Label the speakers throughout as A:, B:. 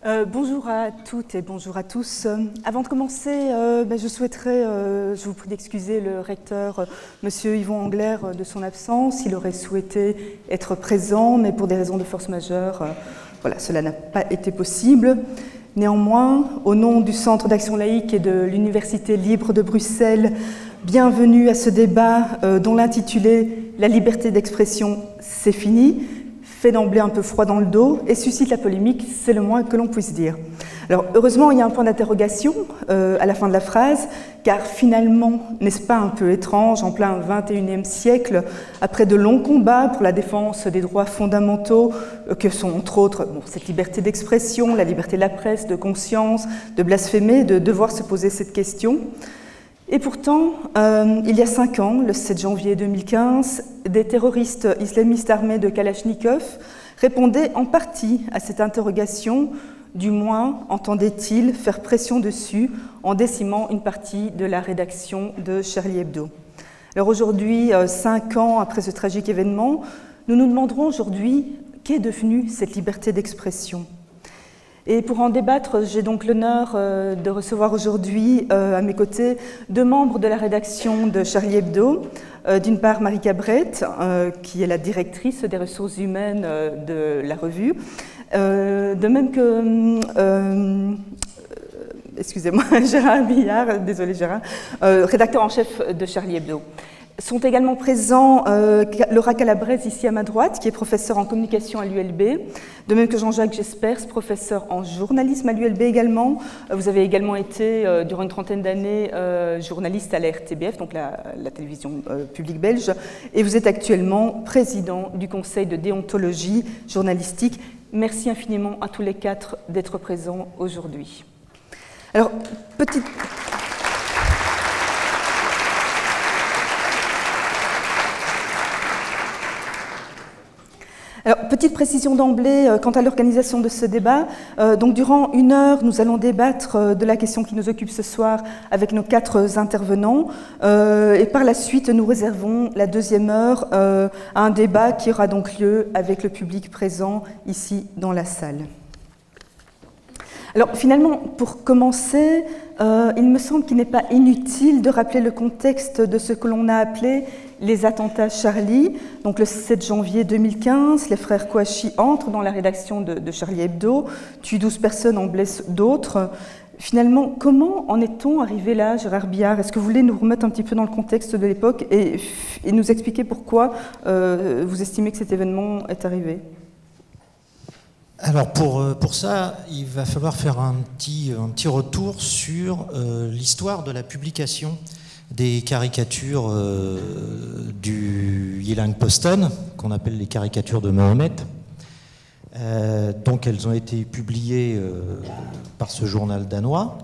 A: Bonjour à toutes et bonjour à tous. Avant de commencer, je souhaiterais, je vous prie d'excuser le recteur, Monsieur Yvon Angler, de son absence. Il aurait souhaité être présent, mais pour des raisons de force majeure, voilà, cela n'a pas été possible. Néanmoins, au nom du Centre d'action laïque et de l'Université libre de Bruxelles, bienvenue à ce débat dont l'intitulé « La liberté d'expression, c'est fini », fait d'emblée un peu froid dans le dos et suscite la polémique, c'est le moins que l'on puisse dire. Alors, heureusement, il y a un point d'interrogation à la fin de la phrase, car finalement, n'est-ce pas un peu étrange, en plein XXIe siècle, après de longs combats pour la défense des droits fondamentaux, que sont entre autres cette liberté d'expression, la liberté de la presse, de conscience, de blasphémer, de devoir se poser cette question. Et pourtant, il y a 5 ans, le 7 janvier 2015, des terroristes islamistes armés de Kalachnikov répondaient en partie à cette interrogation, du moins entendaient-ils faire pression dessus en décimant une partie de la rédaction de Charlie Hebdo. Alors aujourd'hui, 5 ans après ce tragique événement, nous nous demanderons aujourd'hui qu'est devenue cette liberté d'expression. Et pour en débattre, j'ai donc l'honneur de recevoir aujourd'hui à mes côtés 2 membres de la rédaction de Charlie Hebdo. D'une part, Marie Cabret, qui est la directrice des ressources humaines de la revue, de même que, excusez-moi, Gérard Billard, désolé Gérard, rédacteur en chef de Charlie Hebdo. Sont également présents Laura Calabrese, ici à ma droite, qui est professeure en communication à l'ULB, de même que Jean-Jacques Jespers, professeur en journalisme à l'ULB également. Vous avez également été, durant une trentaine d'années, journaliste à la RTBF, donc la télévision publique belge, et vous êtes actuellement président du Conseil de déontologie journalistique. Merci infiniment à tous les 4 d'être présents aujourd'hui. Alors, petite précision d'emblée quant à l'organisation de ce débat. Donc, durant 1 heure, nous allons débattre de la question qui nous occupe ce soir avec nos 4 intervenants. Et par la suite, nous réservons la 2e heure à un débat qui aura donc lieu avec le public présent ici dans la salle. Alors finalement, pour commencer, il me semble qu'il n'est pas inutile de rappeler le contexte de ce que l'on a appelé les attentats Charlie. Donc le 7 janvier 2015, les frères Kouachi entrent dans la rédaction de Charlie Hebdo, tuent 12 personnes, en blessent d'autres. Finalement, comment en est-on arrivé là, Gérard Billard? Est-ce que vous voulez nous remettre un petit peu dans le contexte de l'époque et nous expliquer pourquoi vous estimez que cet événement est arrivé?
B: Alors pour ça, il va falloir faire un petit retour sur l'histoire de la publication des caricatures du Yilang Posten, qu'on appelle les caricatures de Mahomet. Donc elles ont été publiées par ce journal danois.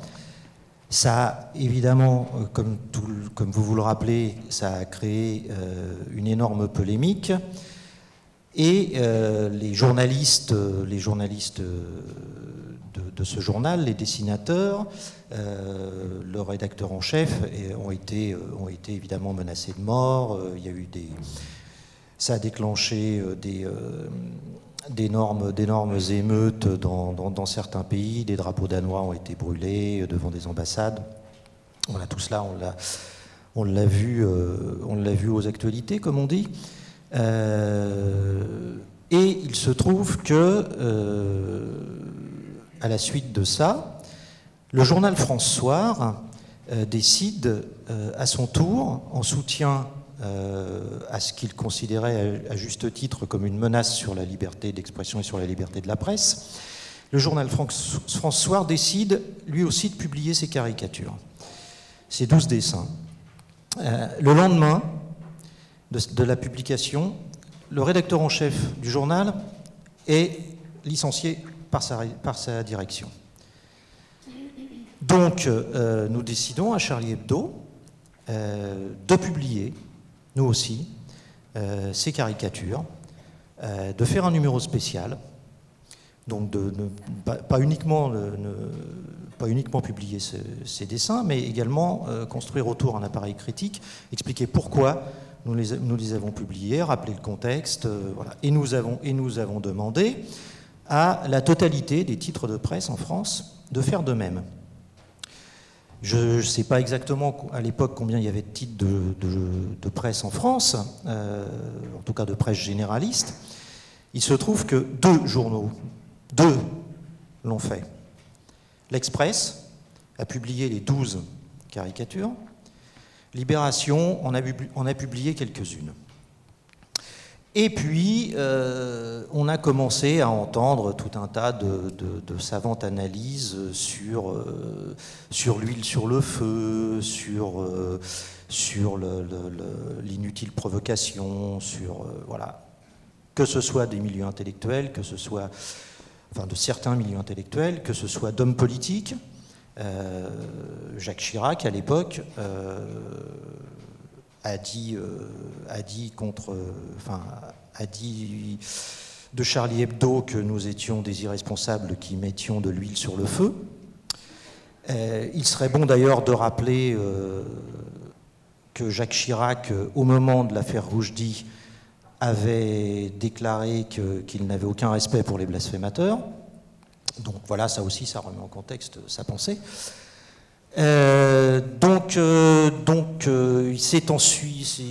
B: Ça a évidemment, comme vous le rappelez, ça a créé une énorme polémique. Et les journalistes de ce journal, les dessinateurs, le rédacteur en chef ont été évidemment menacés de mort. Il y a eu ça a déclenché d'énormes émeutes dans certains pays. Des drapeaux danois ont été brûlés devant des ambassades. Voilà, tout cela, on l'a vu aux actualités, comme on dit. Et il se trouve que, à la suite de ça, le journal France Soir décide à son tour, en soutien à ce qu'il considérait à juste titre comme une menace sur la liberté d'expression et sur la liberté de la presse, le journal France Soir décide lui aussi de publier ses caricatures, ses 12 dessins. Le lendemain de la publication, le rédacteur en chef du journal est licencié par sa direction. Donc, nous décidons à Charlie Hebdo de publier, nous aussi, ces caricatures, de faire un numéro spécial, donc de pas uniquement publier ces dessins, mais également construire autour un appareil critique, expliquer pourquoi nous les avons publiés, rappeler le contexte, voilà. Et nous avons demandé à la totalité des titres de presse en France de faire de même. Je ne sais pas exactement à l'époque combien il y avait de titres de presse en France, en tout cas de presse généraliste. Il se trouve que 2 journaux, 2 l'ont fait. L'Express a publié les 12 caricatures. Libération en a publié quelques-unes. Et puis, on a commencé à entendre tout un tas de savantes analyses sur l'huile sur le feu, sur l'inutile provocation, voilà, que ce soit des milieux intellectuels, que ce soit de certains milieux intellectuels, que ce soit d'hommes politiques. Jacques Chirac, à l'époque, a dit de Charlie Hebdo que nous étions des irresponsables qui mettions de l'huile sur le feu. Il serait bon d'ailleurs de rappeler que Jacques Chirac, au moment de l'affaire Roujdi, avait déclaré qu'il n'avait aucun respect pour les blasphémateurs. Donc voilà, ça aussi, ça remet en contexte sa pensée. Donc, c'est ensuite,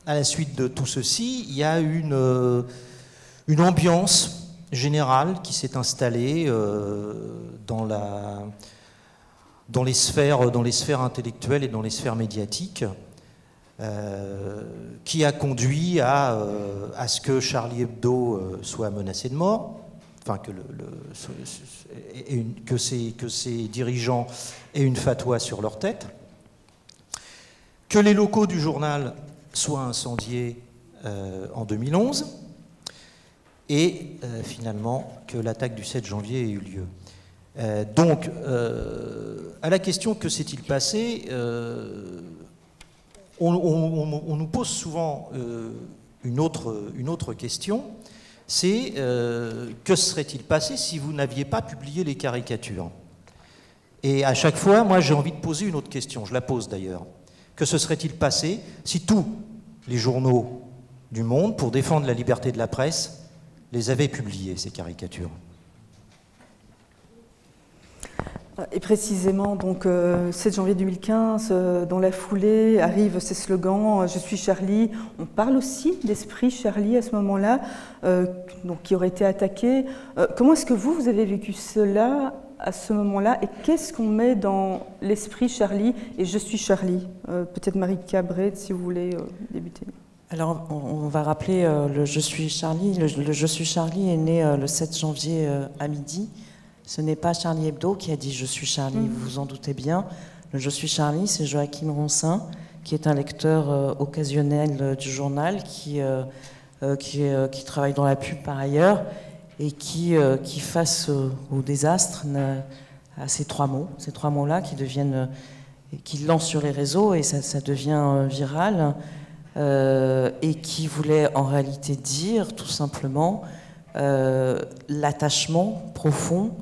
B: à la suite de tout ceci, il y a une ambiance générale qui s'est installée dans les sphères intellectuelles et dans les sphères médiatiques, qui a conduit à ce que Charlie Hebdo soit menacé de mort. Enfin, que ces dirigeants aient une fatwa sur leur tête, que les locaux du journal soient incendiés en 2011, et finalement que l'attaque du 7 janvier ait eu lieu. Donc, à la question que s'est-il passé, on nous pose souvent une autre question. C'est que serait-il passé si vous n'aviez pas publié les caricatures? Et à chaque fois, moi, j'ai envie de poser une autre question, je la pose d'ailleurs. Que se serait-il passé si tous les journaux du monde, pour défendre la liberté de la presse, les avaient publiées, ces caricatures?
A: Et précisément, donc, 7 janvier 2015, dans la foulée, arrivent ces slogans « Je suis Charlie ». On parle aussi d'esprit Charlie à ce moment-là, donc, qui aurait été attaqué. Comment est-ce que vous avez vécu cela à ce moment-là, et qu'est-ce qu'on met dans l'esprit Charlie et « Je suis Charlie » Peut-être Marie Cabret, si vous voulez débuter.
C: Alors, on va rappeler le « Je suis Charlie ». Le « Je suis Charlie » est né le 7 janvier à midi. Ce n'est pas Charlie Hebdo qui a dit « Je suis Charlie », vous vous en doutez bien. Le « Je suis Charlie », c'est Joachim Ronsin, qui est un lecteur occasionnel du journal, qui travaille dans la pub par ailleurs, et qui face au désastre, à ces 3 mots-là qui lancent sur les réseaux, et ça devient viral, et qui voulait en réalité dire, tout simplement, l'attachement profond,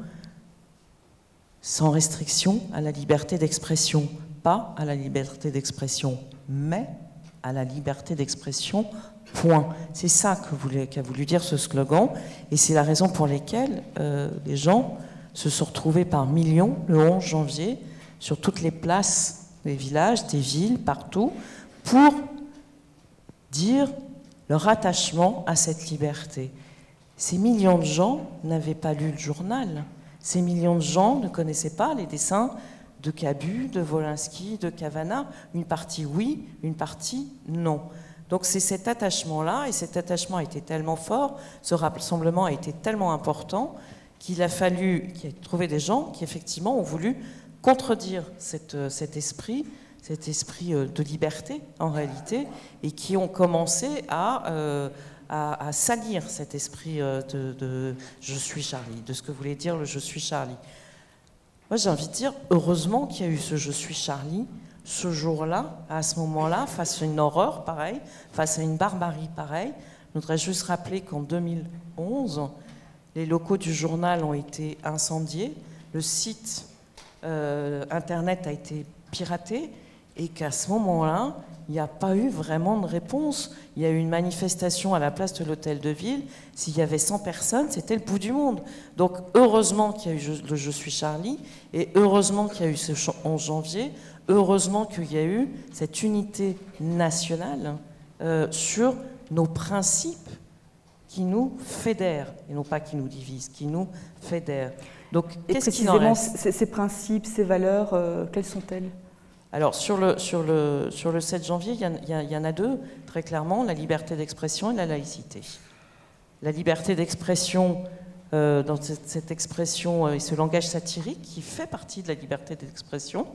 C: sans restriction, à la liberté d'expression. Pas à la liberté d'expression, mais à la liberté d'expression, point. C'est ça qu'a voulu dire ce slogan, et c'est la raison pour laquelle les gens se sont retrouvés par millions le 11 janvier sur toutes les places des villages, des villes, partout, pour dire leur attachement à cette liberté. Ces millions de gens n'avaient pas lu le journal. Ces millions de gens ne connaissaient pas les dessins de Cabu, de Wolinski, de Cavana. Une partie oui, une partie non. Donc c'est cet attachement-là, et cet attachement a été tellement fort, ce rassemblement a été tellement important, qu'il a fallu trouver des gens qui effectivement ont voulu contredire cet esprit de liberté en réalité, et qui ont commencé à salir cet esprit de « je suis Charlie », de ce que voulait dire le « je suis Charlie ». Moi j'ai envie de dire, heureusement qu'il y a eu ce « je suis Charlie », ce jour-là, à ce moment-là, face à une horreur pareille, face à une barbarie pareille. Je voudrais juste rappeler qu'en 2011, les locaux du journal ont été incendiés, le site internet a été piraté, et qu'à ce moment-là, il n'y a pas eu vraiment de réponse. Il y a eu une manifestation à la place de l'Hôtel de Ville. S'il y avait 100 personnes, c'était le bout du monde. Donc heureusement qu'il y a eu le Je suis Charlie, et heureusement qu'il y a eu ce 11 janvier, heureusement qu'il y a eu cette unité nationale sur nos principes qui nous fédèrent, et non pas qui nous divisent, qui nous fédèrent. Donc qu'est-ce qu'il en reste ?
A: Ces principes, ces valeurs, quelles sont-elles ?
C: Alors, sur le 7 janvier, il y en a deux, très clairement, la liberté d'expression et la laïcité. La liberté d'expression, dans cette expression et ce langage satirique qui fait partie de la liberté d'expression.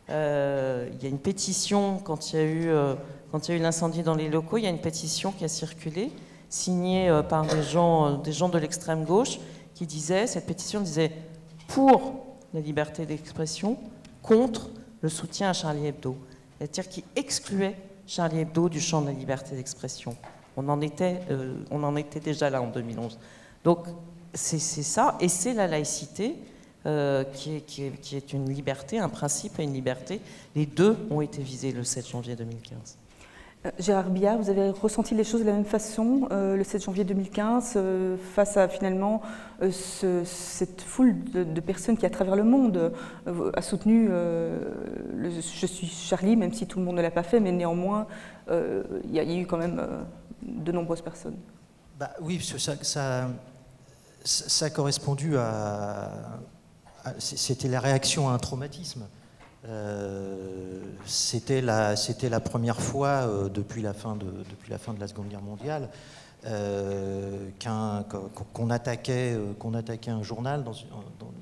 C: Il y a une pétition, quand il y a eu l'incendie dans les locaux, il y a une pétition qui a circulé, signée par des gens de l'extrême gauche, qui disait, cette pétition disait « pour la liberté d'expression, contre le soutien à Charlie Hebdo », c'est-à-dire qui excluait Charlie Hebdo du champ de la liberté d'expression. On en était déjà là en 2011. Donc c'est ça, et c'est la laïcité qui est une liberté, un principe et une liberté. Les deux ont été visés le 7 janvier 2015.
A: Gérard Billard, vous avez ressenti les choses de la même façon le 7 janvier 2015 face à finalement cette foule de personnes qui à travers le monde a soutenu Je suis Charlie, même si tout le monde ne l'a pas fait, mais néanmoins il y a eu quand même de nombreuses personnes.
B: Bah, oui, ça a correspondu c'était la réaction à un traumatisme. C'était la première fois depuis la fin de la Seconde Guerre mondiale qu'on attaquait un journal, dans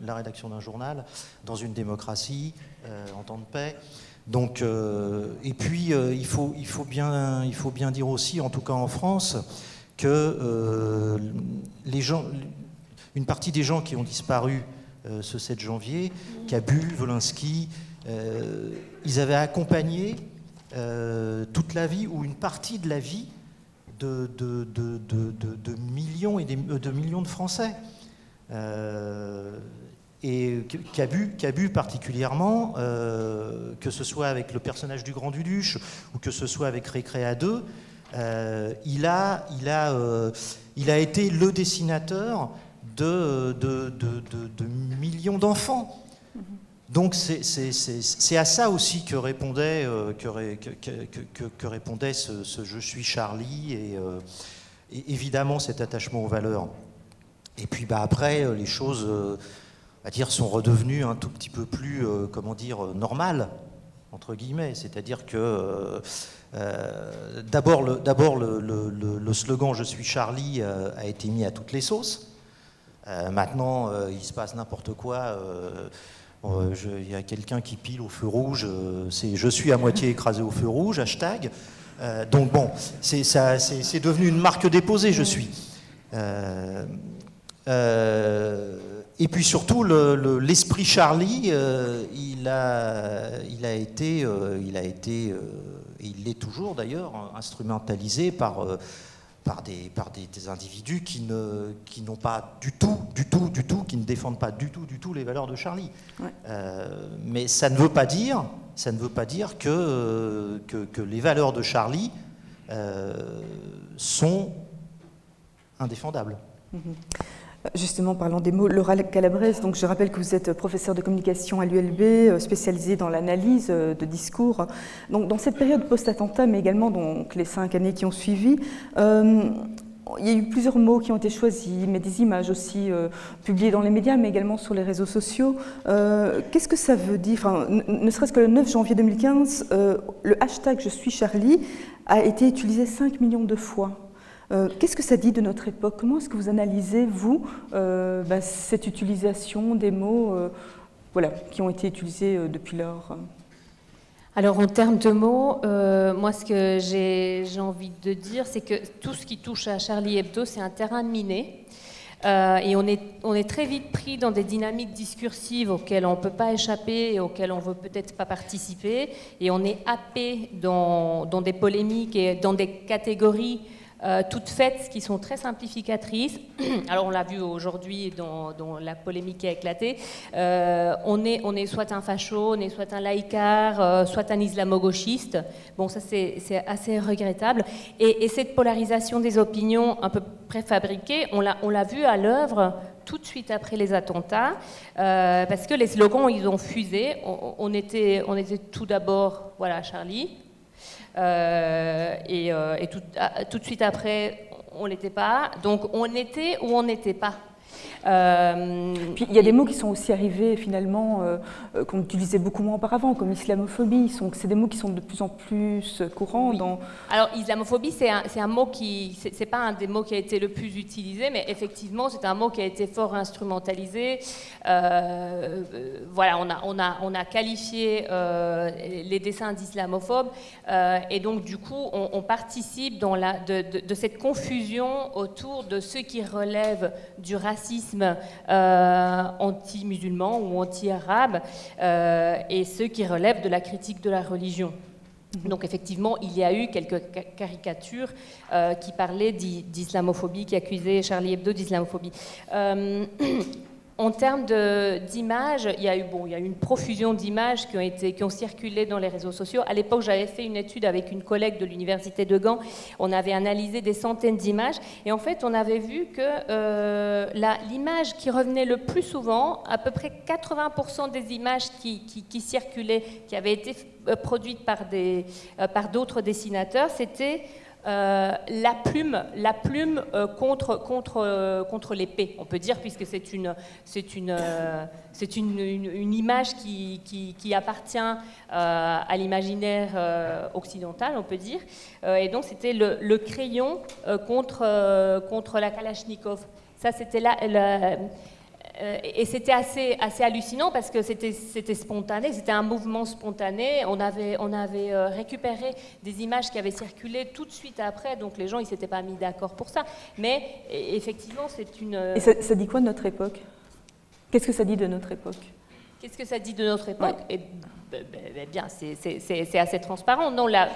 B: la rédaction d'un journal, dans une démocratie, en temps de paix. Donc, et puis il faut bien dire aussi, en tout cas en France, que une partie des gens qui ont disparu ce 7 janvier, Cabu, Wolinski, ils avaient accompagné toute la vie ou une partie de la vie de millions et de millions de Français. Et Cabu particulièrement, que ce soit avec le personnage du Grand Duduche ou que ce soit avec Récréa 2, il a été le dessinateur de millions d'enfants. Donc c'est à ça aussi que répondait ce Je suis Charlie et évidemment cet attachement aux valeurs. Et puis après les choses sont redevenues un tout petit peu plus normales entre guillemets, c'est-à-dire que d'abord le slogan Je suis Charlie a été mis à toutes les sauces. Maintenant il se passe n'importe quoi. Il y a quelqu'un qui pile au feu rouge, c'est « Je suis à moitié écrasé au feu rouge », hashtag. Donc bon, c'est devenu une marque déposée, je suis. Et puis surtout, l'esprit Charlie, il a été, et il l'est toujours d'ailleurs, instrumentalisé par des individus qui n'ont pas du tout, qui ne défendent pas du tout les valeurs de Charlie. Ouais. Mais ça ne veut pas dire que les valeurs de Charlie sont indéfendables.
A: Justement, parlant des mots, Laura Calabrese, donc je rappelle que vous êtes professeur de communication à l'ULB, spécialisé dans l'analyse de discours. Donc, dans cette période post-attentat, mais également donc, les 5 années qui ont suivi, il y a eu plusieurs mots qui ont été choisis, mais des images aussi publiées dans les médias, mais également sur les réseaux sociaux. Qu'est-ce que ça veut dire, ne serait-ce que le 9 janvier 2015, le hashtag « Je suis Charlie » a été utilisé 5 millions de fois. Qu'est-ce que ça dit de notre époque? Comment est-ce que vous analysez, vous, cette utilisation des mots qui ont été utilisés depuis lors?
D: Alors, en termes de mots, moi, ce que j'ai envie de dire, c'est que tout ce qui touche à Charlie Hebdo, c'est un terrain miné. Et on est très vite pris dans des dynamiques discursives auxquelles on ne peut pas échapper et auxquelles on ne veut peut-être pas participer. Et on est happé dans des polémiques et dans des catégories toutes faites, qui sont très simplificatrices. Alors on l'a vu aujourd'hui dans la polémique qui a éclaté. On est soit un facho, on est soit un laïcard, soit un islamo-gauchiste. Bon, ça c'est assez regrettable. Et cette polarisation des opinions un peu préfabriquées, on l'a vu à l'œuvre tout de suite après les attentats, parce que les slogans, ils ont fusé. On était tout d'abord, voilà, Charlie, et tout de suite après, on n'était pas. Donc on était ou on n'était pas.
A: Puis il y a des mots qui sont aussi arrivés finalement qu'on utilisait beaucoup moins auparavant, comme islamophobie. C'est des mots qui sont de plus en plus courants.
D: Oui. Alors islamophobie, c'est un mot qui, c'est pas un des mots qui a été le plus utilisé, mais effectivement c'est un mot qui a été fort instrumentalisé. Voilà, on a qualifié les dessins d'islamophobes, et donc du coup on participe de cette confusion autour de ceux qui relèvent du racisme anti-musulman ou anti-arabe, et ceux qui relèvent de la critique de la religion. Donc effectivement, il y a eu quelques caricatures qui parlaient d'islamophobie, qui accusaient Charlie Hebdo d'islamophobie. En termes d'images, il y a eu une profusion d'images qui ont circulé dans les réseaux sociaux. À l'époque, j'avais fait une étude avec une collègue de l'université de Gand. On avait analysé des centaines d'images et en fait, on avait vu que l'image qui revenait le plus souvent, à peu près 80% des images qui circulaient, qui avaient été produites par d'autres dessinateurs, c'était la plume contre l'épée, on peut dire, puisque c'est une image qui appartient à l'imaginaire occidental, on peut dire. Et donc c'était le crayon contre la Kalachnikov. Ça, c'était et c'était assez hallucinant parce que c'était spontané, c'était un mouvement spontané. On avait récupéré des images qui avaient circulé tout de suite après, donc les gens ils s'étaient pas mis d'accord pour ça. Mais effectivement, c'est une. Et
A: ça dit quoi de notre époque? Qu'est-ce que ça dit de notre époque?
D: Qu'est-ce que ça dit de notre époque? Ouais. Bien, c'est assez transparent. Non, la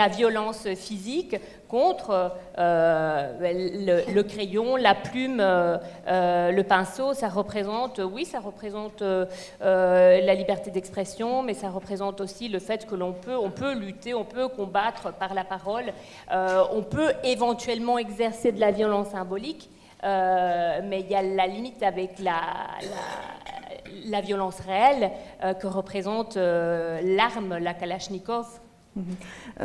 D: violence physique contre le crayon, la plume, le pinceau, ça représente la liberté d'expression, mais ça représente aussi le fait que on peut lutter, on peut combattre par la parole, on peut éventuellement exercer de la violence symbolique, mais il y a la limite avec la violence réelle que représente l'arme, la Kalachnikov.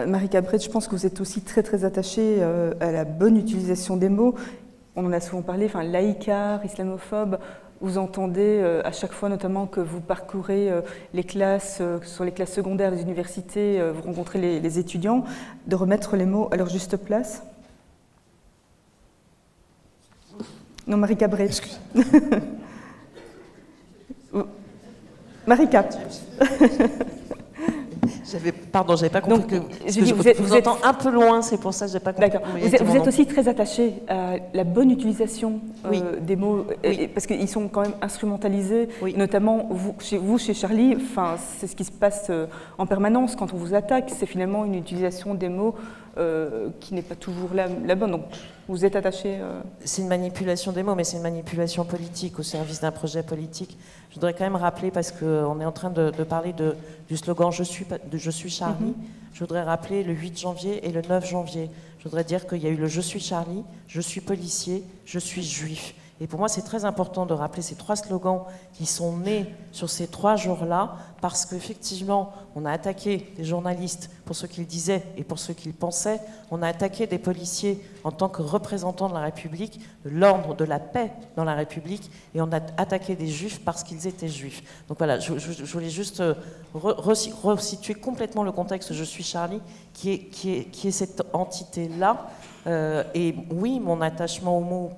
A: Marie Cabret, je pense que vous êtes aussi très très attachée à la bonne utilisation des mots. On en a souvent parlé, laïcard, islamophobe. Vous entendez à chaque fois, notamment que vous parcourez les classes, sur les classes secondaires des universités, vous rencontrez les étudiants, de remettre les mots à leur juste place. Non, Marie Cabret. Marie Cap.
C: J'avais pas compris. Donc, je vous entends un peu loin, c'est pour ça que je n'ai pas compris.
A: D'accord. Vous êtes aussi très attaché à la bonne utilisation des mots, parce qu'ils sont quand même instrumentalisés, notamment chez Charlie, c'est ce qui se passe en permanence quand on vous attaque, c'est finalement une utilisation des mots qui n'est pas toujours la bonne. Donc vous êtes attaché...
C: C'est une manipulation des mots, mais c'est une manipulation politique au service d'un projet politique. Je voudrais quand même rappeler, parce qu'on est en train de parler du slogan « Je suis Charlie », je voudrais rappeler le 8 janvier et le 9 janvier. Je voudrais dire qu'il y a eu le « Je suis Charlie »,« Je suis policier »,« Je suis juif ». Et pour moi, c'est très important de rappeler ces trois slogans qui sont nés sur ces 3 jours-là, parce qu'effectivement, on a attaqué des journalistes pour ce qu'ils disaient et pour ce qu'ils pensaient. On a attaqué des policiers en tant que représentants de la République, de l'ordre, de la paix dans la République, et on a attaqué des juifs parce qu'ils étaient juifs. Donc voilà, je voulais juste resituer complètement le contexte « Je suis Charlie », qui est cette entité-là. Et oui, mon attachement au mot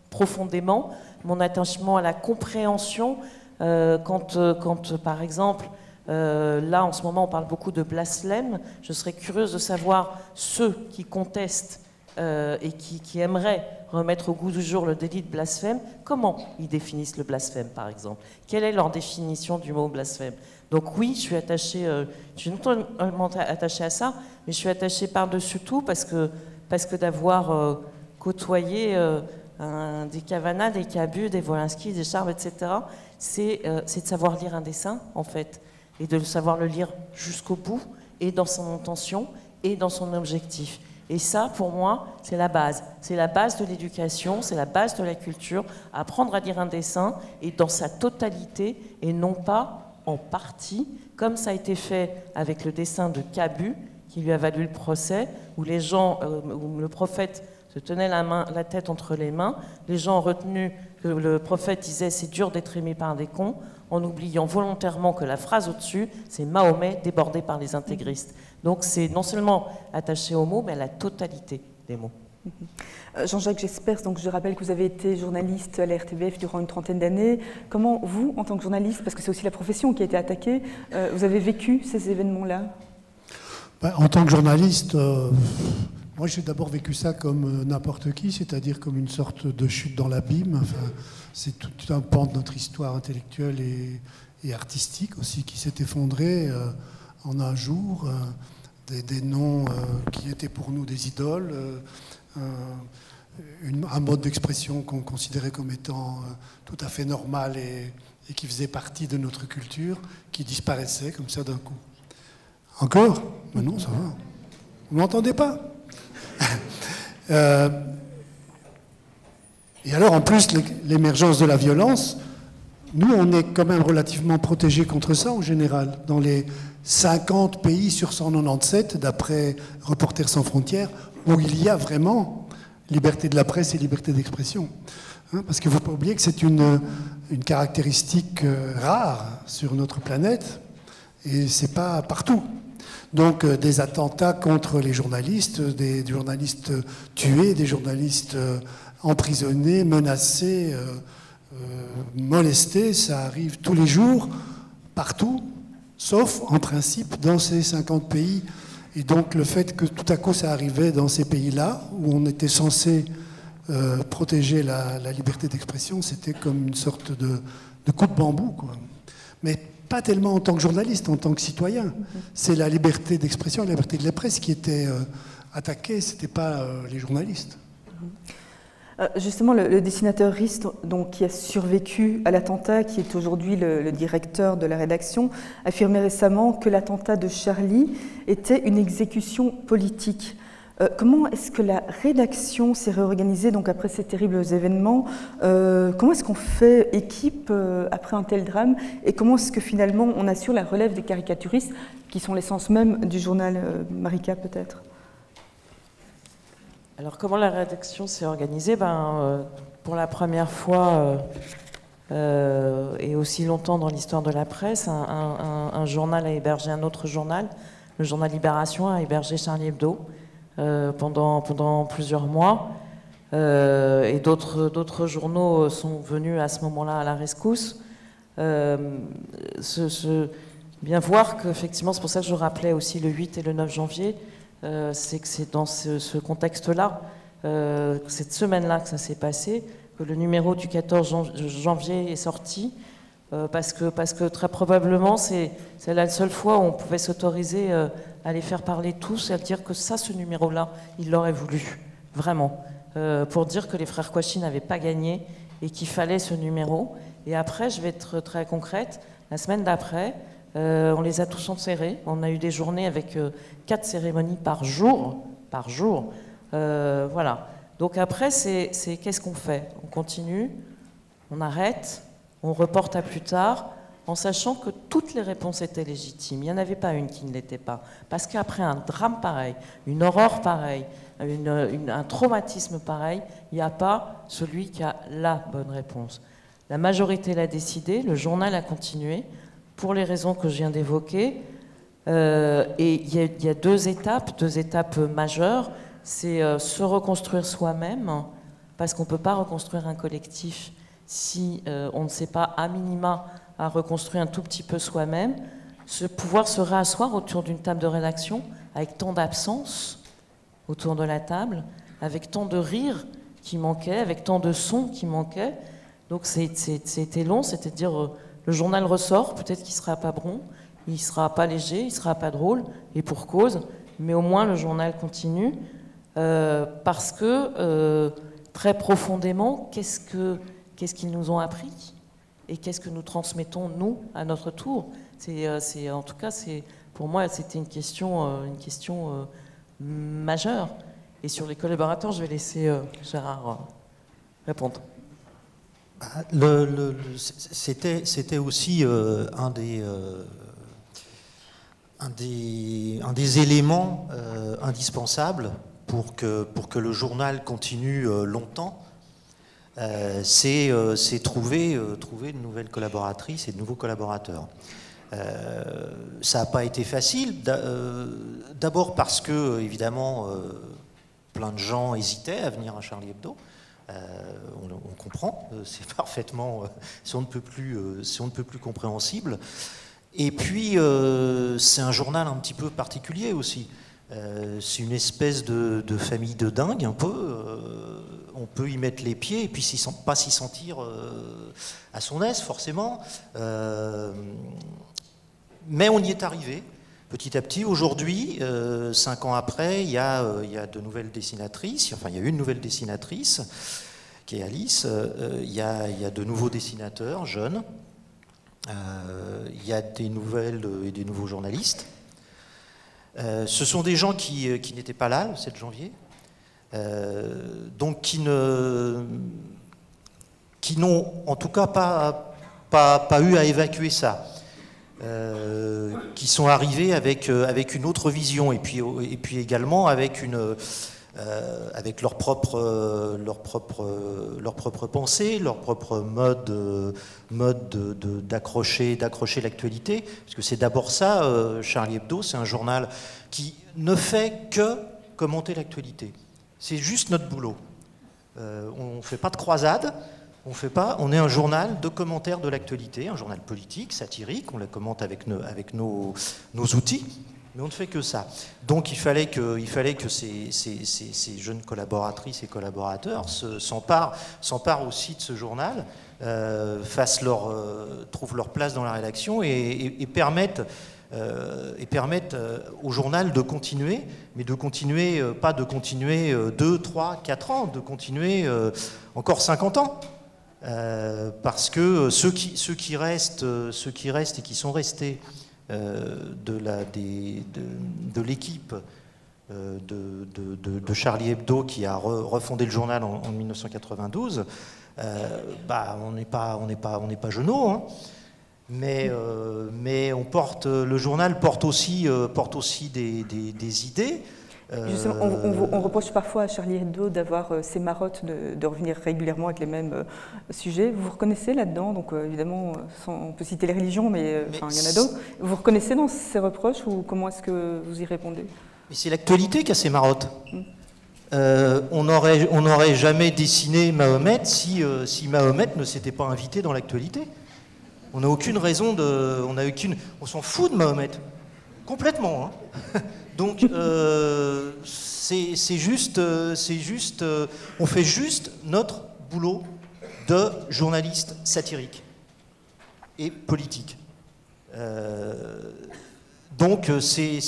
C: profondément, mon attachement à la compréhension, quand par exemple, là en ce moment on parle beaucoup de blasphème, je serais curieuse de savoir ceux qui contestent et qui aimeraient remettre au goût du jour le délit de blasphème, comment ils définissent le blasphème, par exemple? Quelle est leur définition du mot blasphème? Donc oui, je suis non seulement attachée à ça, mais je suis attachée par-dessus tout parce que d'avoir côtoyé des Cavana, des Cabu, des Wolinski, des Charles, etc., c'est de savoir lire un dessin, en fait, et de savoir le lire jusqu'au bout, et dans son intention, et dans son objectif. Et ça, pour moi, c'est la base. C'est la base de l'éducation, c'est la base de la culture, apprendre à lire un dessin, et dans sa totalité, et non pas en partie, comme ça a été fait avec le dessin de Cabu, qui lui a valu le procès, où les gens, où le prophète se tenait la tête entre les mains, les gens ont retenu que le prophète disait « c'est dur d'être aimé par des cons », en oubliant volontairement que la phrase au-dessus, c'est Mahomet débordé par les intégristes. Donc c'est non seulement attaché aux mots, mais à la totalité des mots.
A: Jean-Jacques Jespers, donc je rappelle que vous avez été journaliste à la RTBF durant une trentaine d'années. Comment vous, en tant que journaliste, parce que c'est aussi la profession qui a été attaquée, vous avez vécu ces événements-là?
E: En tant que journaliste, moi j'ai d'abord vécu ça comme n'importe qui, c'est-à-dire comme une sorte de chute dans l'abîme. Enfin, c'est tout un pan de notre histoire intellectuelle et artistique aussi qui s'est effondré en un jour. Des noms qui étaient pour nous des idoles, un mode d'expression qu'on considérait comme étant tout à fait normal et qui faisait partie de notre culture, qui disparaissait comme ça d'un coup. Encore? Mais non, ça va. Vous m'entendez pas? Et alors, en plus, l'émergence de la violence, nous, on est quand même relativement protégés contre ça en général. Dans les 50 pays sur 197, d'après Reporters sans frontières, où il y a vraiment liberté de la presse et liberté d'expression. Parce qu'il ne faut pas oublier que c'est une caractéristique rare sur notre planète, et ce n'est pas partout. Donc des attentats contre les journalistes, des journalistes tués, des journalistes emprisonnés, menacés, molestés, ça arrive tous les jours, partout, sauf en principe dans ces 50 pays. Et donc le fait que tout à coup ça arrivait dans ces pays-là, où on était censé protéger la liberté d'expression, c'était comme une sorte de coup de bambou, quoi. Mais pas tellement en tant que journaliste, en tant que citoyen. C'est la liberté d'expression, la liberté de la presse qui était attaquée, ce n'était pas les journalistes.
A: Justement, le dessinateur Rist, donc, qui a survécu à l'attentat, qui est aujourd'hui le directeur de la rédaction, affirmait récemment que l'attentat de Charlie était une exécution politique. Comment est-ce que la rédaction s'est réorganisée donc, après ces terribles événements? Comment est-ce qu'on fait équipe après un tel drame? Et comment est-ce que finalement on assure la relève des caricaturistes, qui sont l'essence même du journal Marika, peut-être?
C: Alors, comment la rédaction s'est organisée? Pour la première fois, et aussi longtemps dans l'histoire de la presse, un journal a hébergé un autre journal. Le journal Libération a hébergé Charlie Hebdo pendant plusieurs mois. Et d'autres journaux sont venus à ce moment-là à la rescousse. Bien voir qu'effectivement, c'est pour ça que je rappelais aussi le 8 et le 9 janvier, c'est que c'est dans ce contexte-là, cette semaine-là que ça s'est passé, que le numéro du 14 janvier est sorti, parce que très probablement c'est la seule fois où on pouvait s'autoriser à les faire parler tous et à dire que ça, ce numéro-là, il l'aurait voulu, vraiment, pour dire que les frères Kouachi n'avaient pas gagné et qu'il fallait ce numéro. Et après, je vais être très concrète, la semaine d'après, on les a tous enserrés. On a eu des journées avec 4 cérémonies par jour. Voilà. Donc après, c'est qu'est-ce qu'on fait? On continue, on arrête, on reporte à plus tard, en sachant que toutes les réponses étaient légitimes. Il n'y en avait pas une qui ne l'était pas. Parce qu'après un drame pareil, une horreur pareille, un traumatisme pareil, il n'y a pas celui qui a la bonne réponse. La majorité l'a décidé, le journal a continué, pour les raisons que je viens d'évoquer. Et il y a deux étapes majeures. C'est se reconstruire soi-même, parce qu'on ne peut pas reconstruire un collectif si on ne sait pas, à minima, à reconstruire un tout petit peu soi-même. Pouvoir se réasseoir autour d'une table de rédaction, avec tant d'absence autour de la table, avec tant de rires qui manquaient, avec tant de sons qui manquaient. Donc c'était long, c'était de dire le journal ressort, peut-être qu'il ne sera pas bon, il ne sera pas léger, il ne sera pas drôle, et pour cause, mais au moins le journal continue, parce que très profondément, qu'est-ce qu'ils nous ont appris et qu'est-ce que nous transmettons, nous, à notre tour. En tout cas, pour moi, c'était une question majeure. Et sur les collaborateurs, je vais laisser Gérard répondre.
B: C'était aussi un des éléments indispensables pour que le journal continue longtemps. C'est trouver de nouvelles collaboratrices et de nouveaux collaborateurs. Ça n'a pas été facile, d'abord parce que, évidemment, plein de gens hésitaient à venir à Charlie Hebdo. On comprend, c'est parfaitement, si on ne peut plus compréhensible. Et puis, c'est un journal un petit peu particulier aussi. C'est une espèce de famille de dingue, un peu. On peut y mettre les pieds et puis pas s'y sentir à son aise, forcément. Mais on y est arrivé, petit à petit. Aujourd'hui, 5 ans après, il y a de nouvelles dessinatrices. Enfin, il y a une nouvelle dessinatrice, qui est Alice. Il y a de nouveaux dessinateurs jeunes. Il y a des nouvelles et des nouveaux journalistes. Ce sont des gens qui n'étaient pas là le 7 janvier, donc qui n'ont en tout cas pas eu à évacuer ça, qui sont arrivés avec une autre vision et puis également avec leur propre pensée, leur propre mode d'accrocher l'actualité, parce que c'est d'abord ça, Charlie Hebdo, c'est un journal qui ne fait que commenter l'actualité. C'est juste notre boulot. On ne fait pas de croisade, on est un journal de commentaires de l'actualité, un journal politique, satirique, on la commente avec nos outils, mais on ne fait que ça. Donc il fallait que ces jeunes collaboratrices et collaborateurs s'emparent aussi de ce journal, trouvent leur place dans la rédaction et permettent au journal de continuer, mais de continuer, pas de continuer 2, 3, 4 ans, de continuer encore 50 ans. Parce que ceux qui restent et qui sont restés de l'équipe de Charlie Hebdo qui a refondé le journal en 1992, on n'est pas genoux, hein, mais le journal porte aussi des idées.
A: Justement, on reproche parfois à Charlie Hebdo d'avoir ces marottes de revenir régulièrement avec les mêmes sujets. Vous vous reconnaissez là-dedans? Donc évidemment, on peut citer les religions, mais il y en a d'autres. Vous vous reconnaissez dans ces reproches ou comment est-ce que vous y répondez?
B: Mais c'est l'actualité qui a ces marottes. On n'aurait jamais dessiné Mahomet si Mahomet ne s'était pas invité dans l'actualité. On n'a aucune raison on s'en fout de Mahomet. Complètement, hein. Donc, c'est juste, on fait juste notre boulot de journaliste satirique et politique. Donc, c'est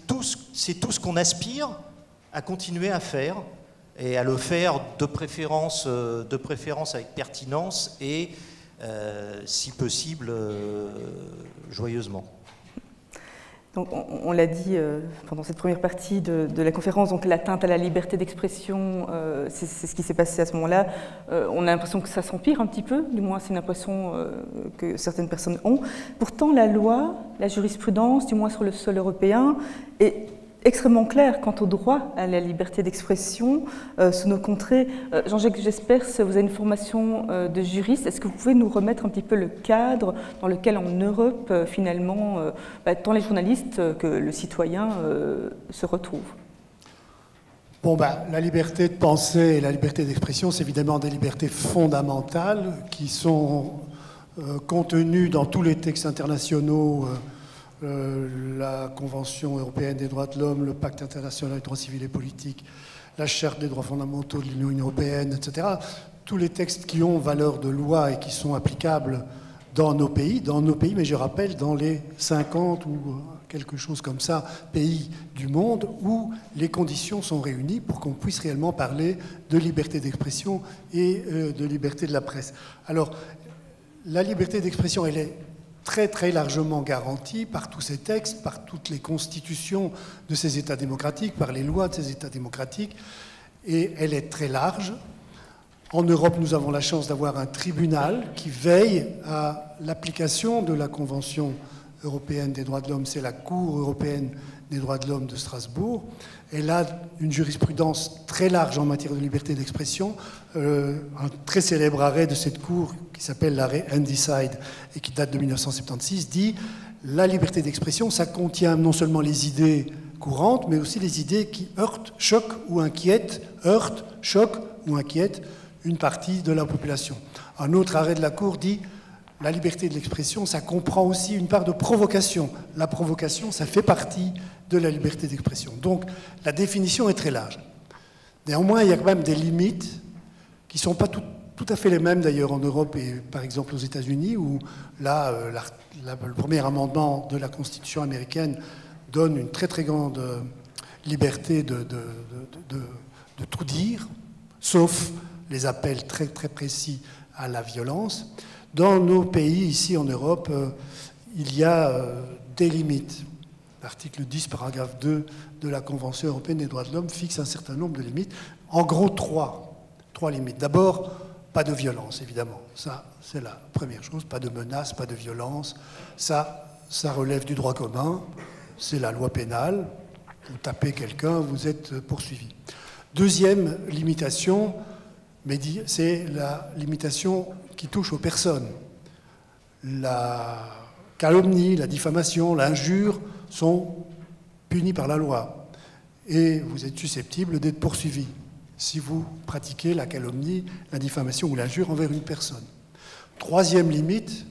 B: tout ce qu'on aspire à continuer à faire et à le faire de préférence avec pertinence et, si possible, joyeusement.
A: Donc, on l'a dit pendant cette première partie de la conférence, donc l'atteinte à la liberté d'expression, c'est ce qui s'est passé à ce moment-là. On a l'impression que ça s'empire un petit peu, du moins c'est une impression que certaines personnes ont. Pourtant, la loi, la jurisprudence, du moins sur le sol européen, est extrêmement claire quant au droit à la liberté d'expression sous nos contrées. Jean-Jacques Jespers, vous avez une formation de juriste. Est-ce que vous pouvez nous remettre un petit peu le cadre dans lequel en Europe, finalement, tant les journalistes que le citoyen se retrouvent?
E: Bon, la liberté de penser et la liberté d'expression, c'est évidemment des libertés fondamentales qui sont contenues dans tous les textes internationaux la Convention européenne des droits de l'homme, le Pacte international des droits civils et politiques, la Charte des droits fondamentaux de l'Union européenne, etc. Tous les textes qui ont valeur de loi et qui sont applicables dans nos pays, mais je rappelle, dans les 50 ou quelque chose comme ça, pays du monde où les conditions sont réunies pour qu'on puisse réellement parler de liberté d'expression et de liberté de la presse. Alors, la liberté d'expression, elle est très très largement garantie par tous ces textes, par toutes les constitutions de ces États démocratiques, par les lois de ces États démocratiques, et elle est très large. En Europe, nous avons la chance d'avoir un tribunal qui veille à l'application de la Convention européenne des droits de l'homme, c'est la Cour européenne des droits de l'homme de Strasbourg. Elle a une jurisprudence très large en matière de liberté d'expression. Un très célèbre arrêt de cette Cour, qui s'appelle l'arrêt Handyside et qui date de 1976, dit « La liberté d'expression, ça contient non seulement les idées courantes, mais aussi les idées qui heurtent, choquent ou inquiètent, une partie de la population. » Un autre arrêt de la Cour dit « La liberté de l'expression, ça comprend aussi une part de provocation. La provocation, ça fait partie de la liberté d'expression. » Donc, la définition est très large. Néanmoins, il y a quand même des limites qui ne sont pas tout à fait les mêmes, d'ailleurs, en Europe et, par exemple, aux États-Unis, où là, le premier amendement de la Constitution américaine donne une très, très grande liberté de tout dire, sauf les appels très, très précis à la violence. Dans nos pays, ici en Europe, il y a des limites. L'article 10, paragraphe 2 de la Convention européenne des droits de l'homme fixe un certain nombre de limites. En gros, trois limites. D'abord, pas de violence, évidemment. Ça, c'est la première chose. Pas de menaces, pas de violence. Ça relève du droit commun. C'est la loi pénale. Vous tapez quelqu'un, vous êtes poursuivi. Deuxième limitation, c'est la limitation qui touche aux personnes. La calomnie, la diffamation, l'injure sont punis par la loi. Et vous êtes susceptible d'être poursuivi si vous pratiquez la calomnie, la diffamation ou l'injure envers une personne. Troisième limite,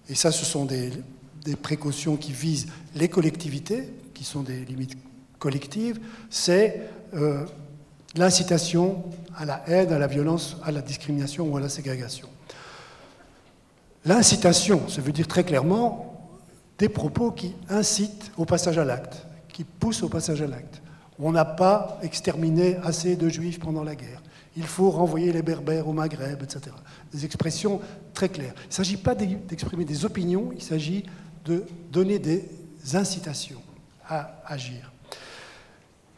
E: et ça ce sont des précautions qui visent les collectivités, qui sont des limites collectives, c'est l'incitation à la haine, à la violence, à la discrimination ou à la ségrégation. L'incitation, ça veut dire très clairement des propos qui incitent au passage à l'acte, qui poussent au passage à l'acte. On n'a pas exterminé assez de juifs pendant la guerre. Il faut renvoyer les berbères au Maghreb, etc. Des expressions très claires. Il ne s'agit pas d'exprimer des opinions, il s'agit de donner des incitations à agir.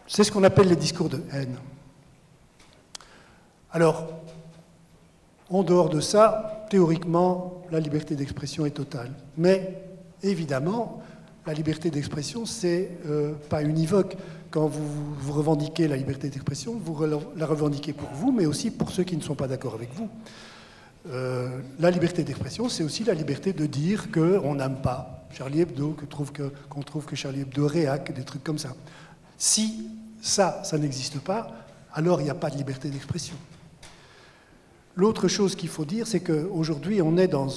E: C'est ce qu'on appelle les discours de haine. Alors, en dehors de ça, théoriquement, la liberté d'expression est totale. Mais évidemment, la liberté d'expression, c'est pas univoque. Quand vous revendiquez la liberté d'expression, vous la revendiquez pour vous, mais aussi pour ceux qui ne sont pas d'accord avec vous. La liberté d'expression, c'est aussi la liberté de dire qu'on n'aime pas Charlie Hebdo, qu'on trouve que Charlie Hebdo réac, des trucs comme ça. Si ça n'existe pas, alors il n'y a pas de liberté d'expression. L'autre chose qu'il faut dire, c'est qu'aujourd'hui, on est dans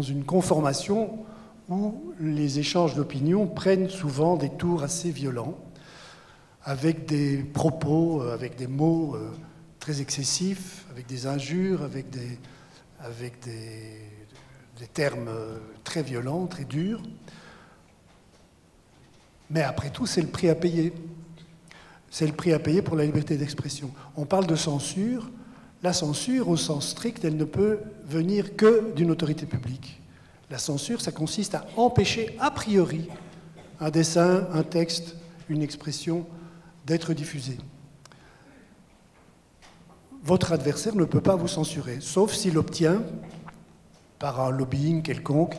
E: une conformation où les échanges d'opinion prennent souvent des tours assez violents, avec des propos, avec des mots très excessifs, avec des injures, avec des termes très violents, très durs. Mais après tout, c'est le prix à payer. C'est le prix à payer pour la liberté d'expression. On parle de censure. La censure, au sens strict, elle ne peut venir que d'une autorité publique. La censure, ça consiste à empêcher a priori un dessin, un texte, une expression d'être diffusé. Votre adversaire ne peut pas vous censurer, sauf s'il obtient, par un lobbying quelconque,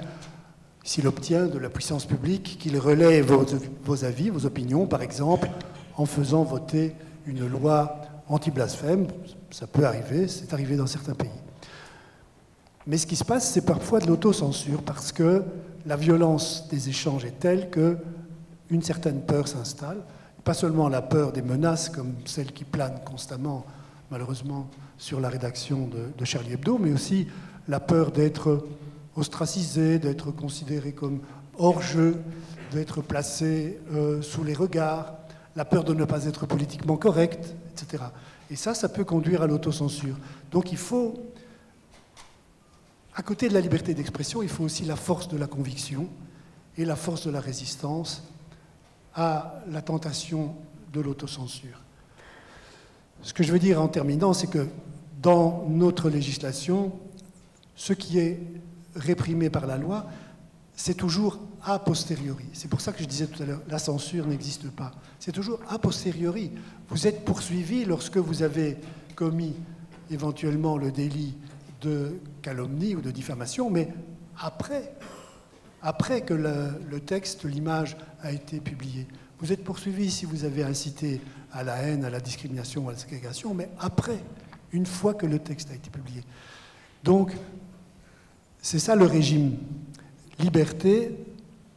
E: s'il obtient de la puissance publique qu'il relaie vos avis, vos opinions, par exemple, en faisant voter une loi anti-blasphème. Ça peut arriver, c'est arrivé dans certains pays. Mais ce qui se passe, c'est parfois de l'autocensure, parce que la violence des échanges est telle qu'une certaine peur s'installe. Pas seulement la peur des menaces, comme celle qui plane constamment, malheureusement, sur la rédaction de Charlie Hebdo, mais aussi la peur d'être ostracisé, d'être considéré comme hors-jeu, d'être placé sous les regards, la peur de ne pas être politiquement correct, etc. Et ça peut conduire à l'autocensure. Donc il faut, à côté de la liberté d'expression, il faut aussi la force de la conviction et la force de la résistance à la tentation de l'autocensure. Ce que je veux dire en terminant, c'est que dans notre législation, ce qui est réprimé par la loi, c'est toujours a posteriori. C'est pour ça que je disais tout à l'heure, la censure n'existe pas. C'est toujours a posteriori. Vous êtes poursuivi lorsque vous avez commis éventuellement le délit de calomnie ou de diffamation, mais après que le texte, l'image a été publiée. Vous êtes poursuivi si vous avez incité à la haine, à la discrimination, à la ségrégation, mais après, une fois que le texte a été publié. Donc, c'est ça le régime. Liberté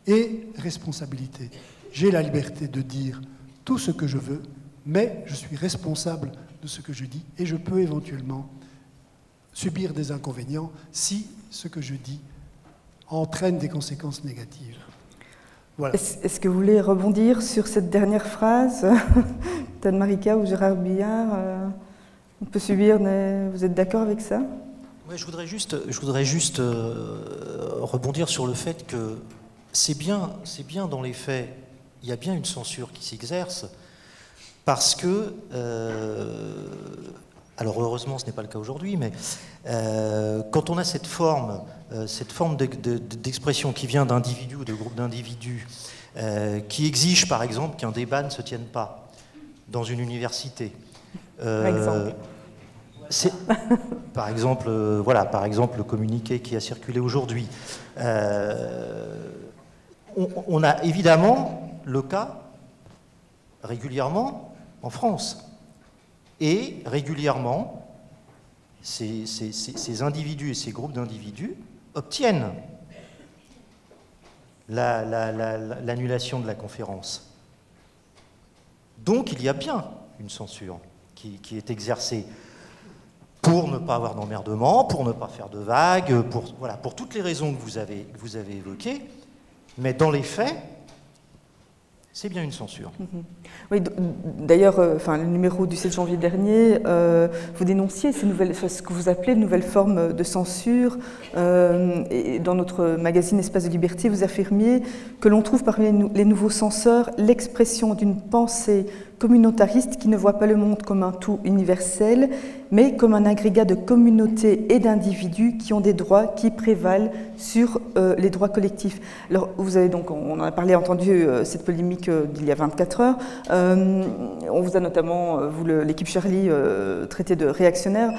E: et responsabilité. J'ai la liberté de dire tout ce que je veux, mais je suis responsable de ce que je dis et je peux éventuellement subir des inconvénients si ce que je dis entraîne des conséquences négatives. Voilà.
A: Est-ce que vous voulez rebondir sur cette dernière phrase, Tan Marika ou Gérard Billard, on peut subir, vous êtes d'accord avec ça?
B: Ouais, je voudrais juste rebondir sur le fait que c'est bien dans les faits, il y a bien une censure qui s'exerce, parce que, alors heureusement ce n'est pas le cas aujourd'hui, mais quand on a cette forme d'expression qui vient d'individus ou de groupes d'individus, qui exige par exemple qu'un débat ne se tienne pas dans une université.
A: Par exemple.
B: Par exemple, le communiqué qui a circulé aujourd'hui. On a évidemment le cas régulièrement en France. Et régulièrement, ces individus et ces groupes d'individus obtiennent l'annulation de la conférence. Donc il y a bien une censure qui est exercée pour ne pas avoir d'emmerdement, pour ne pas faire de vagues, pour toutes les raisons que vous avez évoquées. Mais dans les faits, c'est bien une censure.
A: Oui, d'ailleurs, le numéro du 7 janvier dernier, vous dénonciez ce que vous appelez de nouvelles formes de censure. Et dans notre magazine Espace de Liberté, vous affirmiez que l'on trouve parmi les nouveaux censeurs l'expression d'une pensée communautariste qui ne voit pas le monde comme un tout universel, mais comme un agrégat de communautés et d'individus qui ont des droits qui prévalent sur les droits collectifs. Alors, vous avez donc, on en a parlé, entendu cette polémique d'il y a 24 heures. On vous a notamment, l'équipe Charlie, traité de réactionnaire.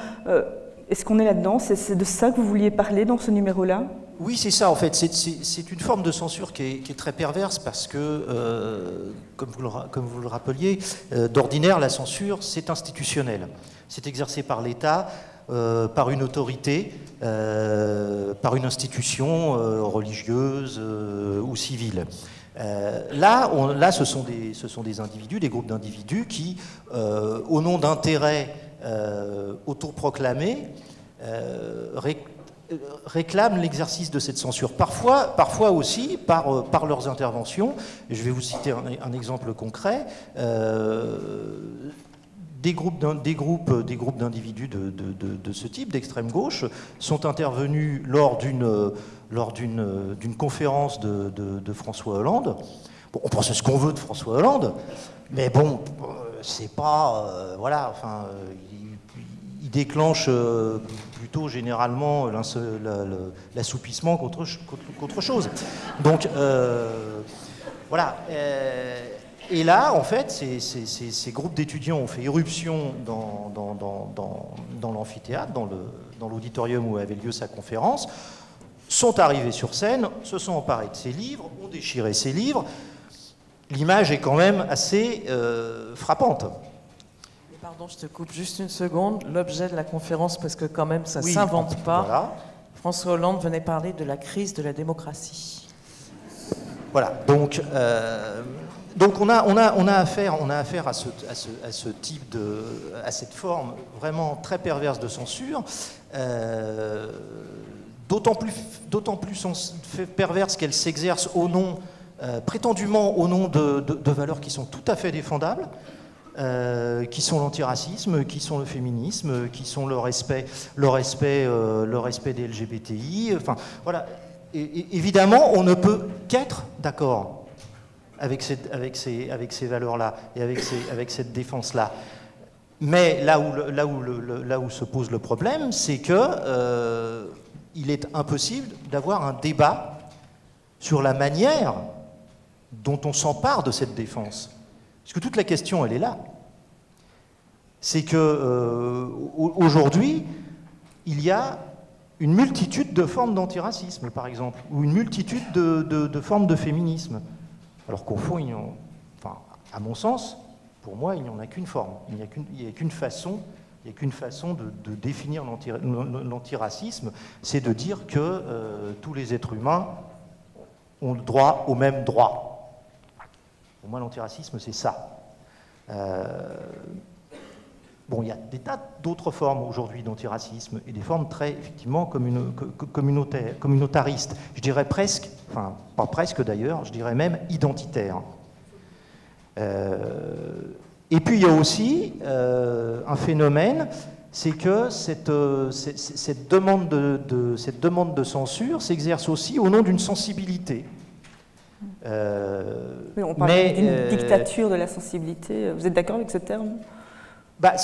A: Est-ce qu'on est là-dedans? C'est de ça que vous vouliez parler dans ce numéro-là?
B: Oui, c'est ça, en fait. C'est une forme de censure qui est très perverse parce que, comme vous le rappeliez, d'ordinaire, la censure, c'est institutionnel. C'est exercé par l'État, par une autorité, par une institution religieuse ou civile. Là, ce sont des individus, des groupes d'individus qui, au nom d'intérêts autoproclamés, réclament l'exercice de cette censure. Parfois aussi par leurs interventions. Je vais vous citer un exemple concret. Des groupes d'individus de ce type, d'extrême gauche, sont intervenus lors d'une conférence de François Hollande. Bon, on pense ce qu'on veut de François Hollande, mais bon, c'est pas... il déclenche plutôt généralement l'assoupissement qu'autre chose. Donc, voilà. Et là, en fait, ces groupes d'étudiants ont fait irruption dans l'amphithéâtre, dans l'auditorium où avait lieu sa conférence, sont arrivés sur scène, se sont emparés de ses livres, ont déchiré ses livres. L'image est quand même assez frappante.
C: Pardon, je te coupe juste une seconde. L'objet de la conférence, parce que quand même ça ne s'invente pas. Voilà. François Hollande venait parler de la crise de la démocratie.
B: Voilà, donc on a affaire à ce type à cette forme vraiment très perverse de censure, d'autant plus perverse qu'elle s'exerce au nom, prétendument au nom de valeurs qui sont tout à fait défendables, qui sont l'antiracisme, qui sont le féminisme, qui sont le respect des LGBTI. Enfin, voilà. Et évidemment, on ne peut qu'être d'accord avec ces valeurs-là et avec cette défense-là. Mais là où se pose le problème, c'est que il est impossible d'avoir un débat sur la manière dont on s'empare de cette défense. Parce que toute la question, elle est là. C'est que aujourd'hui, il y a une multitude de formes d'antiracisme, par exemple, ou une multitude de formes de féminisme. Alors qu'au fond, à mon sens, pour moi, il n'y en a qu'une forme. Il n'y a qu'une façon de définir l'antiracisme, c'est de dire que tous les êtres humains ont le droit aux mêmes droits. Pour moi, l'antiracisme, c'est ça. Bon, il y a des tas d'autres formes aujourd'hui d'antiracisme et des formes très, effectivement, communautaristes. Je dirais presque, enfin, pas presque d'ailleurs, je dirais même identitaires. Et puis, il y a aussi un phénomène, c'est que cette demande de censure s'exerce aussi au nom d'une sensibilité.
A: Oui, on parle d'une dictature de la sensibilité. Vous êtes d'accord avec ce terme ?
B: Bah,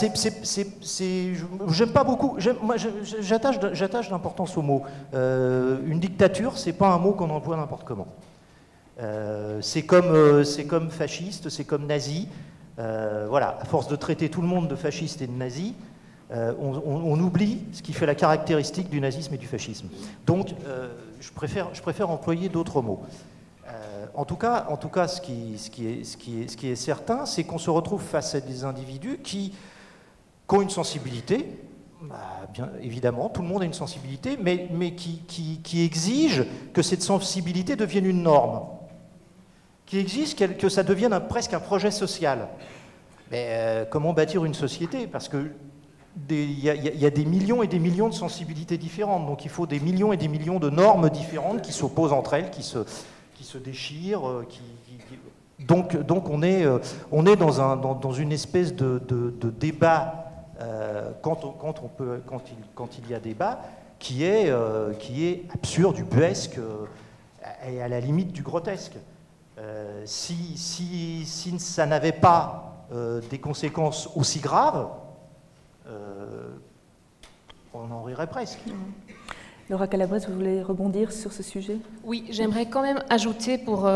B: j'aime pas beaucoup. Moi, j'attache d'importance au mot. Une dictature, c'est pas un mot qu'on emploie n'importe comment. C'est comme fasciste, c'est comme nazi. Voilà, à force de traiter tout le monde de fasciste et de nazi, on oublie ce qui fait la caractéristique du nazisme et du fascisme. Donc, je préfère employer d'autres mots. En tout cas, ce qui est certain, c'est qu'on se retrouve face à des individus qui ont une sensibilité. Bah, bien évidemment, tout le monde a une sensibilité, mais qui exigent que cette sensibilité devienne une norme, qui exigent que ça devienne presque un projet social. Mais comment bâtir une société? Parce que il y a des millions et des millions de sensibilités différentes, donc il faut des millions et des millions de normes différentes qui s'opposent entre elles, qui se déchirent. Donc on est dans une espèce de débat quand il y a débat qui est absurde, ubuesque et à la limite du grotesque. Si ça n'avait pas des conséquences aussi graves, on en rirait presque.
A: Laura Calabrese, vous voulez rebondir sur ce sujet?
D: Oui, j'aimerais quand même ajouter pour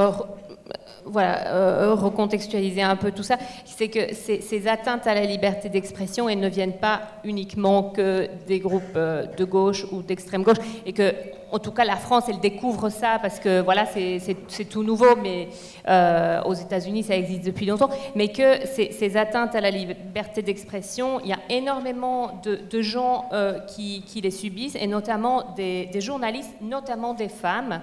D: recontextualiser un peu tout ça, c'est que ces atteintes à la liberté d'expression, elles ne viennent pas uniquement que des groupes de gauche ou d'extrême gauche, et que, en tout cas, la France, elle découvre ça parce que voilà, c'est tout nouveau, mais aux États-Unis, ça existe depuis longtemps, mais que ces atteintes à la liberté d'expression, il y a énormément de gens qui les subissent, et notamment des journalistes, notamment des femmes,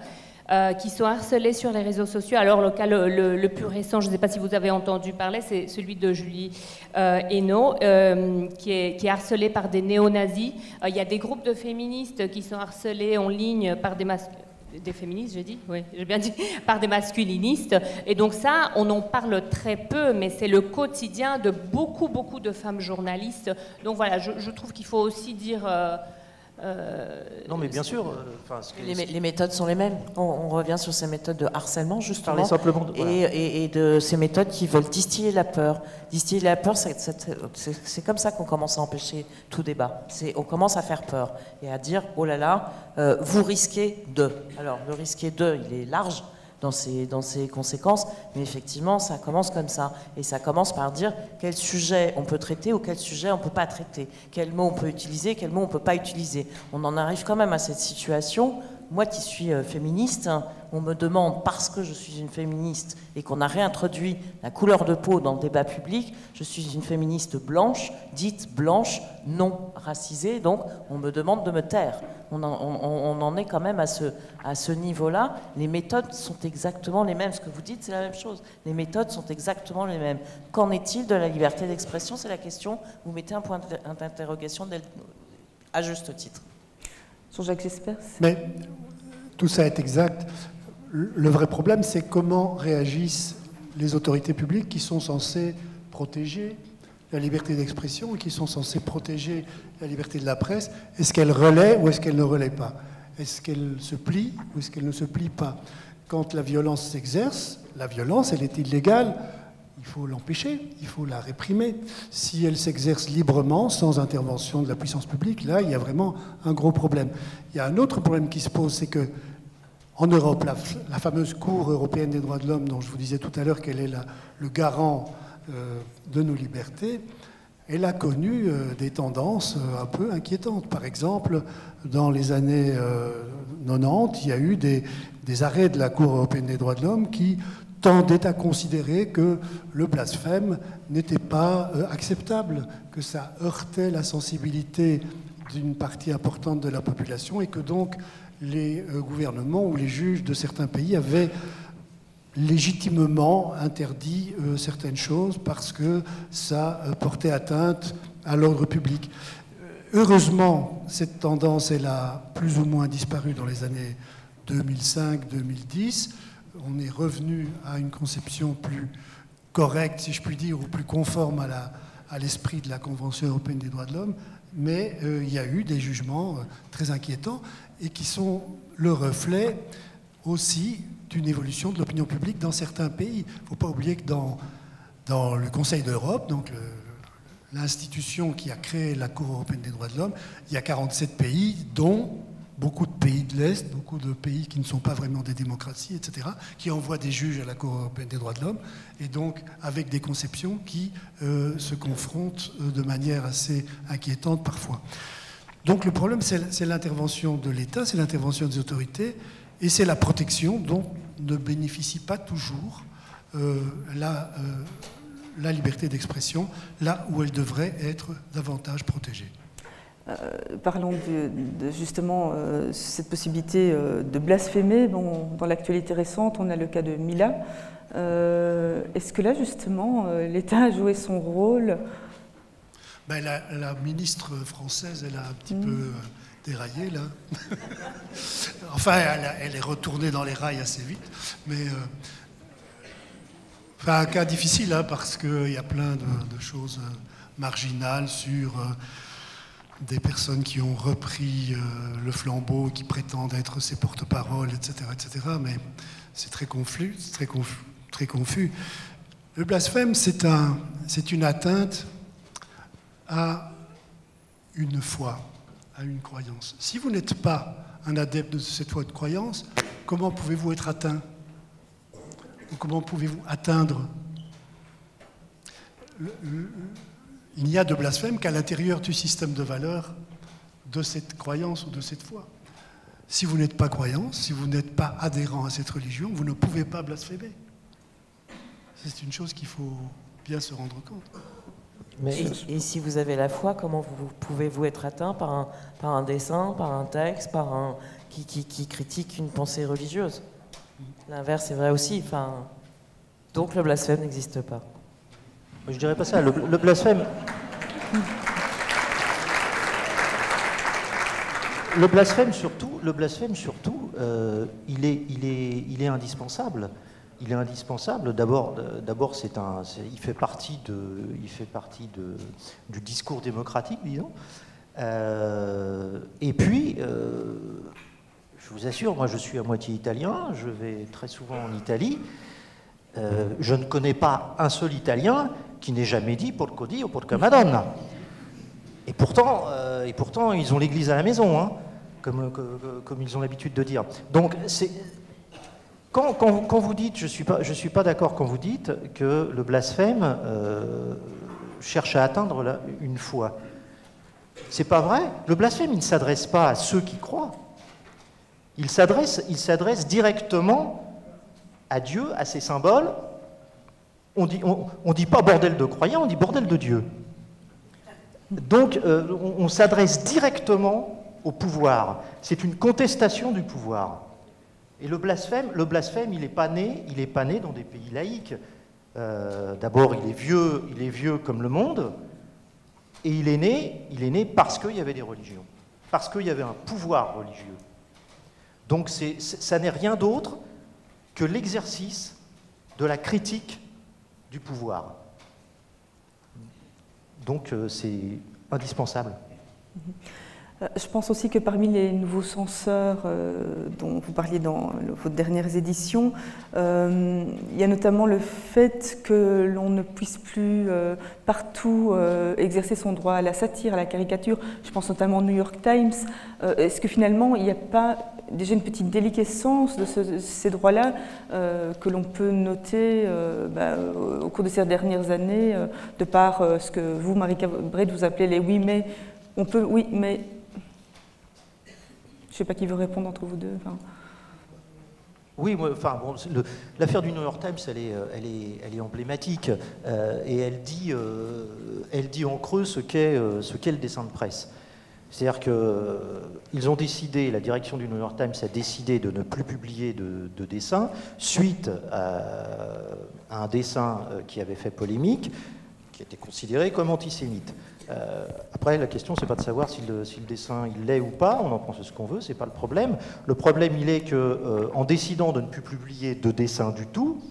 D: qui sont harcelés sur les réseaux sociaux. Alors le cas le plus récent, je ne sais pas si vous avez entendu parler, c'est celui de Julie Hainaut, qui est harcelée par des néo-nazis. Il y a des groupes de féministes qui sont harcelés en ligne par des féministes, j'ai dit? Oui, j'ai bien dit, par des masculinistes. Et donc ça, on en parle très peu, mais c'est le quotidien de beaucoup, beaucoup de femmes journalistes. Donc voilà, je trouve qu'il faut aussi dire...
B: non, mais bien sûr.
C: Les méthodes sont les mêmes. On revient sur ces méthodes de harcèlement, justement.
B: Simplement
C: et de ces méthodes qui veulent distiller la peur. Distiller la peur, c'est comme ça qu'on commence à empêcher tout débat. On commence à faire peur et à dire, oh là là, vous risquez de. Alors, le risquer de, il est large dans ses conséquences, mais effectivement, ça commence comme ça. Et ça commence par dire quel sujet on peut traiter ou quel sujet on ne peut pas traiter, quel mot on peut utiliser, quel mot on ne peut pas utiliser. On en arrive quand même à cette situation. Moi qui suis féministe, on me demande, parce que je suis une féministe et qu'on a réintroduit la couleur de peau dans le débat public, je suis une féministe blanche, dite blanche, non racisée, donc on me demande de me taire. On en est quand même à ce niveau-là. Les méthodes sont exactement les mêmes. Ce que vous dites, c'est la même chose. Les méthodes sont exactement les mêmes. Qu'en est-il de la liberté d'expression? C'est la question. Vous mettez un point d'interrogation à juste titre.
A: Jean-Jacques Jespers.
E: Mais tout ça est exact. Le vrai problème, c'est comment réagissent les autorités publiques qui sont censées protéger la liberté d'expression et qui sont censées protéger la liberté de la presse. Est-ce qu'elles relaient ou est-ce qu'elles ne relaient pas? Est-ce qu'elles se plient ou est-ce qu'elles ne se plient pas? Quand la violence s'exerce, la violence, elle est illégale. Il faut l'empêcher, il faut la réprimer. Si elle s'exerce librement, sans intervention de la puissance publique, là, il y a vraiment un gros problème. Il y a un autre problème qui se pose, c'est que en Europe, la fameuse Cour européenne des droits de l'homme, dont je vous disais tout à l'heure qu'elle est le garant de nos libertés, elle a connu des tendances un peu inquiétantes. Par exemple, dans les années 90, il y a eu des arrêts de la Cour européenne des droits de l'homme qui tendaient à considérer que le blasphème n'était pas acceptable, que ça heurtait la sensibilité d'une partie importante de la population et que donc les gouvernements ou les juges de certains pays avaient légitimement interdit certaines choses parce que ça portait atteinte à l'ordre public. Heureusement, cette tendance, elle a plus ou moins disparu dans les années 2005-2010. On est revenu à une conception plus correcte, si je puis dire, ou plus conforme à l'esprit de la Convention européenne des droits de l'homme, mais il y a eu des jugements très inquiétants et qui sont le reflet aussi d'une évolution de l'opinion publique dans certains pays. Il ne faut pas oublier que dans le Conseil d'Europe, donc l'institution qui a créé la Cour européenne des droits de l'homme, il y a 47 pays, dont beaucoup de pays de l'Est, beaucoup de pays qui ne sont pas vraiment des démocraties, etc., qui envoient des juges à la Cour européenne des droits de l'homme, et donc avec des conceptions qui se confrontent de manière assez inquiétante parfois. Donc le problème, c'est l'intervention de l'État, c'est l'intervention des autorités, et c'est la protection dont ne bénéficie pas toujours la liberté d'expression, là où elle devrait être davantage protégée.
A: Parlons de justement cette possibilité de blasphémer. Bon, dans l'actualité récente, on a le cas de Mila. Est-ce que là, justement, l'État a joué son rôle?
E: Ben, la ministre française, elle a un petit peu déraillé, là. Enfin, elle est retournée dans les rails assez vite. Mais, enfin, un cas difficile, hein, parce qu'il y a plein de choses marginales sur des personnes qui ont repris le flambeau, qui prétendent être ses porte-paroles, etc., etc. Mais c'est très confus, très confus. Le blasphème, c'est une atteinte à une foi, à une croyance. Si vous n'êtes pas un adepte de cette foi de croyance, comment pouvez-vous être atteint? Ou comment pouvez-vous atteindre? Il n'y a de blasphème qu'à l'intérieur du système de valeurs de cette croyance ou de cette foi. Si vous n'êtes pas croyant, si vous n'êtes pas adhérent à cette religion, vous ne pouvez pas blasphémer. C'est une chose qu'il faut bien se rendre compte.
C: Et si vous avez la foi, comment pouvez-vous être atteint par un dessin, par un texte, qui critique une pensée religieuse? L'inverse est vrai aussi. Donc le blasphème n'existe pas.
B: Je dirais pas ça. Le blasphème. Le blasphème surtout, il est indispensable. Il est indispensable. D'abord, il fait partie du discours démocratique, disons. Et puis, je vous assure, moi, je suis à moitié italien. Je vais très souvent en Italie. Je ne connais pas un seul Italien qui n'ait jamais dit porco Dio, porca Madonna. Et pourtant, ils ont l'église à la maison, hein, comme ils ont l'habitude de dire. Donc, quand vous dites, je suis pas d'accord quand vous dites que le blasphème cherche à atteindre une foi. C'est pas vrai. Le blasphème, il ne s'adresse pas à ceux qui croient. Il s'adresse directement à Dieu, à ses symboles. On dit pas bordel de croyants, on dit bordel de Dieu. Donc on s'adresse directement au pouvoir. C'est une contestation du pouvoir. Et le blasphème, il n'est pas né dans des pays laïques. D'abord, il est vieux comme le monde, et il est né parce qu'il y avait des religions. parce qu'il y avait un pouvoir religieux. Donc ça n'est rien d'autre que l'exercice de la critique du pouvoir. Donc c'est indispensable.
A: Je pense aussi que parmi les nouveaux censeurs dont vous parliez dans vos dernières éditions, il y a notamment le fait que l'on ne puisse plus partout exercer son droit à la satire, à la caricature. Je pense notamment au New York Times. Est-ce que finalement il n'y a pas déjà une petite déliquescence de ces droits-là que l'on peut noter au cours de ces dernières années, de par ce que vous, Marika Breit, vous appelez les oui mais, on peut, oui mais... Je ne sais pas qui veut répondre entre vous deux. Enfin...
B: Oui, enfin, bon, l'affaire du New York Times, elle est emblématique et elle dit en creux ce qu'est le dessin de presse. C'est-à-dire qu'ils ont décidé, la direction du New York Times a décidé de ne plus publier de dessins suite à un dessin qui avait fait polémique, qui était considéré comme antisémite. Après, la question, c'est pas de savoir si le dessin il l'est ou pas, on en pense ce qu'on veut, c'est pas le problème. Le problème, il est que, en décidant de ne plus publier de dessin du tout,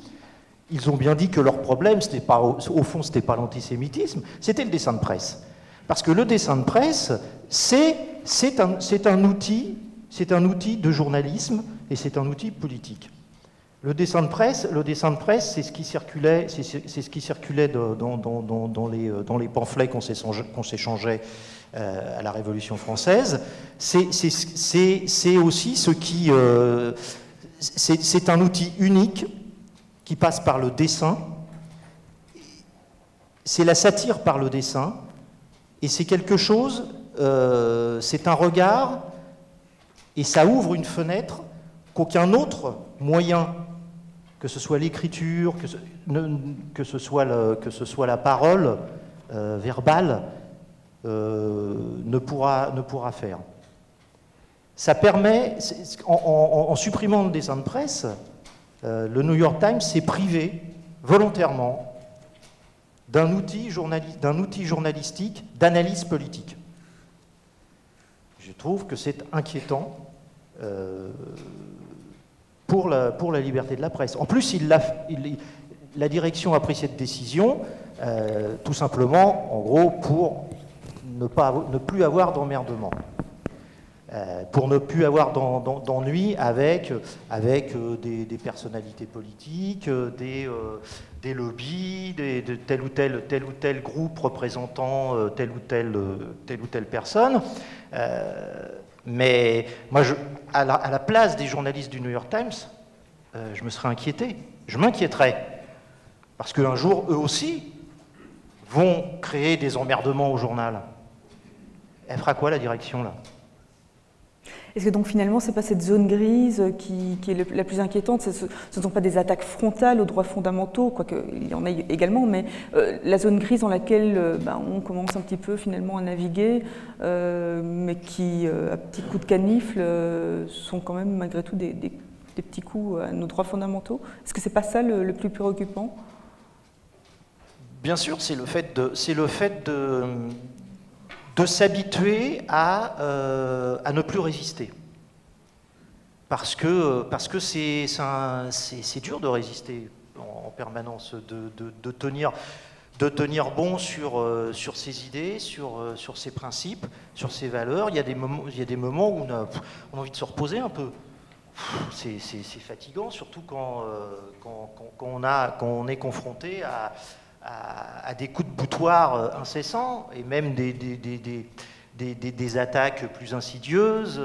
B: ils ont bien dit que leur problème, c'était pas, au fond, c'était pas l'antisémitisme, c'était le dessin de presse. Parce que le dessin de presse, c'est un outil de journalisme et c'est un outil politique. Le dessin de presse, c'est ce qui circulait, dans les pamphlets qu'on s'échangeait à la Révolution française. C'est aussi ce qui, c'est un outil unique qui passe par le dessin. C'est la satire par le dessin, et c'est quelque chose, c'est un regard, et ça ouvre une fenêtre qu'aucun autre moyen, que ce soit l'écriture, que ce soit la parole verbale, ne pourra faire. Ça permet, en supprimant le dessin de presse, le New York Times s'est privé volontairement d'un outil journalistique d'analyse politique. Je trouve que c'est inquiétant pour la liberté de la presse. En plus, la direction a pris cette décision tout simplement, en gros, pour ne plus avoir d'emmerdement. Pour ne plus avoir d'ennui avec des personnalités politiques, des lobbies, de tel ou tel groupe représentant telle ou telle personne. Mais moi, à la place des journalistes du New York Times, je me serais inquiété. Je m'inquiéterais. Parce qu'un jour, eux aussi, vont créer des emmerdements au journal. Elle fera quoi, la direction, là ?
A: Est-ce que donc finalement, ce n'est pas cette zone grise qui est la plus inquiétante? Ce ne sont pas des attaques frontales aux droits fondamentaux, quoique il y en a également, mais la zone grise dans laquelle on commence un petit peu finalement à naviguer, mais qui, à petits coups de canifle, sont quand même malgré tout des petits coups à nos droits fondamentaux. Est-ce que ce n'est pas ça le plus préoccupant?
B: Bien sûr, c'est le fait de s'habituer à ne plus résister. Parce que c'est dur de résister en permanence, de tenir bon sur ses idées, sur ses principes, sur ses valeurs. Il y a des moments où on a envie de se reposer un peu. C'est fatigant, surtout quand on est confronté à des coups de boutoir incessants et même des attaques plus insidieuses.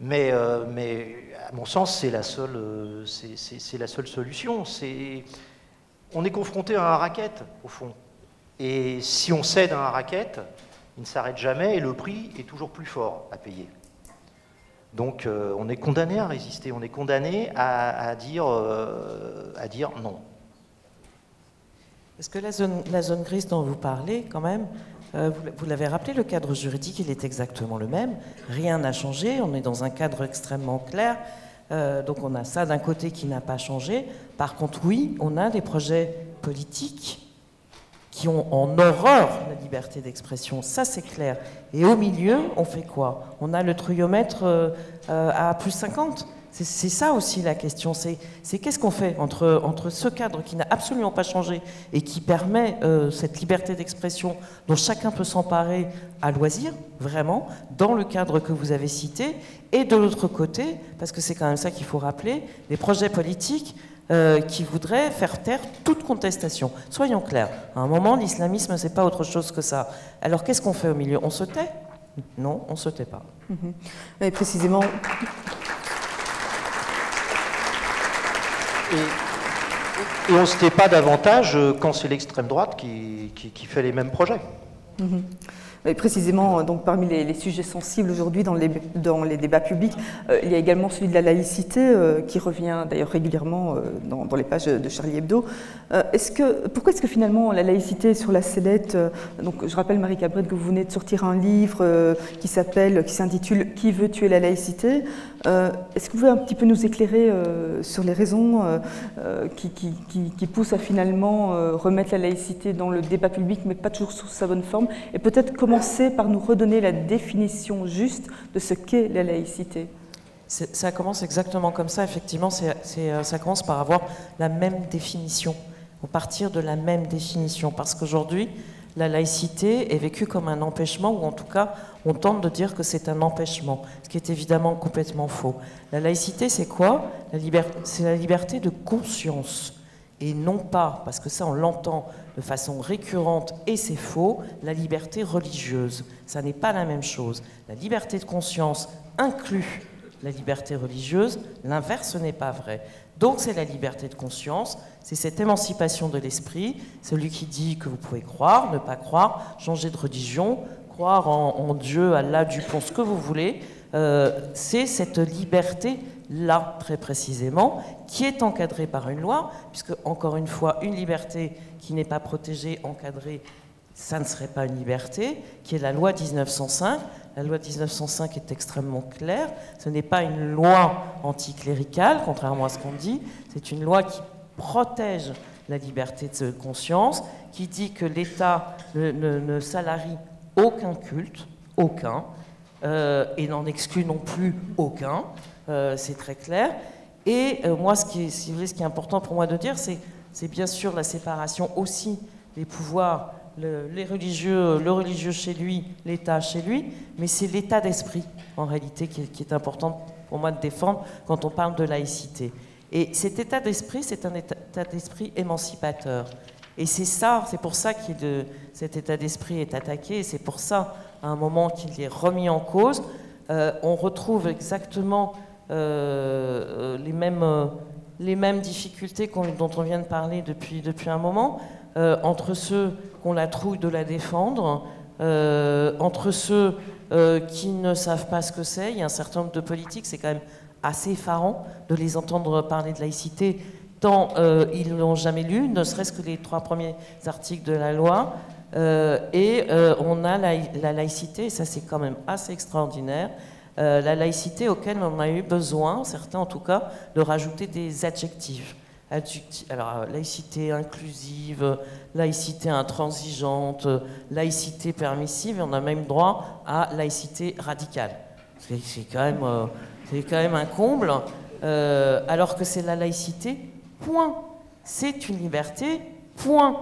B: Mais à mon sens, c'est la seule solution. On est confronté à un racket, au fond. Et si on cède à un racket, il ne s'arrête jamais et le prix est toujours plus fort à payer. Donc on est condamné à résister, on est condamné à dire non.
C: Est-ce que la zone grise dont vous parlez, quand même, vous l'avez rappelé, le cadre juridique, il est exactement le même. Rien n'a changé, on est dans un cadre extrêmement clair. Donc on a ça d'un côté qui n'a pas changé. Par contre, oui, on a des projets politiques qui ont en horreur la liberté d'expression, ça c'est clair. Et au milieu, on fait quoi? On a le truyomètre à plus 50. C'est ça aussi la question, c'est qu'est-ce qu'on fait entre ce cadre qui n'a absolument pas changé et qui permet cette liberté d'expression dont chacun peut s'emparer à loisir, vraiment, dans le cadre que vous avez cité, et de l'autre côté, parce que c'est quand même ça qu'il faut rappeler, les projets politiques qui voudraient faire taire toute contestation. Soyons clairs, à un moment, l'islamisme, c'est pas autre chose que ça. Alors qu'est-ce qu'on fait au milieu? On se tait? Non, on se tait pas.
A: Et précisément...
B: Et on ne se tait pas davantage quand c'est l'extrême droite qui fait les mêmes projets.
A: Et précisément, donc, parmi les sujets sensibles aujourd'hui dans les débats publics, il y a également celui de la laïcité qui revient d'ailleurs régulièrement dans les pages de Charlie Hebdo. Pourquoi est-ce que finalement la laïcité est sur la sellette? Donc, je rappelle, Marie Cabrette, que vous venez de sortir un livre qui s'intitule « Qui veut tuer la laïcité ?» Est-ce que vous pouvez un petit peu nous éclairer sur les raisons qui poussent à finalement remettre la laïcité dans le débat public, mais pas toujours sous sa bonne forme, et peut-être commencer par nous redonner la définition juste de ce qu'est la laïcité?
C: Ça commence exactement comme ça, effectivement, ça commence par avoir la même définition, partir de la même définition, parce qu'aujourd'hui, la laïcité est vécue comme un empêchement, ou en tout cas, on tente de dire que c'est un empêchement, ce qui est évidemment complètement faux. La laïcité, c'est quoi? C'est la liberté de conscience, et non pas, parce que ça on l'entend de façon récurrente, et c'est faux, la liberté religieuse. Ça n'est pas la même chose. La liberté de conscience inclut la liberté religieuse, l'inverse n'est pas vrai. Donc c'est la liberté de conscience, c'est cette émancipation de l'esprit, celui qui dit que vous pouvez croire, ne pas croire, changer de religion, croire en Dieu, Allah, Dupont, ce que vous voulez, c'est cette liberté-là, très précisément, qui est encadrée par une loi, puisque, encore une fois, une liberté qui n'est pas protégée, encadrée, ça ne serait pas une liberté, qui est la loi 1905. La loi 1905 est extrêmement claire. Ce n'est pas une loi anticléricale, contrairement à ce qu'on dit. C'est une loi qui protège la liberté de conscience, qui dit que l'État ne salarie aucun culte, aucun, et n'en exclut non plus aucun. C'est très clair. Et moi, ce qui est important pour moi de dire, c'est bien sûr la séparation aussi des pouvoirs, le religieux chez lui, l'État chez lui, mais c'est l'état d'esprit, en réalité, qui est important pour moi de défendre quand on parle de laïcité. Et cet état d'esprit, c'est un état d'esprit émancipateur. Et c'est pour ça que cet état d'esprit est attaqué, et c'est pour ça, à un moment qu'il est remis en cause, on retrouve exactement les mêmes difficultés dont on vient de parler depuis un moment, entre ceux qui ont la trouille de la défendre, entre ceux qui ne savent pas ce que c'est. Il y a un certain nombre de politiques, c'est quand même assez effarant de les entendre parler de laïcité, tant ils ne l'ont jamais lu, ne serait-ce que les 3 premiers articles de la loi. On a la laïcité, et ça c'est quand même assez extraordinaire, la laïcité auquel on a eu besoin, certains en tout cas, de rajouter des adjectifs. Alors, laïcité inclusive, laïcité intransigeante, laïcité permissive, et on a même droit à laïcité radicale. C'est quand même un comble, alors que c'est la laïcité, point. C'est une liberté, point.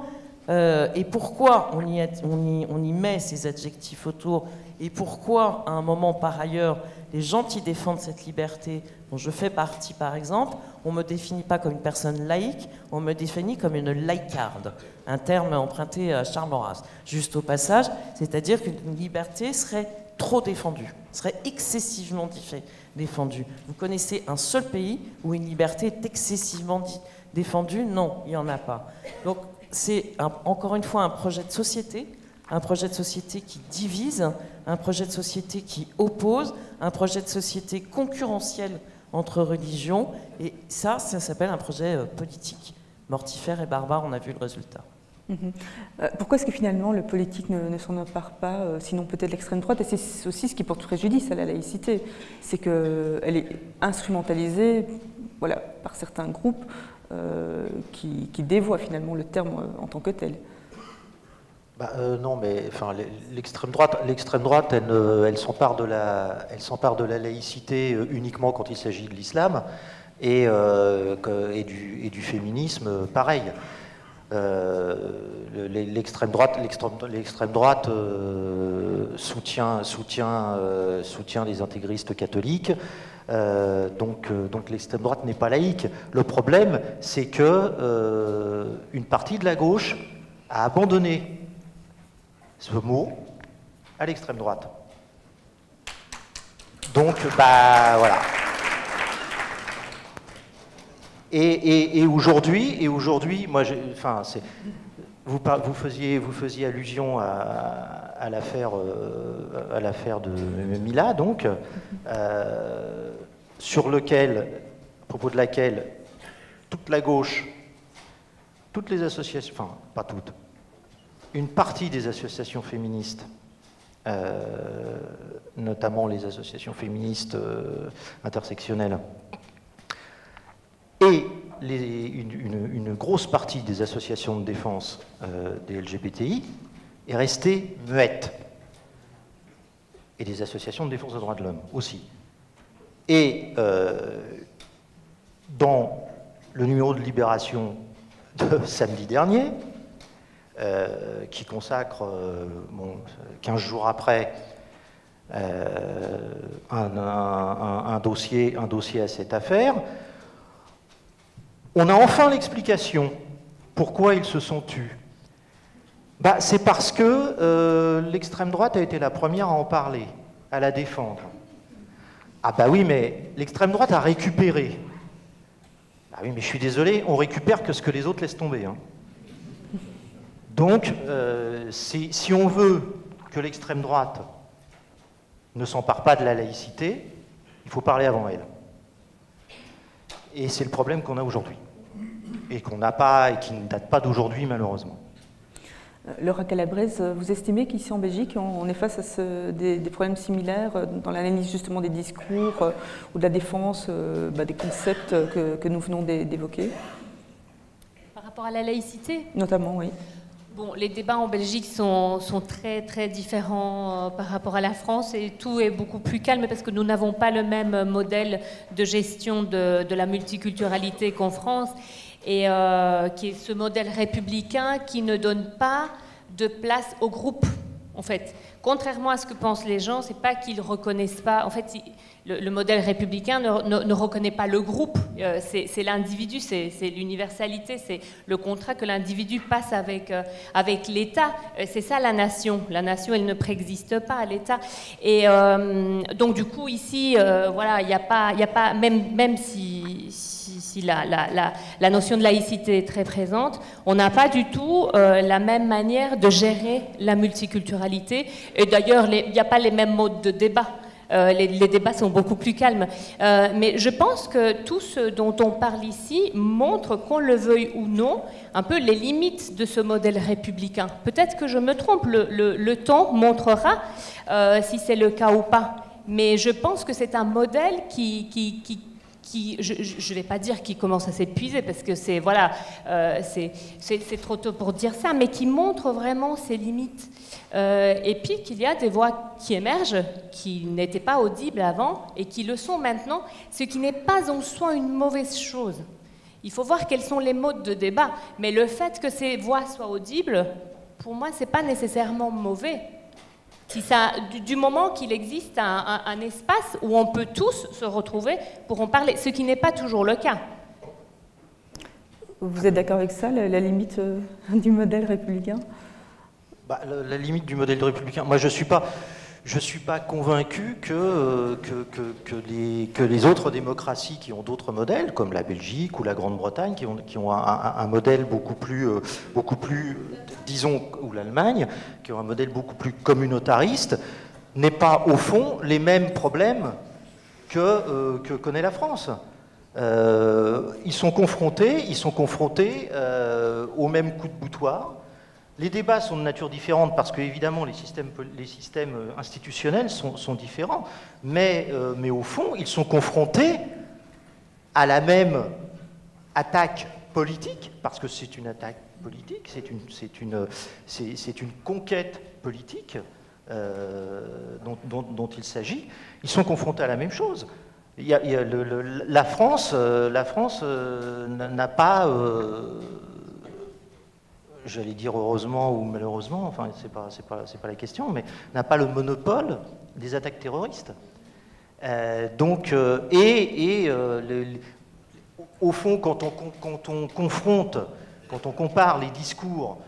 C: Et pourquoi on y met ces adjectifs autour, et pourquoi, à un moment par ailleurs, les gens qui défendent cette liberté, dont je fais partie par exemple, on ne me définit pas comme une personne laïque, on me définit comme une laïcarde, un terme emprunté à Charles Maurras, juste au passage, c'est-à-dire qu'une liberté serait trop défendue, serait excessivement défendue. Vous connaissez un seul pays où une liberté est excessivement défendue? Non, il n'y en a pas. Donc c'est encore une fois un projet de société qui divise, un projet de société qui oppose, un projet de société concurrentiel entre religions, et ça s'appelle un projet politique mortifère et barbare, on a vu le résultat.
A: Pourquoi est-ce que finalement le politique ne s'en empare pas, sinon peut-être l'extrême droite? Et c'est aussi ce qui porte préjudice à la laïcité, c'est qu'elle est instrumentalisée, voilà, par certains groupes qui dévoient finalement le terme en tant que tel.
B: Non, mais enfin, l'extrême droite, elle s'empare de la laïcité uniquement quand il s'agit de l'islam, et du féminisme, pareil. L'extrême droite soutient les intégristes catholiques. Donc l'extrême droite n'est pas laïque. Le problème, c'est que une partie de la gauche a abandonné ce mot à l'extrême droite. Donc, voilà. Et aujourd'hui, moi, vous faisiez allusion à l'affaire de Mila, donc, à propos de laquelle toute la gauche, toutes les associations, enfin, pas toutes, une partie des associations féministes, notamment les associations féministes intersectionnelles, et une grosse partie des associations de défense des LGBTI est restée muette. Et des associations de défense des droits de l'homme aussi. Et dans le numéro de Libération de samedi dernier, qui consacre 15 jours après un dossier à cette affaire, on a enfin l'explication pourquoi ils se sont tus. C'est parce que l'extrême droite a été la première à en parler, à la défendre. Ah oui, mais l'extrême droite a récupéré. Ah oui, mais je suis désolé, on récupère que ce que les autres laissent tomber. Hein. Donc, si on veut que l'extrême droite ne s'empare pas de la laïcité, il faut parler avant elle. Et c'est le problème qu'on a aujourd'hui. Et qu'on n'a pas, et qui ne date pas d'aujourd'hui, malheureusement.
A: Laura Calabrese, vous estimez qu'ici en Belgique, on est face à des problèmes similaires dans l'analyse justement des discours ou de la défense des concepts que nous venons d'évoquer?
D: Par rapport à la laïcité?
A: Notamment, oui.
D: Bon, les débats en Belgique sont très très différents par rapport à la France et tout est beaucoup plus calme parce que nous n'avons pas le même modèle de gestion de la multiculturalité qu'en France et qui est ce modèle républicain qui ne donne pas de place au groupe, en fait. Contrairement à ce que pensent les gens, c'est pas qu'ils reconnaissent pas. En fait, le modèle républicain ne reconnaît pas le groupe. C'est l'individu, c'est l'universalité, c'est le contrat que l'individu passe avec l'État. C'est ça la nation. La nation, elle ne préexiste pas à l'État. Et donc du coup ici, voilà, il n'y a pas, même si la notion de laïcité est très présente, on n'a pas du tout la même manière de gérer la multiculturalité. Et d'ailleurs, il n'y a pas les mêmes modes de débat. Les débats sont beaucoup plus calmes. Mais je pense que tout ce dont on parle ici montre, qu'on le veuille ou non, un peu les limites de ce modèle républicain. Peut-être que je me trompe, le temps montrera si c'est le cas ou pas. Mais je pense que c'est un modèle qui je ne vais pas dire qu'il commence à s'épuiser parce que c'est trop tôt pour dire ça, mais qui montre vraiment ses limites. Et puis qu'il y a des voix qui émergent, qui n'étaient pas audibles avant et qui le sont maintenant, ce qui n'est pas en soi une mauvaise chose. Il faut voir quels sont les modes de débat, mais le fait que ces voix soient audibles, pour moi, c'est pas nécessairement mauvais. Si ça, du moment qu'il existe un espace où on peut tous se retrouver pour en parler, ce qui n'est pas toujours le cas.
A: Vous êtes d'accord avec ça, la limite du modèle républicain?
B: La limite du modèle républicain, moi je suis pas convaincu que les autres démocraties qui ont d'autres modèles, comme la Belgique ou la Grande-Bretagne, qui ont un modèle beaucoup plus, disons, ou l'Allemagne, qui ont un modèle beaucoup plus communautariste, n'aient pas au fond les mêmes problèmes que connaît la France. Ils sont confrontés au même coup de boutoir. Les débats sont de nature différente parce que, évidemment, les systèmes institutionnels sont différents, mais au fond, ils sont confrontés à la même attaque politique, parce que c'est une attaque politique, c'est une conquête politique dont il s'agit. Ils sont confrontés à la même chose. La France n'a pas, j'allais dire heureusement ou malheureusement, enfin c'est pas la question, mais n'a pas le monopole des attaques terroristes. Au fond, quand on confronte, quand on compare les discours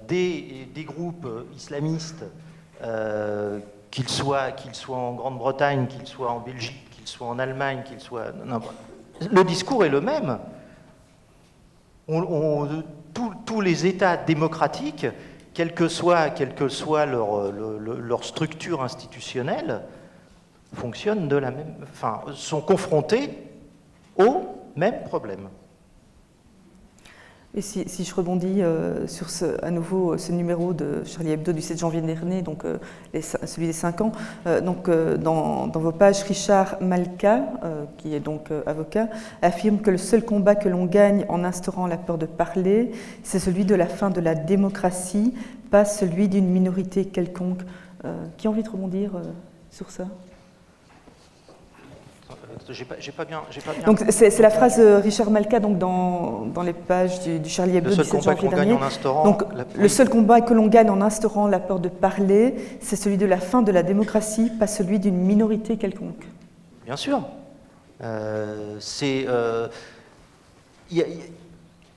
B: des groupes islamistes, qu'ils soient en Grande-Bretagne, qu'ils soient en Belgique, qu'ils soient en Allemagne, qu'ils soient... le discours est le même. Tous les États démocratiques, quelle que soit leur structure institutionnelle, fonctionnent de la même... Enfin, sont confrontés au même problème.
A: Et si je rebondis sur à nouveau ce numéro de Charlie Hebdo du 7 janvier dernier, donc celui des 5 ans, dans vos pages, Richard Malka, qui est donc avocat, affirme que le seul combat que l'on gagne en instaurant la peur de parler, c'est celui de la fin de la démocratie, pas celui d'une minorité quelconque. Qui a envie de rebondir sur ça ?
B: J'ai pas bien.
A: Donc c'est la phrase de Richard Malka donc dans les pages du Charlie Hebdo du 7 janvier dernier. Donc le seul combat que l'on gagne en instaurant la peur de parler, c'est celui de la fin de la démocratie, pas celui d'une minorité quelconque.
B: Bien sûr.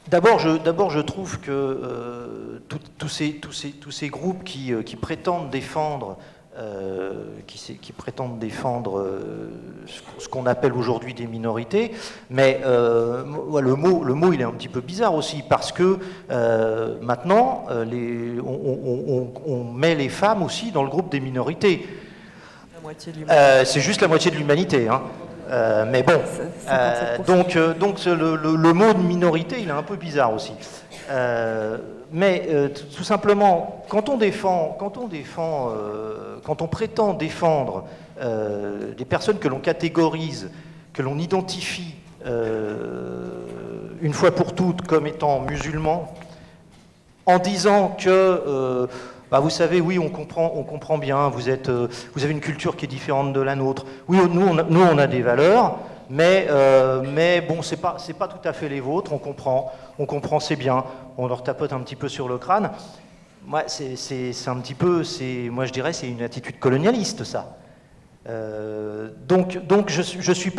B: D'abord, je trouve que tous ces groupes qui prétendent défendre ce qu'on appelle aujourd'hui des minorités, mais le mot il est un petit peu bizarre aussi, parce que maintenant on met les femmes aussi dans le groupe des minorités. C'est juste la moitié de l'humanité, hein. Mais bon, donc le mot de minorité il est un peu bizarre aussi. Mais tout simplement, quand on prétend défendre des personnes que l'on catégorise, que l'on identifie une fois pour toutes comme étant musulmans, en disant que, vous savez, oui, on comprend bien, vous avez une culture qui est différente de la nôtre, oui, nous on a des valeurs, mais bon, c'est pas tout à fait les vôtres, on comprend, c'est bien, on leur tapote un petit peu sur le crâne. Moi, c'est un petit peu, moi je dirais, c'est une attitude colonialiste, ça. Donc je suis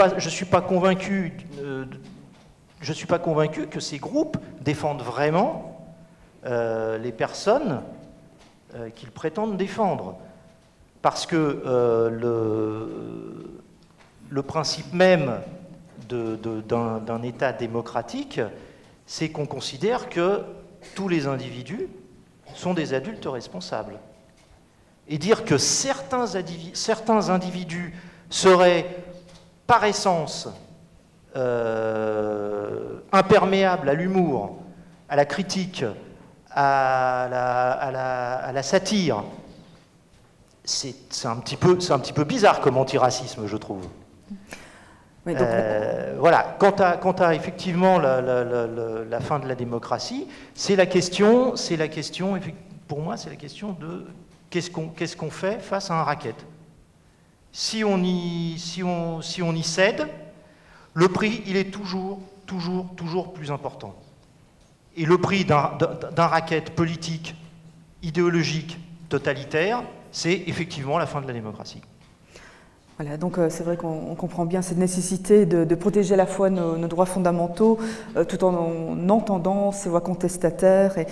B: pas convaincu que ces groupes défendent vraiment les personnes qu'ils prétendent défendre, parce que le principe même d'un État démocratique, c'est qu'on considère que tous les individus sont des adultes responsables. Et dire que certains individus seraient par essence imperméables à l'humour, à la critique, à la satire, c'est un petit peu bizarre comme antiracisme, je trouve. Oui, donc... voilà. Quant à effectivement la fin de la démocratie, c'est la question. Pour moi, c'est la question de qu'est-ce qu'on fait face à un racket. Si on y cède, le prix il est toujours plus important. Et le prix d'un racket politique, idéologique, totalitaire, c'est effectivement la fin de la démocratie.
A: Voilà, donc c'est vrai qu'on comprend bien cette nécessité de protéger à la fois nos droits fondamentaux tout en entendant ces voix contestataires et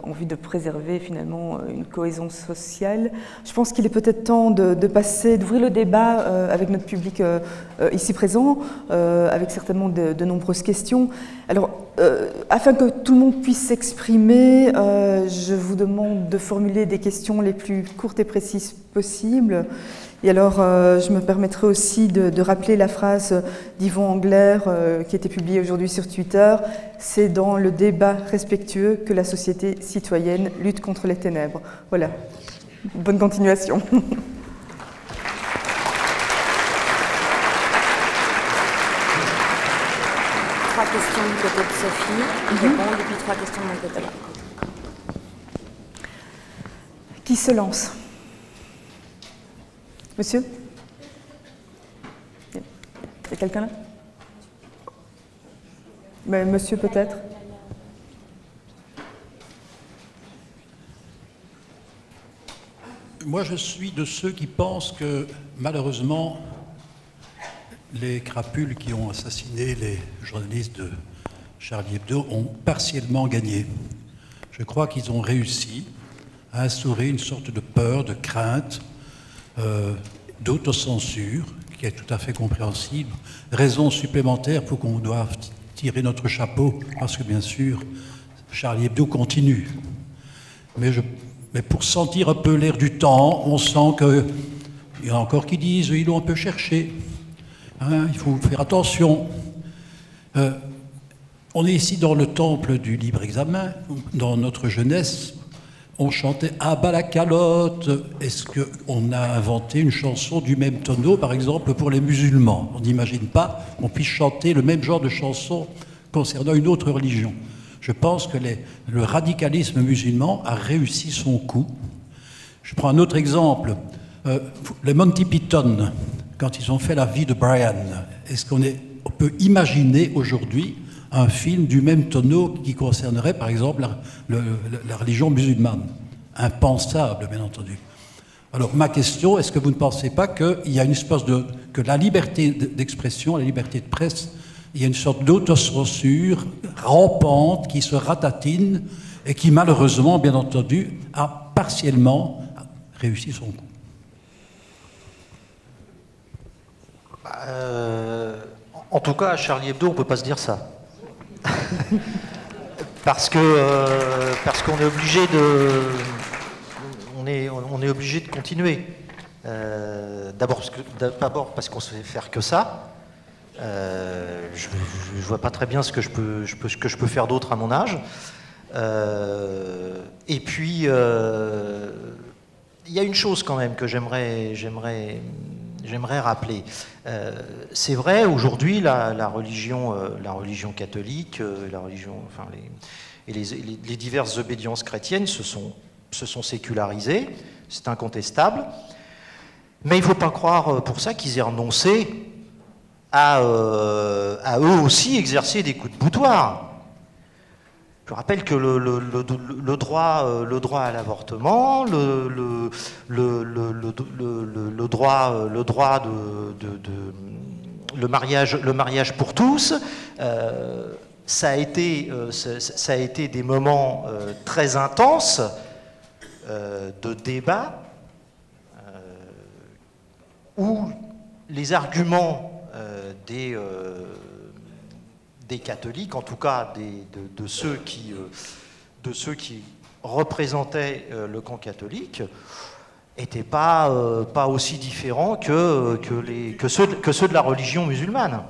A: en vue de préserver finalement une cohésion sociale. Je pense qu'il est peut-être temps d'ouvrir le débat avec notre public ici présent, avec certainement de nombreuses questions. Alors, afin que tout le monde puisse s'exprimer, je vous demande de formuler des questions les plus courtes et précises possibles. Et alors, je me permettrai aussi de rappeler la phrase d'Yvon Angler qui a été publiée aujourd'hui sur Twitter. C'est dans le débat respectueux que la société citoyenne lutte contre les ténèbres. Voilà. Bonne continuation.
F: questions du côté de Sophie, répondre, et puis 3 questions de mon côté là.
A: Qui se lance? Monsieur? Il y a quelqu'un là? Mais monsieur peut-être?
G: Moi, je suis de ceux qui pensent que, malheureusement, les crapules qui ont assassiné les journalistes de Charlie Hebdo ont partiellement gagné. Je crois qu'ils ont réussi à instaurer une sorte de peur, de crainte, d'autocensure, qui est tout à fait compréhensible. Raison supplémentaire pour qu'on doive tirer notre chapeau, parce que, bien sûr, Charlie Hebdo continue. Mais pour sentir un peu l'air du temps, on sent qu'il y en a encore qui disent ils l'ont un peu cherché. Hein, il faut faire attention. On est ici dans le temple du libre examen. Dans notre jeunesse, on chantait « Ah bas la calotte ». Est-ce qu'on a inventé une chanson du même tonneau, par exemple, pour les musulmans? On n'imagine pas qu'on puisse chanter le même genre de chanson concernant une autre religion. Je pense que le radicalisme musulman a réussi son coup. Je prends un autre exemple. Les Monty Python, quand ils ont fait la vie de Brian, est-ce qu'on peut imaginer aujourd'hui un film du même tonneau qui concernerait, par exemple, la religion musulmane? Impensable, bien entendu. Alors, ma question, est-ce que vous ne pensez pas qu'il y a une espèce que la liberté d'expression, la liberté de presse, il y a une sorte d'autocensure rampante qui se ratatine et qui, malheureusement, bien entendu, a partiellement réussi son coup?
B: En tout cas, à Charlie Hebdo, on ne peut pas se dire ça. parce qu'on est obligé on est obligé de continuer. D'abord parce qu'on ne sait faire que ça. Je ne vois pas très bien ce que je peux faire d'autre à mon âge. Et puis, il y a une chose quand même que j'aimerais rappeler. C'est vrai, aujourd'hui, la religion catholique, les diverses obédiences chrétiennes se sont sécularisées, c'est incontestable. Mais il ne faut pas croire pour ça qu'ils aient renoncé à eux aussi exercer des coups de boutoir. Je rappelle que le droit à l'avortement, le mariage pour tous, ça a été des moments très intenses de débat où les arguments des catholiques, en tout cas de ceux qui représentaient le camp catholique, n'étaient pas aussi différents que ceux de la religion musulmane.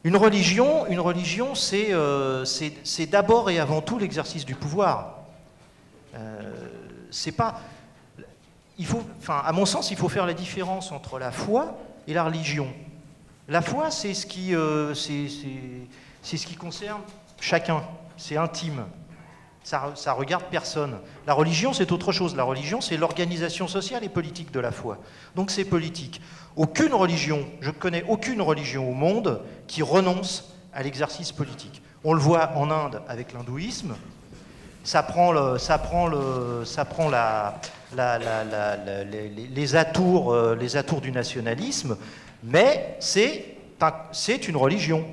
B: Une religion, c'est d'abord et avant tout l'exercice du pouvoir. C'est pas. À mon sens, il faut faire la différence entre la foi et la religion. La foi, c'est ce qui concerne chacun, c'est intime, ça regarde personne. La religion, c'est autre chose. La religion, c'est l'organisation sociale et politique de la foi. Donc c'est politique. Aucune religion, je ne connais aucune religion au monde qui renonce à l'exercice politique. On le voit en Inde avec l'hindouisme. Ça prend les atours du nationalisme. Mais c'est une religion.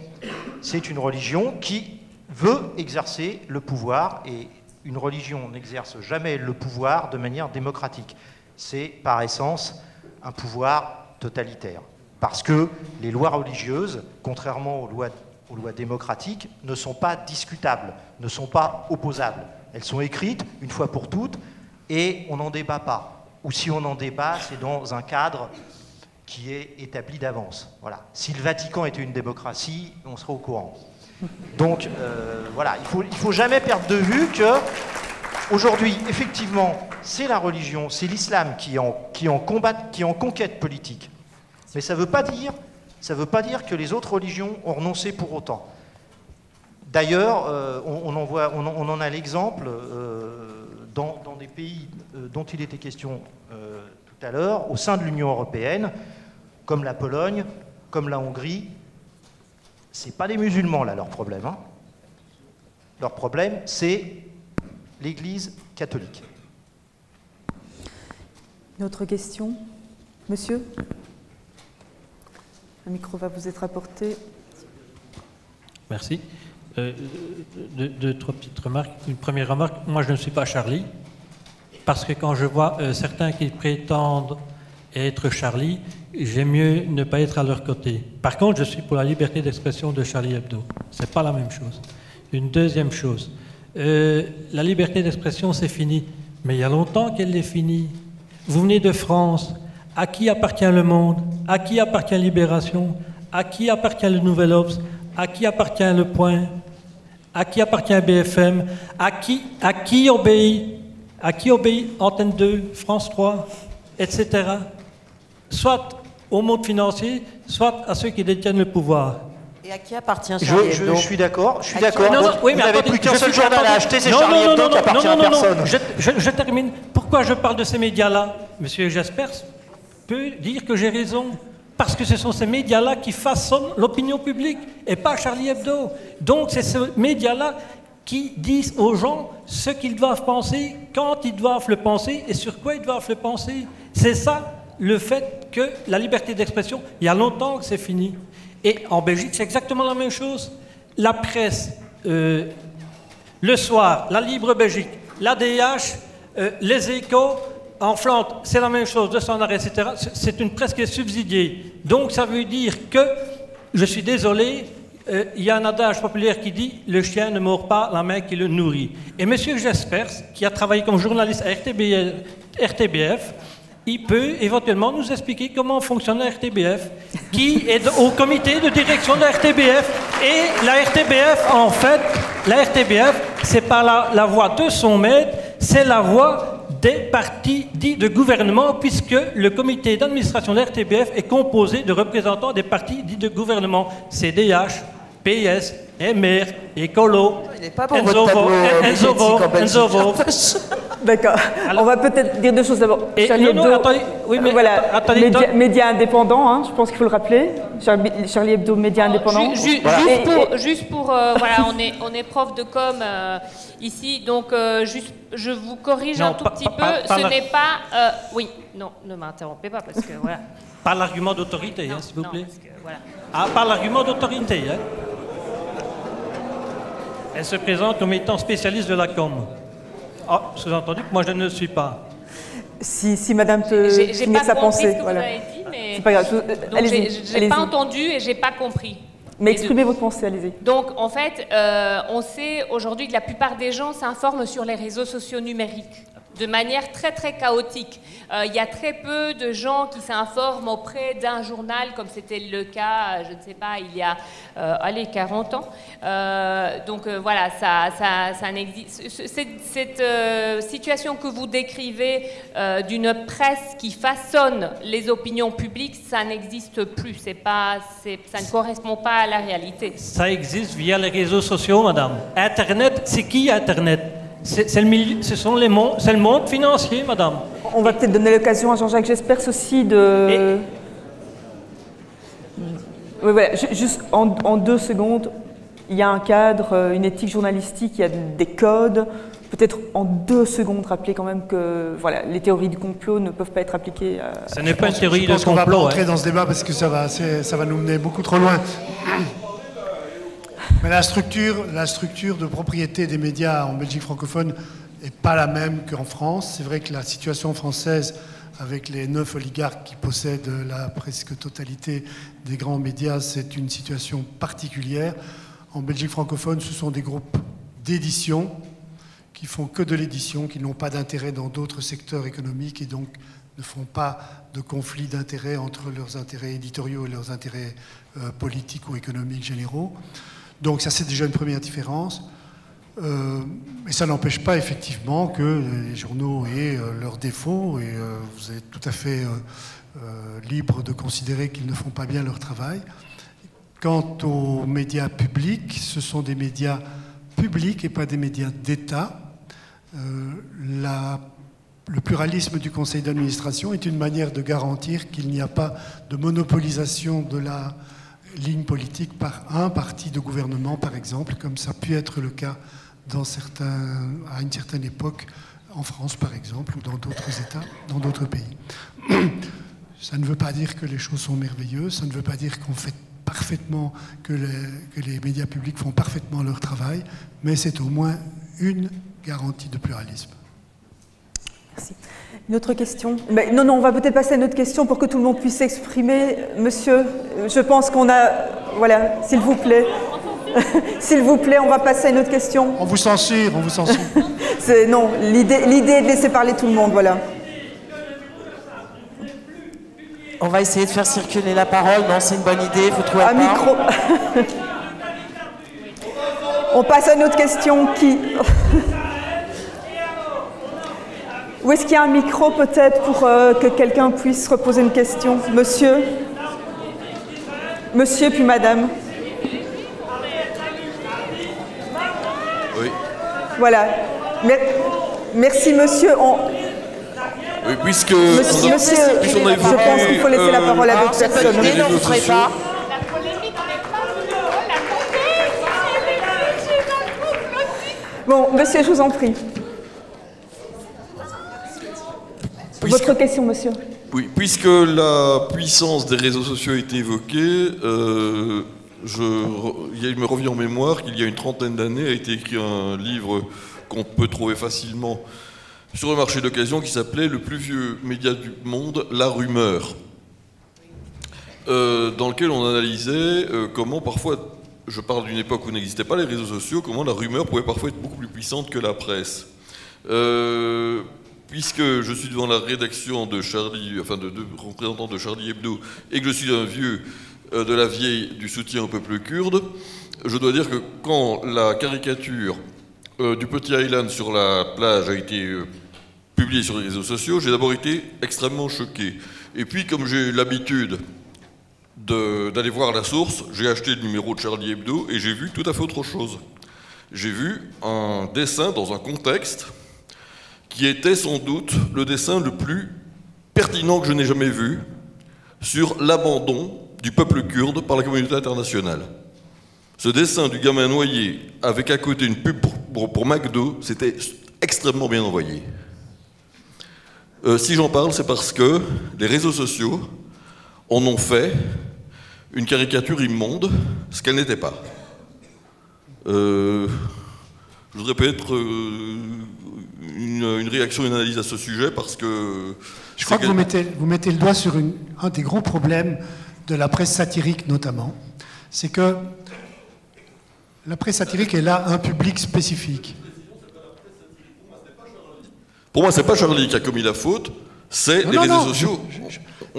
B: C'est une religion qui veut exercer le pouvoir, et une religion n'exerce jamais le pouvoir de manière démocratique. C'est par essence un pouvoir totalitaire. Parce que les lois religieuses, contrairement aux lois démocratiques, ne sont pas discutables, ne sont pas opposables. Elles sont écrites une fois pour toutes et on n'en débat pas. Ou si on en débat, c'est dans un cadre qui est établi d'avance. Voilà. Si le Vatican était une démocratie, on serait au courant. Donc, voilà, il faut jamais perdre de vue que, aujourd'hui, effectivement, c'est la religion, c'est l'islam qui est en conquête politique. Mais ça ne veut pas dire que les autres religions ont renoncé pour autant. D'ailleurs, on en a l'exemple dans des pays dont il était question tout à l'heure, au sein de l'Union européenne, comme la Pologne, comme la Hongrie. C'est pas les musulmans, là, leur problème. Hein. Leur problème, c'est l'Église catholique.
A: Une autre question? Monsieur? Un micro va vous être apporté.
H: Merci. Deux, trois petites remarques. Une première remarque, moi je ne suis pas Charlie, parce que quand je vois certains qui prétendent être Charlie, j'aime mieux ne pas être à leur côté. Par contre, je suis pour la liberté d'expression de Charlie Hebdo. C'est pas la même chose. Une deuxième chose, la liberté d'expression c'est fini, mais il y a longtemps qu'elle est finie. Vous venez de France, à qui appartient Le Monde? À qui appartient Libération? À qui appartient le Nouvel Obs? À qui appartient Le Point? À qui appartient BFM? À qui obéit Antenne 2, France 3, etc. Soit au monde financier, soit à ceux qui détiennent le pouvoir.
C: Et à qui appartient Charlie Hebdo?
B: Je suis d'accord.
H: Oui,
B: vous n'avez plus qu'un seul journal à acheter, c'est Charlie Hebdo qui appartient à personne.
H: Je termine. Pourquoi je parle de ces médias-là? Monsieur Jaspers peut dire que j'ai raison. Parce que ce sont ces médias-là qui façonnent l'opinion publique et pas Charlie Hebdo. Donc c'est ces médias-là qui disent aux gens ce qu'ils doivent penser, quand ils doivent le penser et sur quoi ils doivent le penser. C'est ça le fait que la liberté d'expression, il y a longtemps que c'est fini. Et en Belgique, c'est exactement la même chose. La presse, le soir, la Libre Belgique, l'ADH, les Échos, en Flandre, c'est la même chose, 200 arrêts, etc. C'est une presse qui est subsidiée. Donc ça veut dire que, je suis désolé, il y a un adage populaire qui dit « le chien ne mord pas la main qui le nourrit ». Et M. Jaspers, qui a travaillé comme journaliste à RTBF, il peut éventuellement nous expliquer comment fonctionne la RTBF, qui est au comité de direction de la RTBF. Et la RTBF, en fait, la RTBF, c'est pas la voix de son maître, c'est la voix des partis dits de gouvernement, puisque le comité d'administration de la RTBF est composé de représentants des partis dits de gouvernement, CDH, PS, MR, Écolo, Enzovo.
A: D'accord. On va peut-être dire deux choses d'abord.
H: Charlie Hebdo, attendez, oui, mais
A: voilà,
H: attendez,
A: média indépendant, hein, je pense qu'il faut le rappeler. Charlie Hebdo, média indépendant.
D: Juste pour voilà, on est prof de com ici, donc juste, je vous corrige un tout petit peu. Ce n'est pas. Oui, non, ne m'interrompez pas parce que voilà.
H: Par l'argument d'autorité, s'il vous plaît.
D: Parce que, voilà.
H: Ah, par l'argument d'autorité, hein. Elle se présente comme étant spécialiste de la com. Ah, sous-entendu que moi je ne le suis pas.
A: Si madame peut finir sa pensée.
D: J'ai pas compris ce que vous avez dit, mais...
A: C'est pas grave.
D: Allez-y. Je n'ai pas entendu et j'ai pas compris.
A: Mais exprimez votre pensée, allez-y.
D: Donc, en fait, on sait aujourd'hui que la plupart des gens s'informent sur les réseaux sociaux numériques de manière très, très chaotique. Il y a très peu de gens qui s'informent auprès d'un journal, comme c'était le cas, je ne sais pas, il y a 40 ans. Donc, voilà, ça n'existe. Cette situation que vous décrivez d'une presse qui façonne les opinions publiques, ça n'existe plus. Ça ne correspond pas à la réalité.
H: Ça existe via les réseaux sociaux, madame. Internet, c'est qui Internet? C'est le monde financier, madame.
A: On va peut-être donner l'occasion à Jean-Jacques Jaspers aussi de... Oui, voilà, juste en 2 secondes, il y a un cadre, une éthique journalistique, il y a des codes. Peut-être en 2 secondes rappeler quand même que voilà, les théories du complot ne peuvent pas être appliquées.
H: Ce n'est pas une théorie de complot.
E: Je pense qu'on ne va pas entrer dans ce débat parce que ça va nous mener beaucoup trop loin. Mais la structure de propriété des médias en Belgique francophone n'est pas la même qu'en France. C'est vrai que la situation française, avec les 9 oligarques qui possèdent la presque totalité des grands médias, c'est une situation particulière. En Belgique francophone, ce sont des groupes d'édition qui font que de l'édition, qui n'ont pas d'intérêt dans d'autres secteurs économiques et donc ne font pas de conflit d'intérêts entre leurs intérêts éditoriaux et leurs intérêts politiques ou économiques généraux. Donc ça, c'est déjà une première différence. Mais ça n'empêche pas effectivement que les journaux aient leurs défauts et vous êtes tout à fait libre de considérer qu'ils ne font pas bien leur travail. Quant aux médias publics, ce sont des médias publics et pas des médias d'État. Le pluralisme du conseil d'administration est une manière de garantir qu'il n'y a pas de monopolisation de la ligne politique par un parti de gouvernement, par exemple, comme ça a pu être le cas à une certaine époque en France, par exemple, ou dans d'autres États, dans d'autres pays. Ça ne veut pas dire que les choses sont merveilleuses, ça ne veut pas dire qu'on fait parfaitement, que les médias publics font parfaitement leur travail, mais c'est au moins une garantie de pluralisme.
A: Merci. Une autre question? Non, on va peut-être passer à une autre question pour que tout le monde puisse s'exprimer. Monsieur, je pense qu'on a... Voilà, s'il vous plaît. S'il vous plaît, on va passer à une autre question.
E: On vous censure, on vous censure.
A: Non, l'idée est de laisser parler tout le monde, voilà.
C: On va essayer de faire circuler la parole. Non, c'est une bonne idée, vous trouvez pas?
A: Micro. On passe à une autre question. Qui... Où est-ce qu'il y a un micro peut-être pour que quelqu'un puisse reposer une question? Monsieur? Monsieur puis madame?
I: Oui.
A: Voilà. Merci monsieur.
I: Oui, puisque
A: monsieur, je pense qu'il faut laisser la parole à d'autres personnes.
C: Non, vous ne ferez pas.
A: Bon, monsieur, je vous en prie. Votre question, monsieur.
I: Oui, puisque la puissance des réseaux sociaux a été évoquée, il me revient en mémoire qu'il y a une trentaine d'années a été écrit un livre qu'on peut trouver facilement sur le marché d'occasion qui s'appelait « Le plus vieux média du monde, la rumeur », dans lequel on analysait comment parfois, je parle d'une époque où n'existaient pas les réseaux sociaux, comment la rumeur pouvait parfois être beaucoup plus puissante que la presse. Puisque je suis devant la rédaction de deux représentants de Charlie Hebdo, et que je suis un vieux de la vieille du soutien au peuple kurde, je dois dire que quand la caricature du petit island sur la plage a été publiée sur les réseaux sociaux, j'ai d'abord été extrêmement choqué. Et puis, comme j'ai l'habitude d'aller voir la source, j'ai acheté le numéro de Charlie Hebdo et j'ai vu tout à fait autre chose. J'ai vu un dessin dans un contexte qui était sans doute le dessin le plus pertinent que je n'ai jamais vu sur l'abandon du peuple kurde par la communauté internationale. Ce dessin du gamin noyé avec à côté une pub pour McDo, c'était extrêmement bien envoyé. Si j'en parle, c'est parce que les réseaux sociaux en ont fait une caricature immonde, ce qu'elle n'était pas. Je voudrais peut-être une réaction, une analyse à ce sujet, parce que...
E: Je crois que vous mettez le doigt sur un des gros problèmes de la presse satirique, notamment. C'est que la presse satirique, elle a un public spécifique.
I: Pour moi, c'est pas Charlie qui a commis la faute, c'est les réseaux sociaux.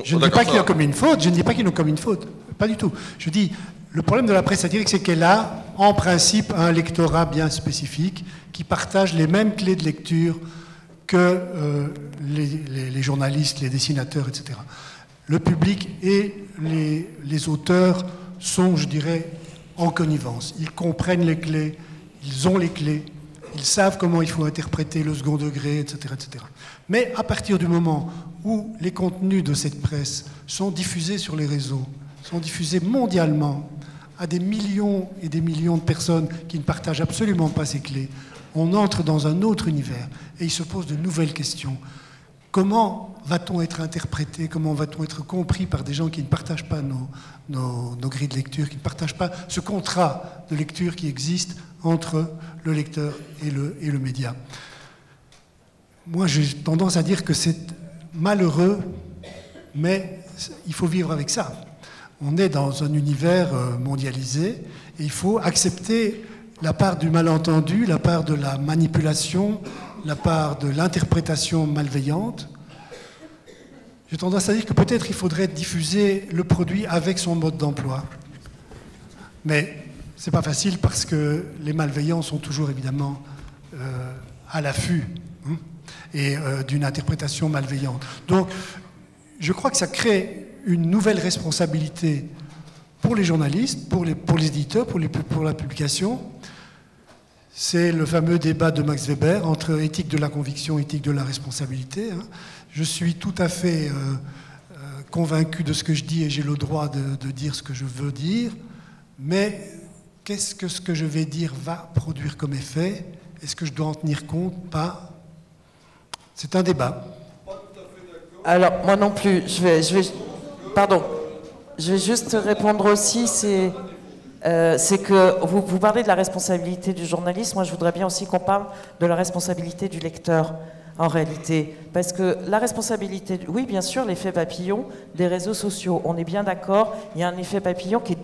E: Je ne dis pas qu'il a commis une faute, je ne dis pas qu'il a commis une faute, pas du tout. Je dis, le problème de la presse satirique, c'est qu'elle a, en principe, un lectorat bien spécifique qui partage les mêmes clés de lecture que les journalistes, les dessinateurs, etc. Le public et les auteurs sont, je dirais, en connivence. Ils comprennent les clés, ils ont les clés, ils savent comment il faut interpréter le second degré, etc., etc. Mais à partir du moment où les contenus de cette presse sont diffusés sur les réseaux, sont diffusés mondialement à des millions et des millions de personnes qui ne partagent absolument pas ces clés, on entre dans un autre univers et il se pose de nouvelles questions. Comment va-t-on être interprété? Comment va-t-on être compris par des gens qui ne partagent pas nos grilles de lecture, qui ne partagent pas ce contrat de lecture qui existe entre le lecteur et le média? Moi, j'ai tendance à dire que c'est malheureux, mais il faut vivre avec ça. On est dans un univers mondialisé et il faut accepter la part du malentendu, la part de la manipulation, la part de l'interprétation malveillante. J'ai tendance à dire que peut-être il faudrait diffuser le produit avec son mode d'emploi. Mais ce n'est pas facile parce que les malveillants sont toujours évidemment à l'affût et d'une interprétation malveillante. Donc, je crois que ça crée une nouvelle responsabilité pour les journalistes, pour les éditeurs, pour la publication. C'est le fameux débat de Max Weber entre éthique de la conviction et éthique de la responsabilité. Je suis tout à fait convaincu de ce que je dis et j'ai le droit de dire ce que je veux dire, mais qu'est-ce que ce que je vais dire va produire comme effet? Est-ce que je dois en tenir compte? Pas. C'est un débat.
C: Alors, moi non plus, pardon, je vais juste répondre aussi, c'est que vous parlez de la responsabilité du journaliste, moi je voudrais bien aussi qu'on parle de la responsabilité du lecteur, en réalité. Parce que la responsabilité, oui bien sûr, l'effet papillon des réseaux sociaux, on est bien d'accord, il y a un effet papillon qui est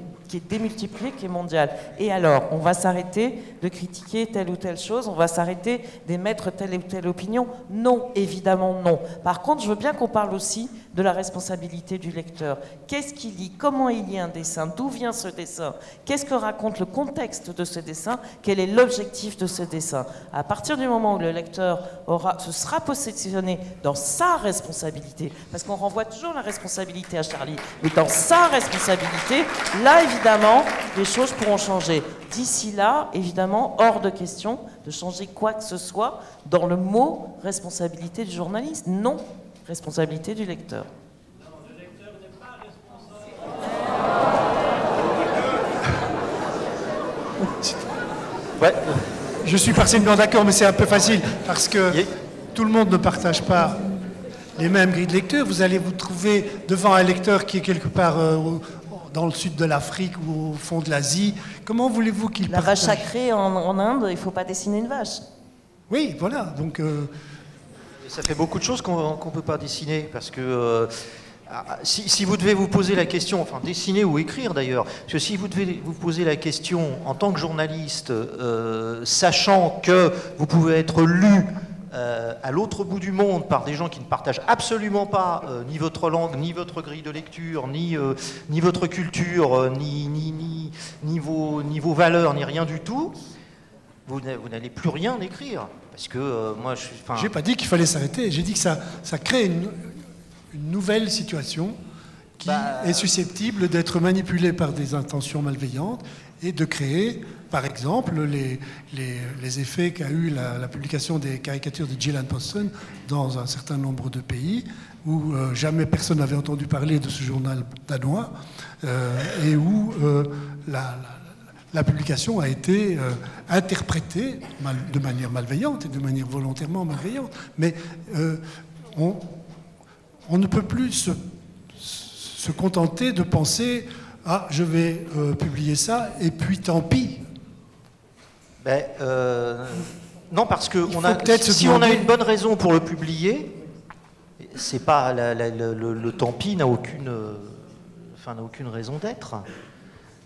C: démultiplié, qui est mondial. Et alors, on va s'arrêter de critiquer telle ou telle chose, on va s'arrêter d'émettre telle ou telle opinion? Non, évidemment non. Par contre, je veux bien qu'on parle aussi de la responsabilité du lecteur. Qu'est-ce qu'il lit? Comment il lit un dessin? D'où vient ce dessin? Qu'est-ce que raconte le contexte de ce dessin? Quel est l'objectif de ce dessin? À partir du moment où le lecteur se sera positionné dans sa responsabilité, parce qu'on renvoie toujours la responsabilité à Charlie, mais dans sa responsabilité, là, évidemment, les choses pourront changer. D'ici là, évidemment, hors de question de changer quoi que ce soit dans le mot responsabilité du journaliste. Non, responsabilité du lecteur.
H: Non, le lecteur n'est pas responsable.
B: Ouais.
E: Je suis partiellement d'accord, mais c'est un peu facile parce que tout le monde ne partage pas les mêmes grilles de lecture. Vous allez vous trouver devant un lecteur qui est quelque part dans le sud de l'Afrique ou au fond de l'Asie. Comment voulez-vous qu'il
C: La vache sacrée en Inde, il ne faut pas dessiner une vache.
E: Oui, voilà. Donc,
B: ça fait beaucoup de choses qu'on ne peut pas dessiner, parce que si vous devez vous poser la question, enfin dessiner ou écrire d'ailleurs, parce que si vous devez vous poser la question en tant que journaliste, sachant que vous pouvez être lu à l'autre bout du monde par des gens qui ne partagent absolument pas ni votre langue, ni votre grille de lecture, ni votre culture, ni vos valeurs, ni rien du tout, vous n'allez plus rien écrire. Parce que moi, je
E: n'ai pas dit qu'il fallait s'arrêter, j'ai dit que ça crée une nouvelle situation qui est susceptible d'être manipulée par des intentions malveillantes et de créer, par exemple, les effets qu'a eu la publication des caricatures de Gillian Poston dans un certain nombre de pays où jamais personne n'avait entendu parler de ce journal danois et où la publication a été interprétée de manière malveillante et de manière volontairement malveillante. Mais on ne peut plus se contenter de penser « Ah, je vais publier ça, et puis tant pis ».
B: Non, parce que si on a une bonne raison pour le publier, c'est pas le tant pis n'a aucune raison d'être.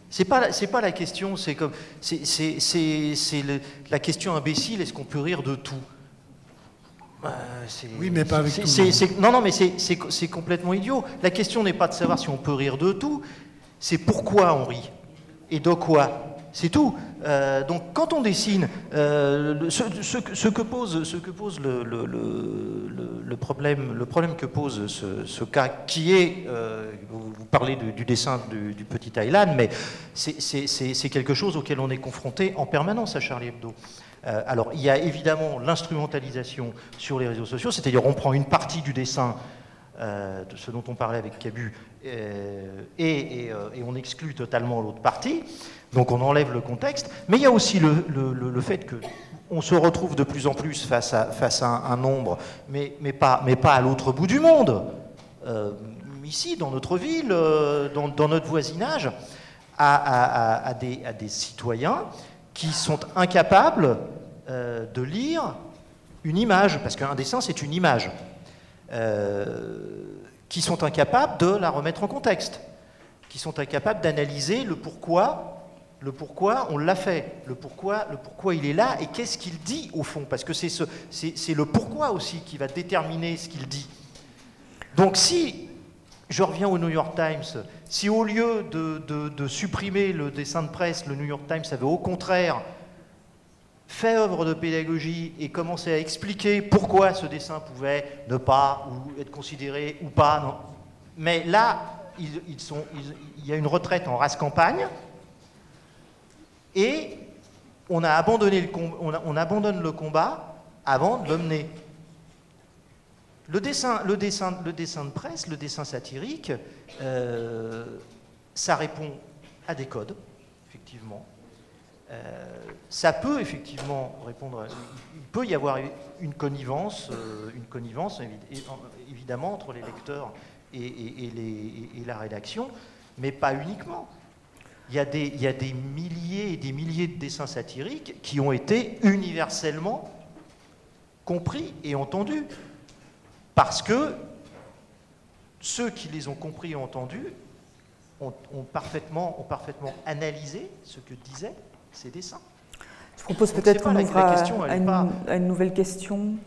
B: C'est pas la question, c'est la question imbécile, est-ce qu'on peut rire de tout?
E: Oui, mais pas avec tout.
B: Non, mais c'est complètement idiot. La question n'est pas de savoir si on peut rire de tout, c'est pourquoi on rit et de quoi. C'est tout. Donc, quand on dessine, ce que pose le problème que pose ce cas, qui est, vous parlez du dessin du petit Thaïlande, mais c'est quelque chose auquel on est confronté en permanence à Charlie Hebdo. Alors, il y a évidemment l'instrumentalisation sur les réseaux sociaux, c'est-à-dire on prend une partie du dessin, de ce dont on parlait avec Cabu, et on exclut totalement l'autre partie. Donc on enlève le contexte, mais il y a aussi le fait qu'on se retrouve de plus en plus face à un nombre, mais pas à l'autre bout du monde, ici dans notre ville, dans notre voisinage, à des citoyens qui sont incapables de lire une image, parce qu'un dessin c'est une image, qui sont incapables de la remettre en contexte, qui sont incapables d'analyser le pourquoi on l'a fait, le pourquoi il est là et qu'est-ce qu'il dit au fond, parce que c'est le pourquoi aussi qui va déterminer ce qu'il dit. Donc si, je reviens au New York Times, si au lieu de supprimer le dessin de presse, le New York Times avait au contraire fait œuvre de pédagogie et commencé à expliquer pourquoi ce dessin pouvait ne pas ou être considéré ou pas, non. Mais là, il y a une retraite en race campagne, et on abandonne le combat avant de le mener. Le dessin de presse, le dessin satirique, ça répond à des codes, effectivement. Ça peut effectivement répondre. Il peut y avoir une connivence évidemment entre les lecteurs et la rédaction, mais pas uniquement. Il y a des milliers et des milliers de dessins satiriques qui ont été universellement compris et entendus. Parce que ceux qui les ont compris et entendus ont parfaitement analysé ce que disaient ces dessins.
A: Je propose peut-être qu'on ouvre à une nouvelle question.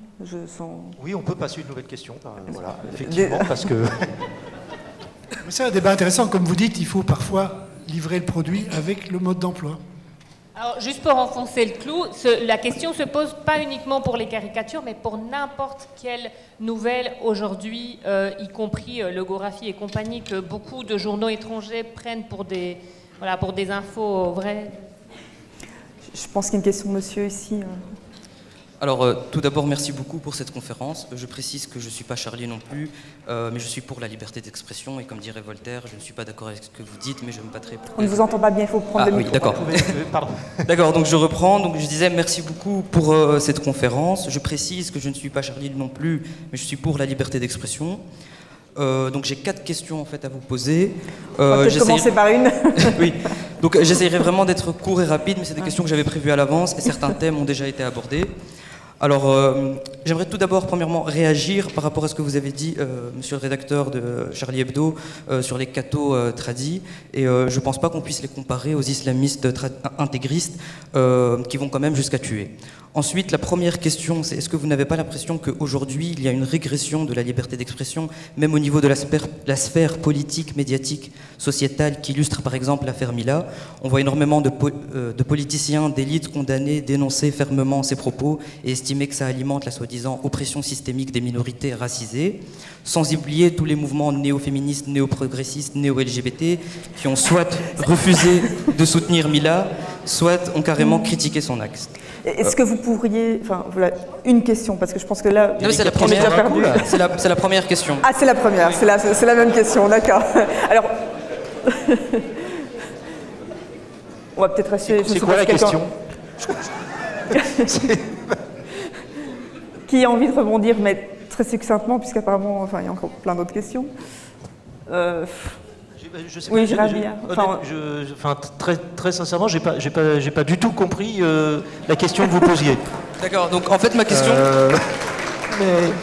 B: Oui, on peut passer une nouvelle question. Voilà, effectivement, parce que...
E: C'est un débat intéressant. Comme vous dites, il faut parfois livrer le produit avec le mode d'emploi.
D: Alors, juste pour enfoncer le clou, la question se pose pas uniquement pour les caricatures, mais pour n'importe quelle nouvelle aujourd'hui, y compris Logographie et compagnie, que beaucoup de journaux étrangers prennent pour des infos vraies.
A: Je pense qu'il y a une question de monsieur ici.
J: Alors, tout d'abord, merci beaucoup pour cette conférence. Je précise que je ne suis pas Charlie non plus, mais je suis pour la liberté d'expression. Et comme dirait Voltaire, je ne suis pas d'accord avec ce que vous dites, mais je me battrai pour...
A: On ne vous entend pas bien, il faut prendre le micro.
J: Oui, d'accord. D'accord, donc je reprends. Donc je disais merci beaucoup pour cette conférence. Je précise que je ne suis pas Charlie non plus, mais je suis pour la liberté d'expression. Donc j'ai 4 questions en fait à vous poser.
A: On va peut-être commencer par une.
J: Oui. Donc j'essaierai vraiment d'être court et rapide, mais c'est des questions que j'avais prévues à l'avance et certains thèmes ont déjà été abordés. Alors, j'aimerais tout d'abord, premièrement, réagir par rapport à ce que vous avez dit, monsieur le rédacteur de Charlie Hebdo, sur les cathos tradis. Et je ne pense pas qu'on puisse les comparer aux islamistes intégristes qui vont quand même jusqu'à tuer. Ensuite, la première question, c'est est-ce que vous n'avez pas l'impression qu'aujourd'hui, il y a une régression de la liberté d'expression, même au niveau de la sphère politique, médiatique, sociétale, qui illustre par exemple l'affaire Mila? On voit énormément de politiciens, d'élites condamner, dénoncer fermement ces propos et estimer que ça alimente la soi-disant oppression systémique des minorités racisées, sans oublier tous les mouvements néo-féministes, néo-progressistes, néo-LGBT qui ont soit refusé de soutenir Mila, soit ont carrément critiqué son acte.
A: Est-ce que vous pourriez... Enfin, voilà, une question, parce que je pense que là...
J: Non, c'est la première. C'est la première question.
A: Ah, c'est la première, c'est la même question, d'accord. Alors... On va peut-être rester...
B: C'est quoi la question?
A: Qui a envie de rebondir, mais très succinctement, puisqu'apparemment, enfin, il y a encore plein d'autres questions.
B: Je sais
A: oui,
B: pas, très sincèrement, j'ai pas du tout compris la question que vous posiez.
J: D'accord, donc en fait ma question...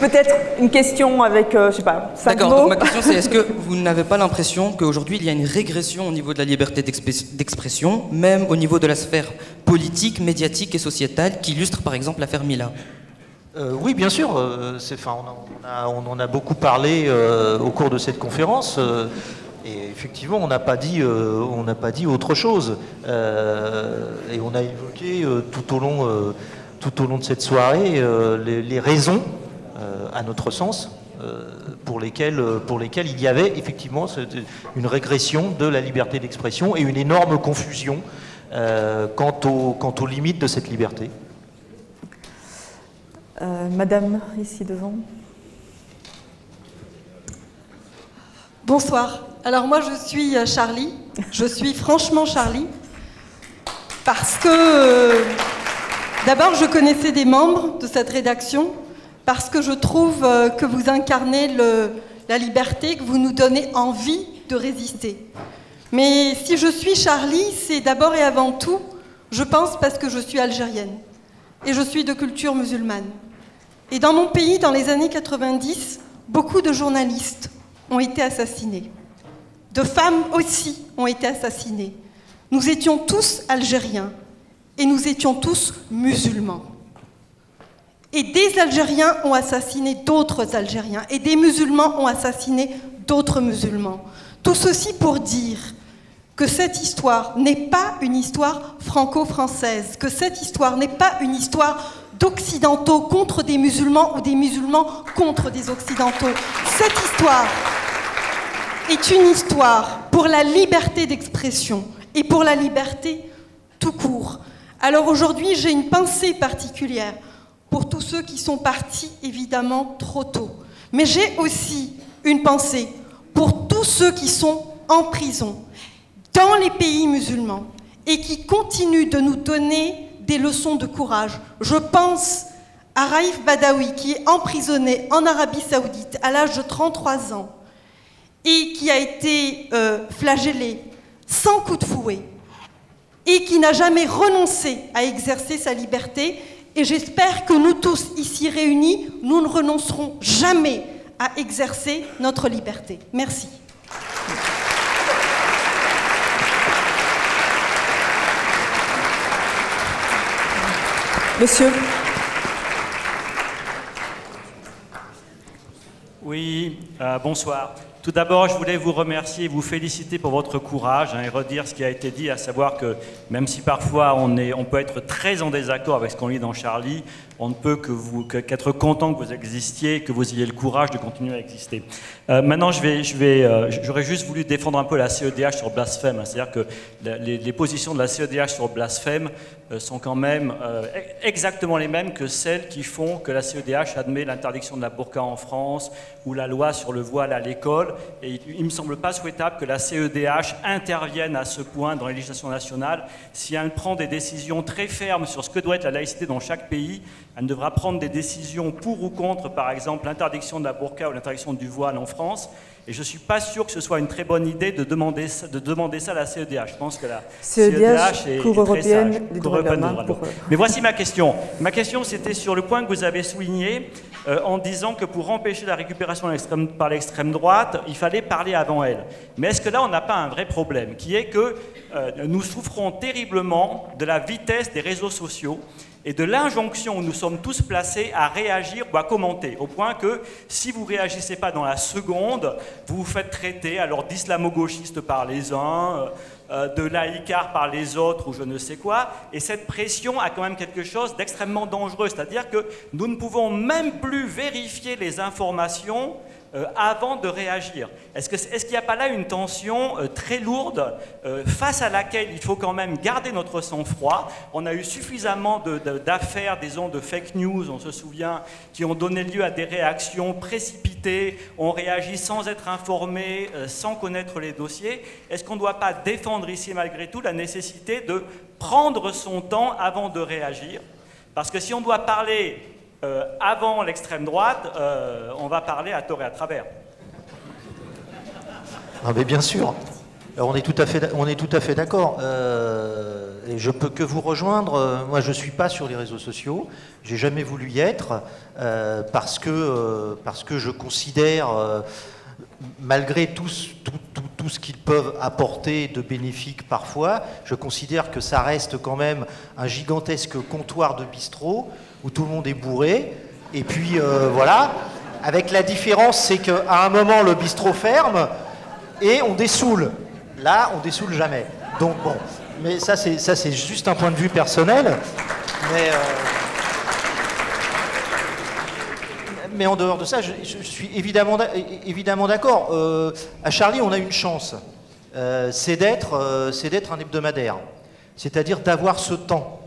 A: Peut-être une question avec, je sais pas, 5 mots.
J: D'accord, donc ma question c'est est-ce que vous n'avez pas l'impression qu'aujourd'hui il y a une régression au niveau de la liberté d'expression, même au niveau de la sphère politique, médiatique et sociétale, qui illustre par exemple l'affaire Mila?
B: Oui, bien sûr. On en a beaucoup parlé au cours de cette conférence. Et effectivement, on n'a pas dit autre chose. Et on a évoqué tout au long de cette soirée les raisons, à notre sens, pour lesquelles il y avait effectivement une régression de la liberté d'expression et une énorme confusion quant aux limites de cette liberté.
A: Madame, ici devant.
K: Bonsoir. Alors moi je suis Charlie, je suis franchement Charlie, parce que d'abord je connaissais des membres de cette rédaction, parce que je trouve que vous incarnez la liberté, que vous nous donnez envie de résister. Mais si je suis Charlie, c'est d'abord et avant tout, je pense, parce que je suis algérienne, et je suis de culture musulmane. Et dans mon pays, dans les années 90, beaucoup de journalistes ont été assassinés. De femmes aussi ont été assassinées. Nous étions tous algériens et nous étions tous musulmans. Et des Algériens ont assassiné d'autres Algériens et des musulmans ont assassiné d'autres musulmans. Tout ceci pour dire que cette histoire n'est pas une histoire franco-française, que cette histoire n'est pas une histoire d'occidentaux contre des musulmans ou des musulmans contre des occidentaux. Cette histoire est une histoire pour la liberté d'expression et pour la liberté tout court. Alors aujourd'hui, j'ai une pensée particulière pour tous ceux qui sont partis, évidemment, trop tôt. Mais j'ai aussi une pensée pour tous ceux qui sont en prison, dans les pays musulmans, et qui continuent de nous donner des leçons de courage. Je pense à Raif Badawi, qui est emprisonné en Arabie Saoudite à l'âge de 33 ans, et qui a été flagellé sans coup de fouet, et qui n'a jamais renoncé à exercer sa liberté. Et j'espère que nous tous ici réunis, nous ne renoncerons jamais à exercer notre liberté. Merci.
A: Monsieur.
L: Oui, bonsoir. Tout d'abord, je voulais vous remercier et vous féliciter pour votre courage et redire ce qui a été dit, à savoir que même si parfois on peut être très en désaccord avec ce qu'on lit dans Charlie, on ne peut qu'être content que vous existiez, que vous ayez le courage de continuer à exister. Maintenant, j'aurais juste voulu défendre un peu la CEDH sur blasphème. C'est-à-dire que les positions de la CEDH sur blasphème sont quand même exactement les mêmes que celles qui font que la CEDH admet l'interdiction de la burqa en France ou la loi sur le voile à l'école. Et il ne me semble pas souhaitable que la CEDH intervienne à ce point dans la législation nationale. Si elle prend des décisions très fermes sur ce que doit être la laïcité dans chaque pays, elle devra prendre des décisions pour ou contre, par exemple, l'interdiction de la burqa ou l'interdiction du voile en France. Et je ne suis pas sûr que ce soit une très bonne idée de demander ça à la CEDH. Je pense que la CEDH est
A: Cour européenne des droits de l'homme.
L: Mais voici ma question. Ma question, c'était sur le point que vous avez souligné en disant que pour empêcher la récupération par l'extrême droite, il fallait parler avant elle. Mais est-ce que là, on n'a pas un vrai problème, qui est que nous souffrons terriblement de la vitesse des réseaux sociaux et de l'injonction où nous sommes tous placés à réagir ou à commenter, au point que si vous ne réagissez pas dans la seconde, vous vous faites traiter alors d'islamo-gauchiste par les uns, de laïcard par les autres ou je ne sais quoi, et cette pression a quand même quelque chose d'extrêmement dangereux, c'est-à-dire que nous ne pouvons même plus vérifier les informations avant de réagir. Est-ce qu'il n'y a pas là une tension très lourde face à laquelle il faut quand même garder notre sang-froid? On a eu suffisamment d'affaires, disons, de fake news, on se souvient, qui ont donné lieu à des réactions précipitées, on réagit sans être informé, sans connaître les dossiers. Est-ce qu'on ne doit pas défendre ici malgré tout la nécessité de prendre son temps avant de réagir? Parce que si on doit parler avant l'extrême droite, on va parler à tort et à travers.
B: Ah mais bien sûr. Alors on est tout à fait d'accord. Et je peux que vous rejoindre. Moi, je ne suis pas sur les réseaux sociaux. J'ai jamais voulu y être parce que je considère, malgré tout ce qu'ils peuvent apporter de bénéfique parfois, je considère que ça reste quand même un gigantesque comptoir de bistrot où tout le monde est bourré. Et puis voilà. Avec la différence, c'est qu'à un moment, le bistrot ferme et on dessoule. Là, on dessoule jamais. Donc bon, mais ça c'est juste un point de vue personnel. Mais en dehors de ça, je suis évidemment d'accord. À Charlie, on a une chance. C'est d'être un hebdomadaire. C'est-à-dire d'avoir ce temps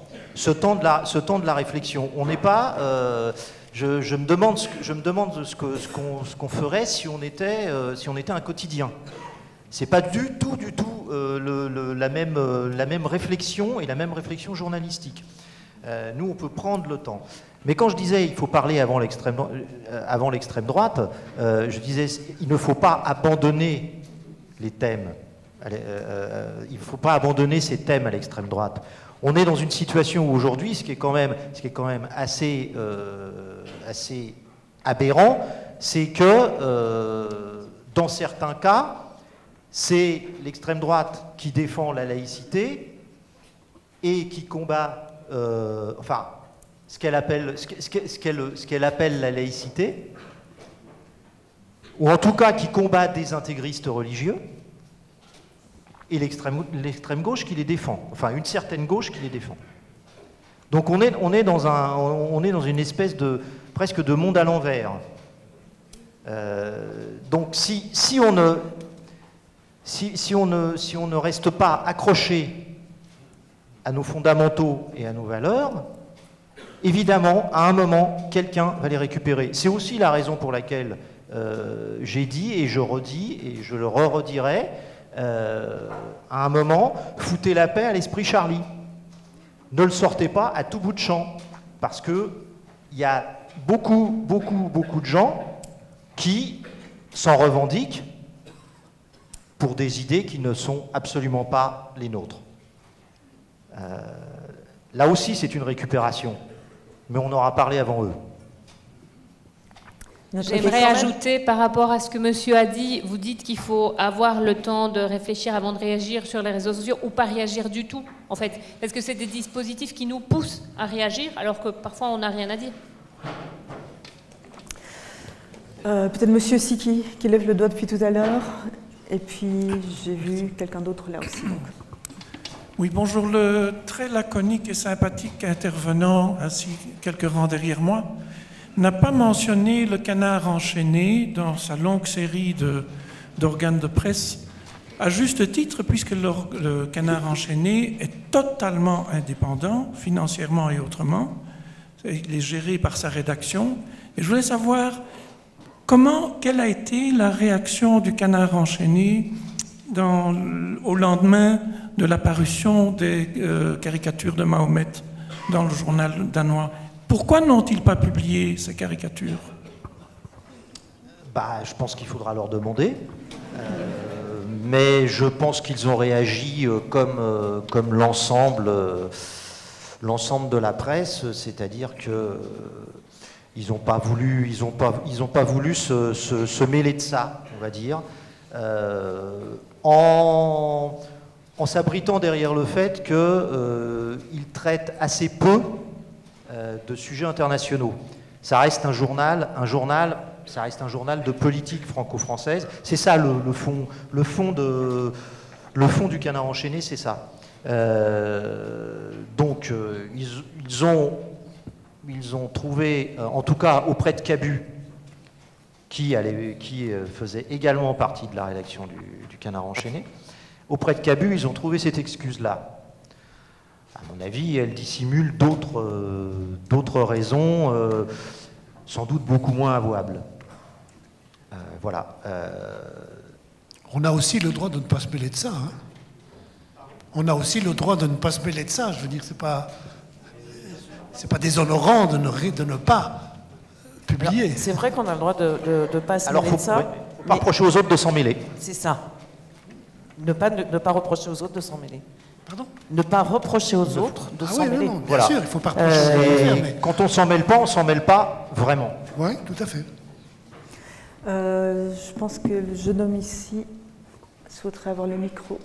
B: de la réflexion. On n'est pas... Je me demande ce qu'on ferait si on était un quotidien. C'est pas du tout la même réflexion et la même réflexion journalistique. Nous, on peut prendre le temps. Mais quand je disais il faut parler avant l'extrême droite, je disais il ne faut pas abandonner les thèmes. Il ne faut pas abandonner ces thèmes à l'extrême droite. On est dans une situation où aujourd'hui, ce qui est quand même assez aberrant, c'est que dans certains cas, c'est l'extrême droite qui défend la laïcité et qui combat, ce qu'elle appelle la laïcité, ou en tout cas qui combat des intégristes religieux, et l'extrême gauche qui les défend, enfin une certaine gauche qui les défend. Donc on est dans une espèce de presque de monde à l'envers. Donc si on Si on ne reste pas accroché à nos fondamentaux et à nos valeurs, évidemment, à un moment, quelqu'un va les récupérer. C'est aussi la raison pour laquelle j'ai dit, et je redis, et je le redirai, à un moment, foutez la paix à l'esprit Charlie. Ne le sortez pas à tout bout de champ, parce qu'il y a beaucoup de gens qui s'en revendiquent pour des idées qui ne sont absolument pas les nôtres. Là aussi, c'est une récupération, mais on aura parlé avant eux.
D: J'aimerais ajouter par rapport à ce que monsieur a dit, vous dites qu'il faut avoir le temps de réfléchir avant de réagir sur les réseaux sociaux ou pas réagir du tout, en fait. Parce que c'est des dispositifs qui nous poussent à réagir alors que parfois on n'a rien à dire.
A: Peut-être monsieur aussi qui lève le doigt depuis tout à l'heure. Et puis j'ai vu quelqu'un d'autre là aussi. Donc.
M: Oui, bonjour. Le très laconique et sympathique intervenant, assis quelques rangs derrière moi, n'a pas mentionné le Canard enchaîné dans sa longue série d'organes de presse, à juste titre, puisque le Canard enchaîné est totalement indépendant, financièrement et autrement. Il est géré par sa rédaction. Et je voulais savoir quelle a été la réaction du Canard enchaîné au lendemain de la parution des caricatures de Mahomet dans le journal danois. Pourquoi n'ont-ils pas publié ces caricatures?
B: Je pense qu'il faudra leur demander. Mais je pense qu'ils ont réagi comme l'ensemble de la presse, c'est-à-dire qu'ils n'ont pas voulu se mêler de ça, on va dire, en s'abritant derrière le fait qu'ils traitent assez peu de sujets internationaux. Ça reste un journal de politique franco-française. C'est ça le fond du Canard enchaîné, c'est ça. Donc ils ont trouvé, en tout cas auprès de Cabu, qui faisait également partie de la rédaction du Canard enchaîné, auprès de Cabu, ils ont trouvé cette excuse-là. À mon avis, elle dissimule d'autres raisons, sans doute beaucoup moins avouables. Voilà.
E: On a aussi le droit de ne pas se mêler de ça. Hein. On a aussi le droit de ne pas se mêler de ça. Je veux dire, c'est pas déshonorant de ne pas publier.
C: C'est vrai qu'on a le droit de ne pas se mêler de ça.
B: Alors, il ne faut pas reprocher aux autres de s'en mêler.
C: C'est ça. Ne pas reprocher aux autres de s'en mêler.
E: Pardon ?
C: Ne pas reprocher aux autres de s'en mêler.
E: Non, bien sûr, il ne faut pas reprocher aux autres. Mais...
B: Quand on s'en mêle pas, on s'en mêle pas vraiment.
E: Oui, tout à fait.
A: Je pense que le jeune homme ici souhaiterait avoir le micro.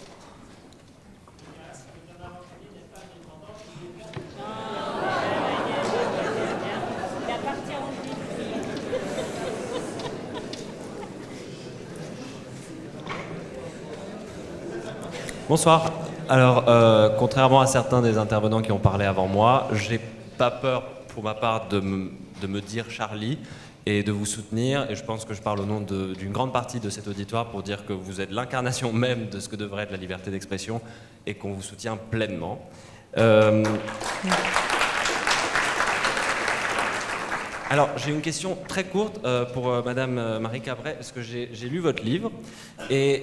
N: Bonsoir. Alors, contrairement à certains des intervenants qui ont parlé avant moi, j'ai pas peur, pour ma part, de me dire Charlie et de vous soutenir. Et je pense que je parle au nom d'une grande partie de cet auditoire pour dire que vous êtes l'incarnation même de ce que devrait être la liberté d'expression et qu'on vous soutient pleinement. Alors, j'ai une question très courte pour Madame Marie Cabret, parce que j'ai lu votre livre, et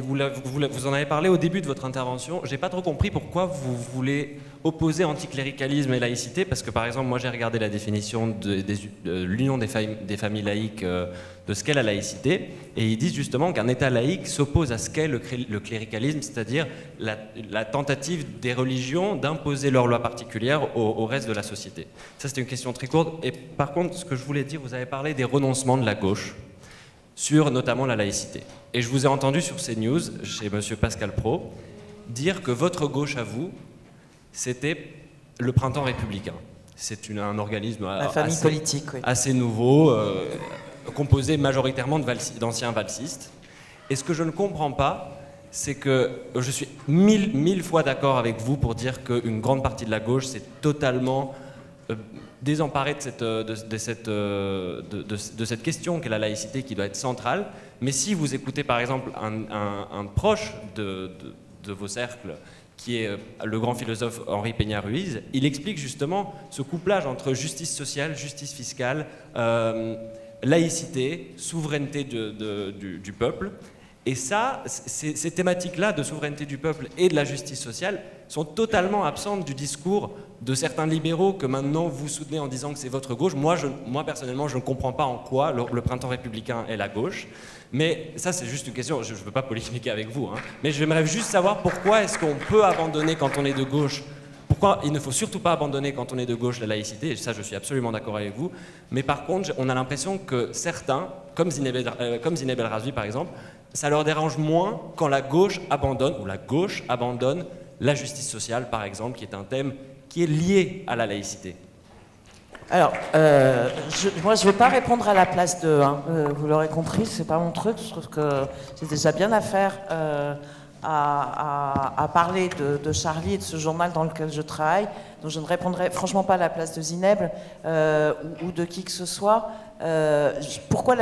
N: vous en avez parlé au début de votre intervention. J'ai pas trop compris pourquoi vous voulez opposer anticléricalisme et laïcité, parce que par exemple, moi j'ai regardé la définition de l'Union des familles laïques de ce qu'est la laïcité, et ils disent justement qu'un État laïque s'oppose à ce qu'est le cléricalisme, c'est-à-dire la tentative des religions d'imposer leurs lois particulières au reste de la société. Ça, c'était une question très courte. Et par contre, ce que je voulais dire, vous avez parlé des renoncements de la gauche sur notamment la laïcité. Et je vous ai entendu sur CNews, chez monsieur Pascal Praud, dire que votre gauche à vous, c'était le Printemps républicain. C'est un organisme assez nouveau, composé majoritairement d'anciens valsistes. Et ce que je ne comprends pas, c'est que je suis mille fois d'accord avec vous pour dire qu'une grande partie de la gauche s'est totalement désemparé de cette question qu'est la laïcité qui doit être centrale. Mais si vous écoutez par exemple un proche de vos cercles, qui est le grand philosophe Henri Peña-Ruiz, il explique justement ce couplage entre justice sociale, justice fiscale, laïcité, souveraineté du peuple. Et ça, ces thématiques-là de souveraineté du peuple et de la justice sociale sont totalement absentes du discours de certains libéraux que maintenant vous soutenez en disant que c'est votre gauche. Moi personnellement, je ne comprends pas en quoi le printemps républicain est la gauche. Mais ça, c'est juste une question, je ne veux pas polémiquer avec vous, hein, mais j'aimerais juste savoir pourquoi est-ce qu'on peut abandonner quand on est de gauche. Pourquoi il ne faut surtout pas abandonner quand on est de gauche la laïcité, et ça je suis absolument d'accord avec vous, mais par contre on a l'impression que certains, comme Zineb El Rhazoui par exemple, ça leur dérange moins quand la gauche abandonne, ou la gauche abandonne la justice sociale par exemple, qui est un thème qui est lié à la laïcité.
C: Alors, moi je ne vais pas répondre à la place de, vous l'aurez compris, c'est pas mon truc, je trouve que j'ai déjà bien à faire à parler de Charlie et de ce journal dans lequel je travaille, donc je ne répondrai franchement pas à la place de Zineb ou de qui que ce soit. Pourquoi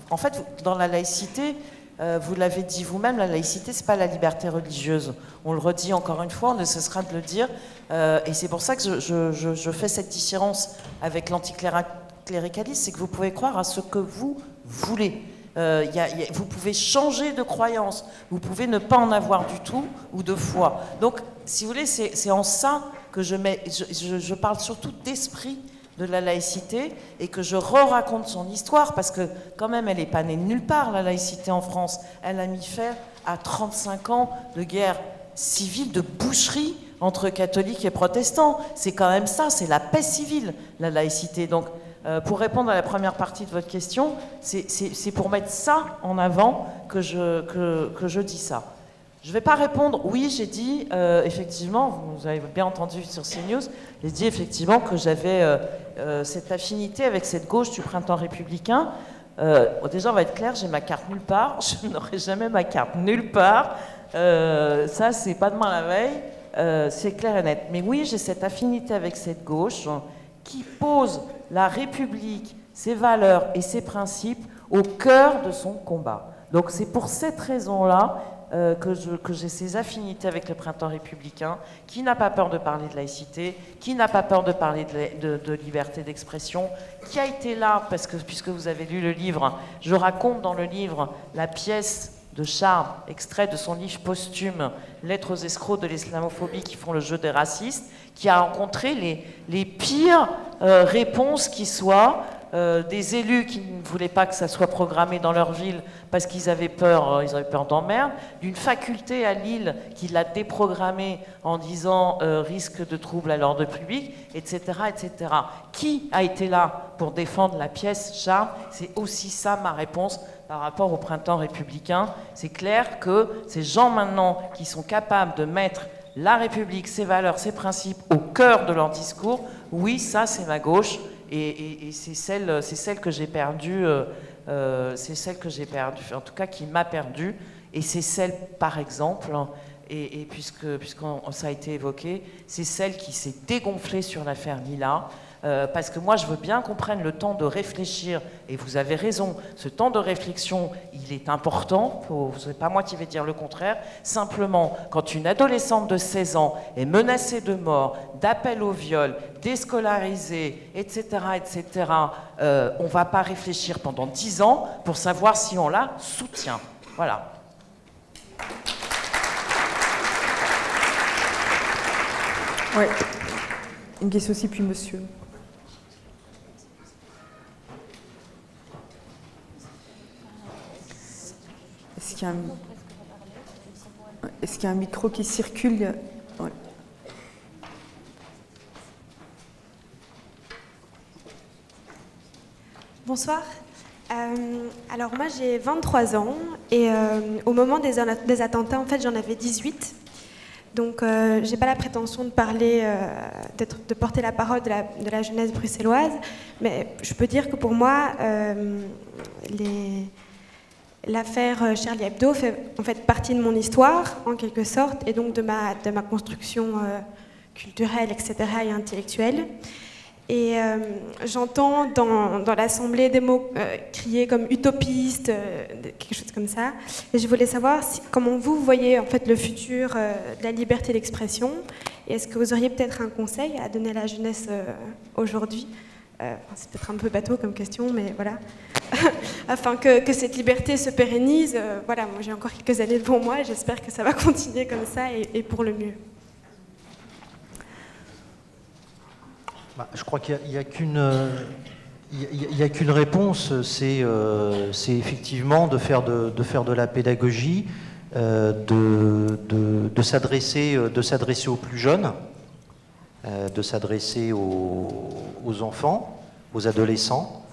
C: en fait, dans la laïcité, vous l'avez dit vous-même, la laïcité, c'est pas la liberté religieuse. On le redit encore une fois, on ne cessera de le dire. Et c'est pour ça que je fais cette différence avec l'anticléricalisme, c'est que vous pouvez croire à ce que vous voulez. Vous pouvez changer de croyance, vous pouvez ne pas en avoir du tout ou de foi. Donc, si vous voulez, c'est en ça que je parle surtout d'esprit de la laïcité et que je raconte son histoire, parce que quand même elle n'est pas née de nulle part, la laïcité en France. Elle a mis fin à 35 ans de guerre civile, de boucherie entre catholiques et protestants. C'est quand même ça, c'est la paix civile, la laïcité. Donc pour répondre à la première partie de votre question, c'est pour mettre ça en avant que je dis ça. Je ne vais pas répondre, oui, j'ai dit, effectivement, vous avez bien entendu sur CNews, j'ai dit effectivement que j'avais cette affinité avec cette gauche du printemps républicain. Déjà, on va être clair, j'ai ma carte nulle part, je n'aurai jamais ma carte nulle part. Ça, c'est pas demain la veille, c'est clair et net. Mais oui, j'ai cette affinité avec cette gauche qui pose la République, ses valeurs et ses principes au cœur de son combat. Donc c'est pour cette raison-là que j'ai ces affinités avec le printemps républicain, qui n'a pas peur de parler de laïcité, qui n'a pas peur de parler de liberté d'expression, qui a été là, parce que puisque vous avez lu le livre, je raconte dans le livre la pièce de Charme, extrait de son livre posthume « Lettres aux escrocs de l'islamophobie qui font le jeu des racistes », qui a rencontré les pires réponses qui soient, des élus qui ne voulaient pas que ça soit programmé dans leur ville parce qu'ils avaient peur d'emmerde, d'une faculté à Lille qui l'a déprogrammé en disant risque de trouble à l'ordre public, etc., etc. Qui a été là pour défendre la pièce Charme? C'est aussi ça ma réponse par rapport au printemps républicain. C'est clair que ces gens maintenant qui sont capables de mettre la République, ses valeurs, ses principes au cœur de leur discours, oui, ça c'est ma gauche. Et c'est celle que j'ai perdue, c'est celle que j'ai perdue, en tout cas qui m'a perdue, et c'est celle, par exemple, et puisque ça a été évoqué, c'est celle qui s'est dégonflée sur l'affaire Mila, parce que moi je veux bien qu'on prenne le temps de réfléchir, et vous avez raison, ce temps de réflexion, il est important, c'est pas moi qui vais dire le contraire, simplement, quand une adolescente de 16 ans est menacée de mort, d'appel au viol, déscolarisée, etc., etc., on va pas réfléchir pendant 10 ans pour savoir si on la soutient. Voilà.
A: Ouais. Une question aussi, puis monsieur. Est-ce qu'il y a un micro qui circule? Ouais.
O: Bonsoir. Alors moi j'ai 23 ans et au moment des attentats, en fait j'en avais 18. Donc j'ai pas la prétention de parler, de porter la parole de la jeunesse bruxelloise, mais je peux dire que pour moi, l'affaire Charlie Hebdo fait en fait partie de mon histoire, en quelque sorte, et donc de ma construction culturelle, etc. et intellectuelle. Et j'entends dans l'Assemblée des mots criés comme utopiste, quelque chose comme ça. Et je voulais savoir comment vous voyez en fait le futur de la liberté d'expression. Et est-ce que vous auriez peut-être un conseil à donner à la jeunesse aujourd'hui, c'est peut-être un peu bateau comme question, mais voilà, afin que cette liberté se pérennise. Voilà, moi j'ai encore quelques années devant moi et j'espère que ça va continuer comme ça et pour le mieux.
B: Je crois qu'il n'y a qu'une réponse, c'est effectivement de faire de la pédagogie, de s'adresser aux plus jeunes, de s'adresser aux enfants, aux adolescents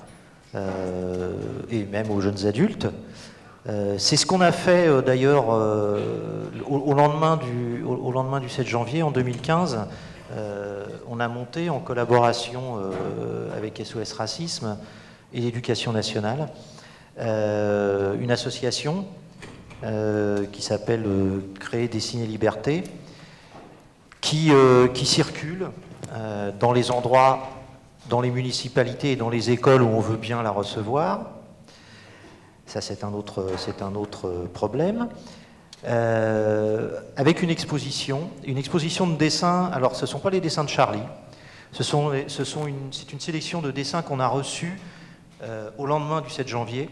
B: et même aux jeunes adultes. C'est ce qu'on a fait d'ailleurs au lendemain du 7 janvier en 2015. On a monté en collaboration avec SOS Racisme et l'Éducation nationale une association qui s'appelle Créer, Dessiner, Liberté, qui circule dans les endroits, dans les municipalités et dans les écoles où on veut bien la recevoir. Ça, c'est un autre problème. Avec une exposition de dessins. Alors, ce ne sont pas les dessins de Charlie, c'est une sélection de dessins qu'on a reçus au lendemain du 7 janvier,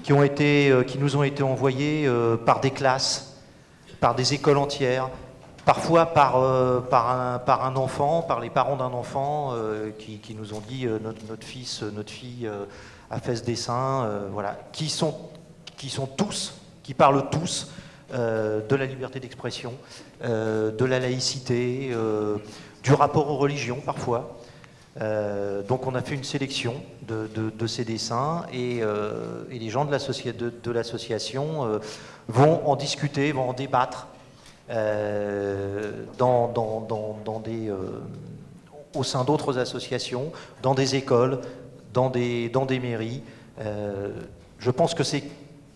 B: qui nous ont été envoyés par des classes, par des écoles entières, parfois par un enfant, par les parents d'un enfant qui nous ont dit notre fille a fait ce dessin, voilà, qui parlent tous de la liberté d'expression, de la laïcité, du rapport aux religions parfois. Donc on a fait une sélection de ces dessins et les gens de l'association vont en discuter, vont en débattre au sein d'autres associations, dans des écoles, dans des mairies. Je pense que c'est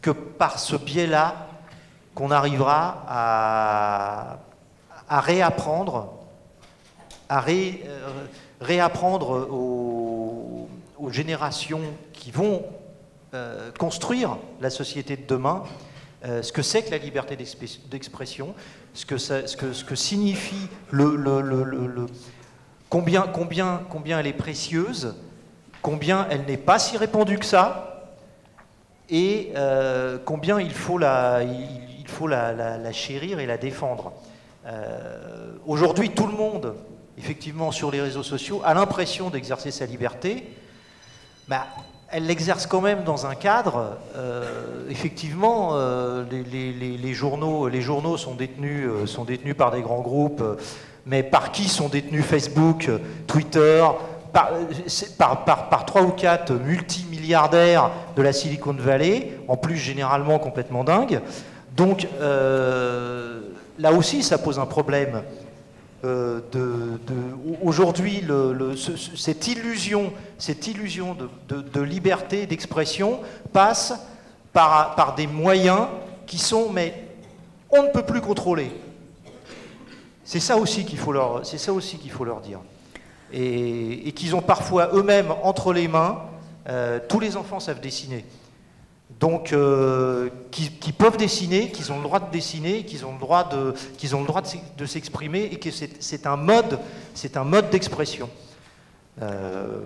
B: que par ce biais-là qu'on arrivera à réapprendre, aux générations qui vont construire la société de demain ce que c'est que la liberté d'expression, ce que signifie combien elle est précieuse, combien elle n'est pas si répandue que ça, et combien il faut la chérir et la défendre. Aujourd'hui, tout le monde, effectivement, sur les réseaux sociaux, a l'impression d'exercer sa liberté. Elle l'exerce quand même dans un cadre. Effectivement, les journaux sont détenus par des grands groupes, mais par qui sont détenus Facebook, Twitter, par 3 ou 4 multimilliardaires de la Silicon Valley, en plus généralement complètement dingues. Donc là aussi, ça pose un problème. Aujourd'hui, cette illusion de liberté d'expression passe par des moyens qui sont, mais on ne peut plus contrôler. C'est ça aussi qu'il faut leur dire. Et qu'ils ont parfois eux-mêmes entre les mains. Tous les enfants savent dessiner. Donc, qui peuvent dessiner, qu'ils ont le droit de dessiner, qu'ils ont le droit de s'exprimer, et que c'est un mode d'expression.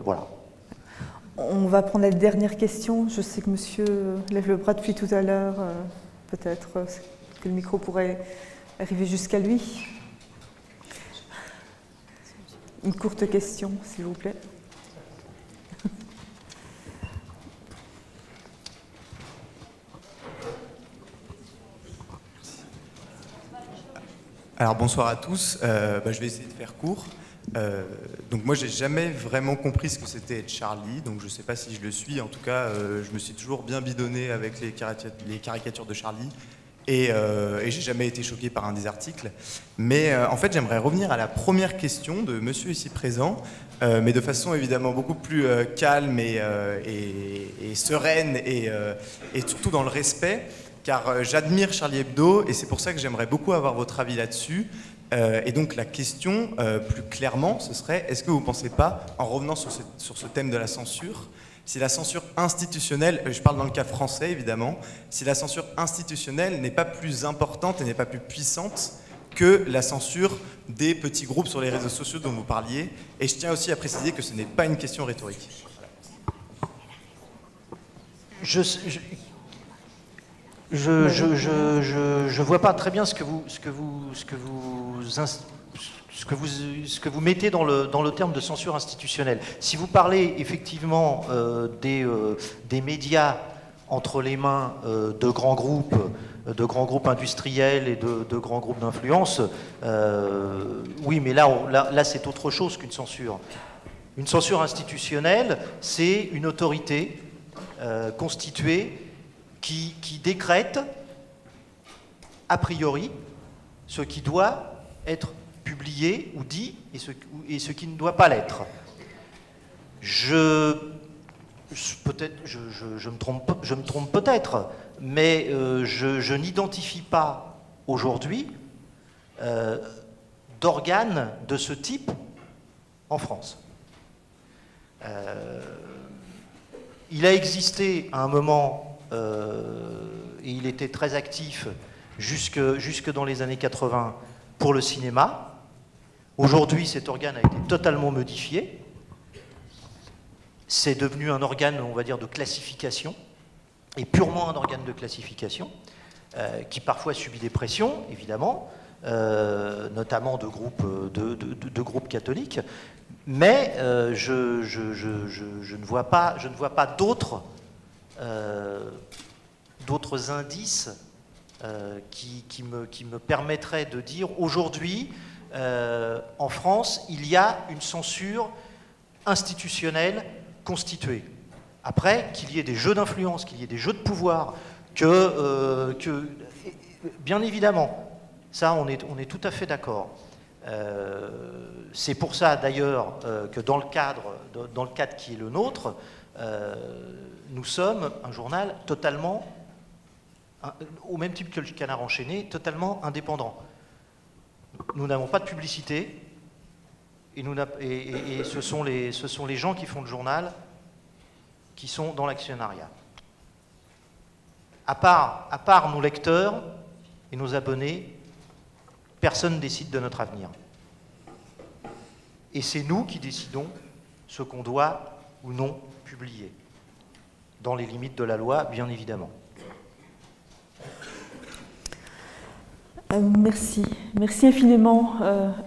B: Voilà.
A: On va prendre la dernière question. Je sais que monsieur lève le bras depuis tout à l'heure. Peut-être que le micro pourrait arriver jusqu'à lui. Une courte question, s'il vous plaît.
P: Alors bonsoir à tous, je vais essayer de faire court. Donc moi j'ai jamais vraiment compris ce que c'était être Charlie, donc je sais pas si je le suis, en tout cas je me suis toujours bien bidonné avec les caricatures de Charlie et j'ai jamais été choqué par un des articles. Mais en fait j'aimerais revenir à la première question de monsieur ici présent, mais de façon évidemment beaucoup plus calme et sereine et surtout dans le respect. Car j'admire Charlie Hebdo et c'est pour ça que j'aimerais beaucoup avoir votre avis là-dessus. Et donc la question, plus clairement, ce serait, est-ce que vous ne pensez pas, en revenant sur ce thème de la censure, si la censure institutionnelle, je parle dans le cas français évidemment, si la censure institutionnelle n'est pas plus importante et n'est pas plus puissante que la censure des petits groupes sur les réseaux sociaux dont vous parliez. Et je tiens aussi à préciser que ce n'est pas une question rhétorique.
B: Je vois pas très bien ce que vous mettez dans le terme de censure institutionnelle. Si vous parlez effectivement des médias entre les mains de grands groupes industriels et de grands groupes d'influence, oui, mais là c'est autre chose qu'une censure. Une censure institutionnelle, c'est une autorité constituée qui décrète a priori ce qui doit être publié ou dit et ce qui ne doit pas l'être. Peut-être, je me trompe peut-être, mais je n'identifie pas aujourd'hui d'organes de ce type en France. Il a existé à un moment, et il était très actif jusque dans les années 80 pour le cinéma. Aujourd'hui, cet organe a été totalement modifié. C'est devenu un organe, on va dire, de classification, et purement un organe de classification, qui parfois subit des pressions, évidemment, notamment de groupes catholiques, mais je ne vois pas d'autres indices qui me permettraient de dire aujourd'hui, en France, il y a une censure institutionnelle constituée. Après, qu'il y ait des jeux d'influence, qu'il y ait des jeux de pouvoir, bien évidemment, ça on est tout à fait d'accord. C'est pour ça d'ailleurs que dans le cadre qui est le nôtre, nous sommes un journal totalement, au même type que le Canard enchaîné, totalement indépendant. Nous n'avons pas de publicité et ce sont les gens qui font le journal qui sont dans l'actionnariat. À part nos lecteurs et nos abonnés, personne ne décide de notre avenir. Et c'est nous qui décidons ce qu'on doit ou non publier, dans les limites de la loi, bien évidemment.
A: Merci. Merci infiniment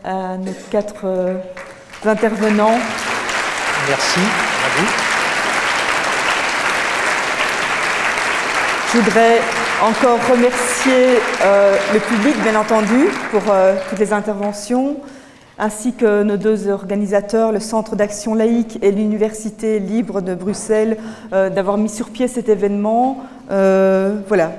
A: à nos 4 intervenants.
B: Merci à vous.
A: Je voudrais encore remercier le public, bien entendu, pour toutes les interventions, ainsi que nos 2 organisateurs, le Centre d'action laïque et l'Université libre de Bruxelles, d'avoir mis sur pied cet événement. Voilà.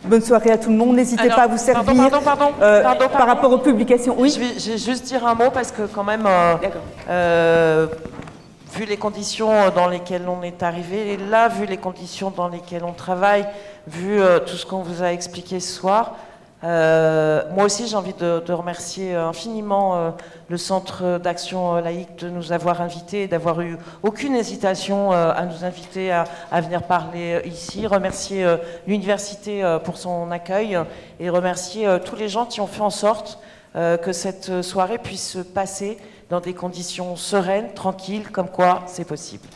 A: Bonne soirée à tout le monde. N'hésitez pas à vous servir par rapport aux publications. Oui.
C: Je vais juste dire un mot parce que quand même, vu les conditions dans lesquelles on est arrivé, et là, vu les conditions dans lesquelles on travaille, vu tout ce qu'on vous a expliqué ce soir, moi aussi j'ai envie de remercier infiniment le Centre d'action laïque de nous avoir invités et d'avoir eu aucune hésitation à nous inviter à venir parler ici, remercier l'université pour son accueil et remercier tous les gens qui ont fait en sorte que cette soirée puisse se passer dans des conditions sereines, tranquilles, comme quoi c'est possible.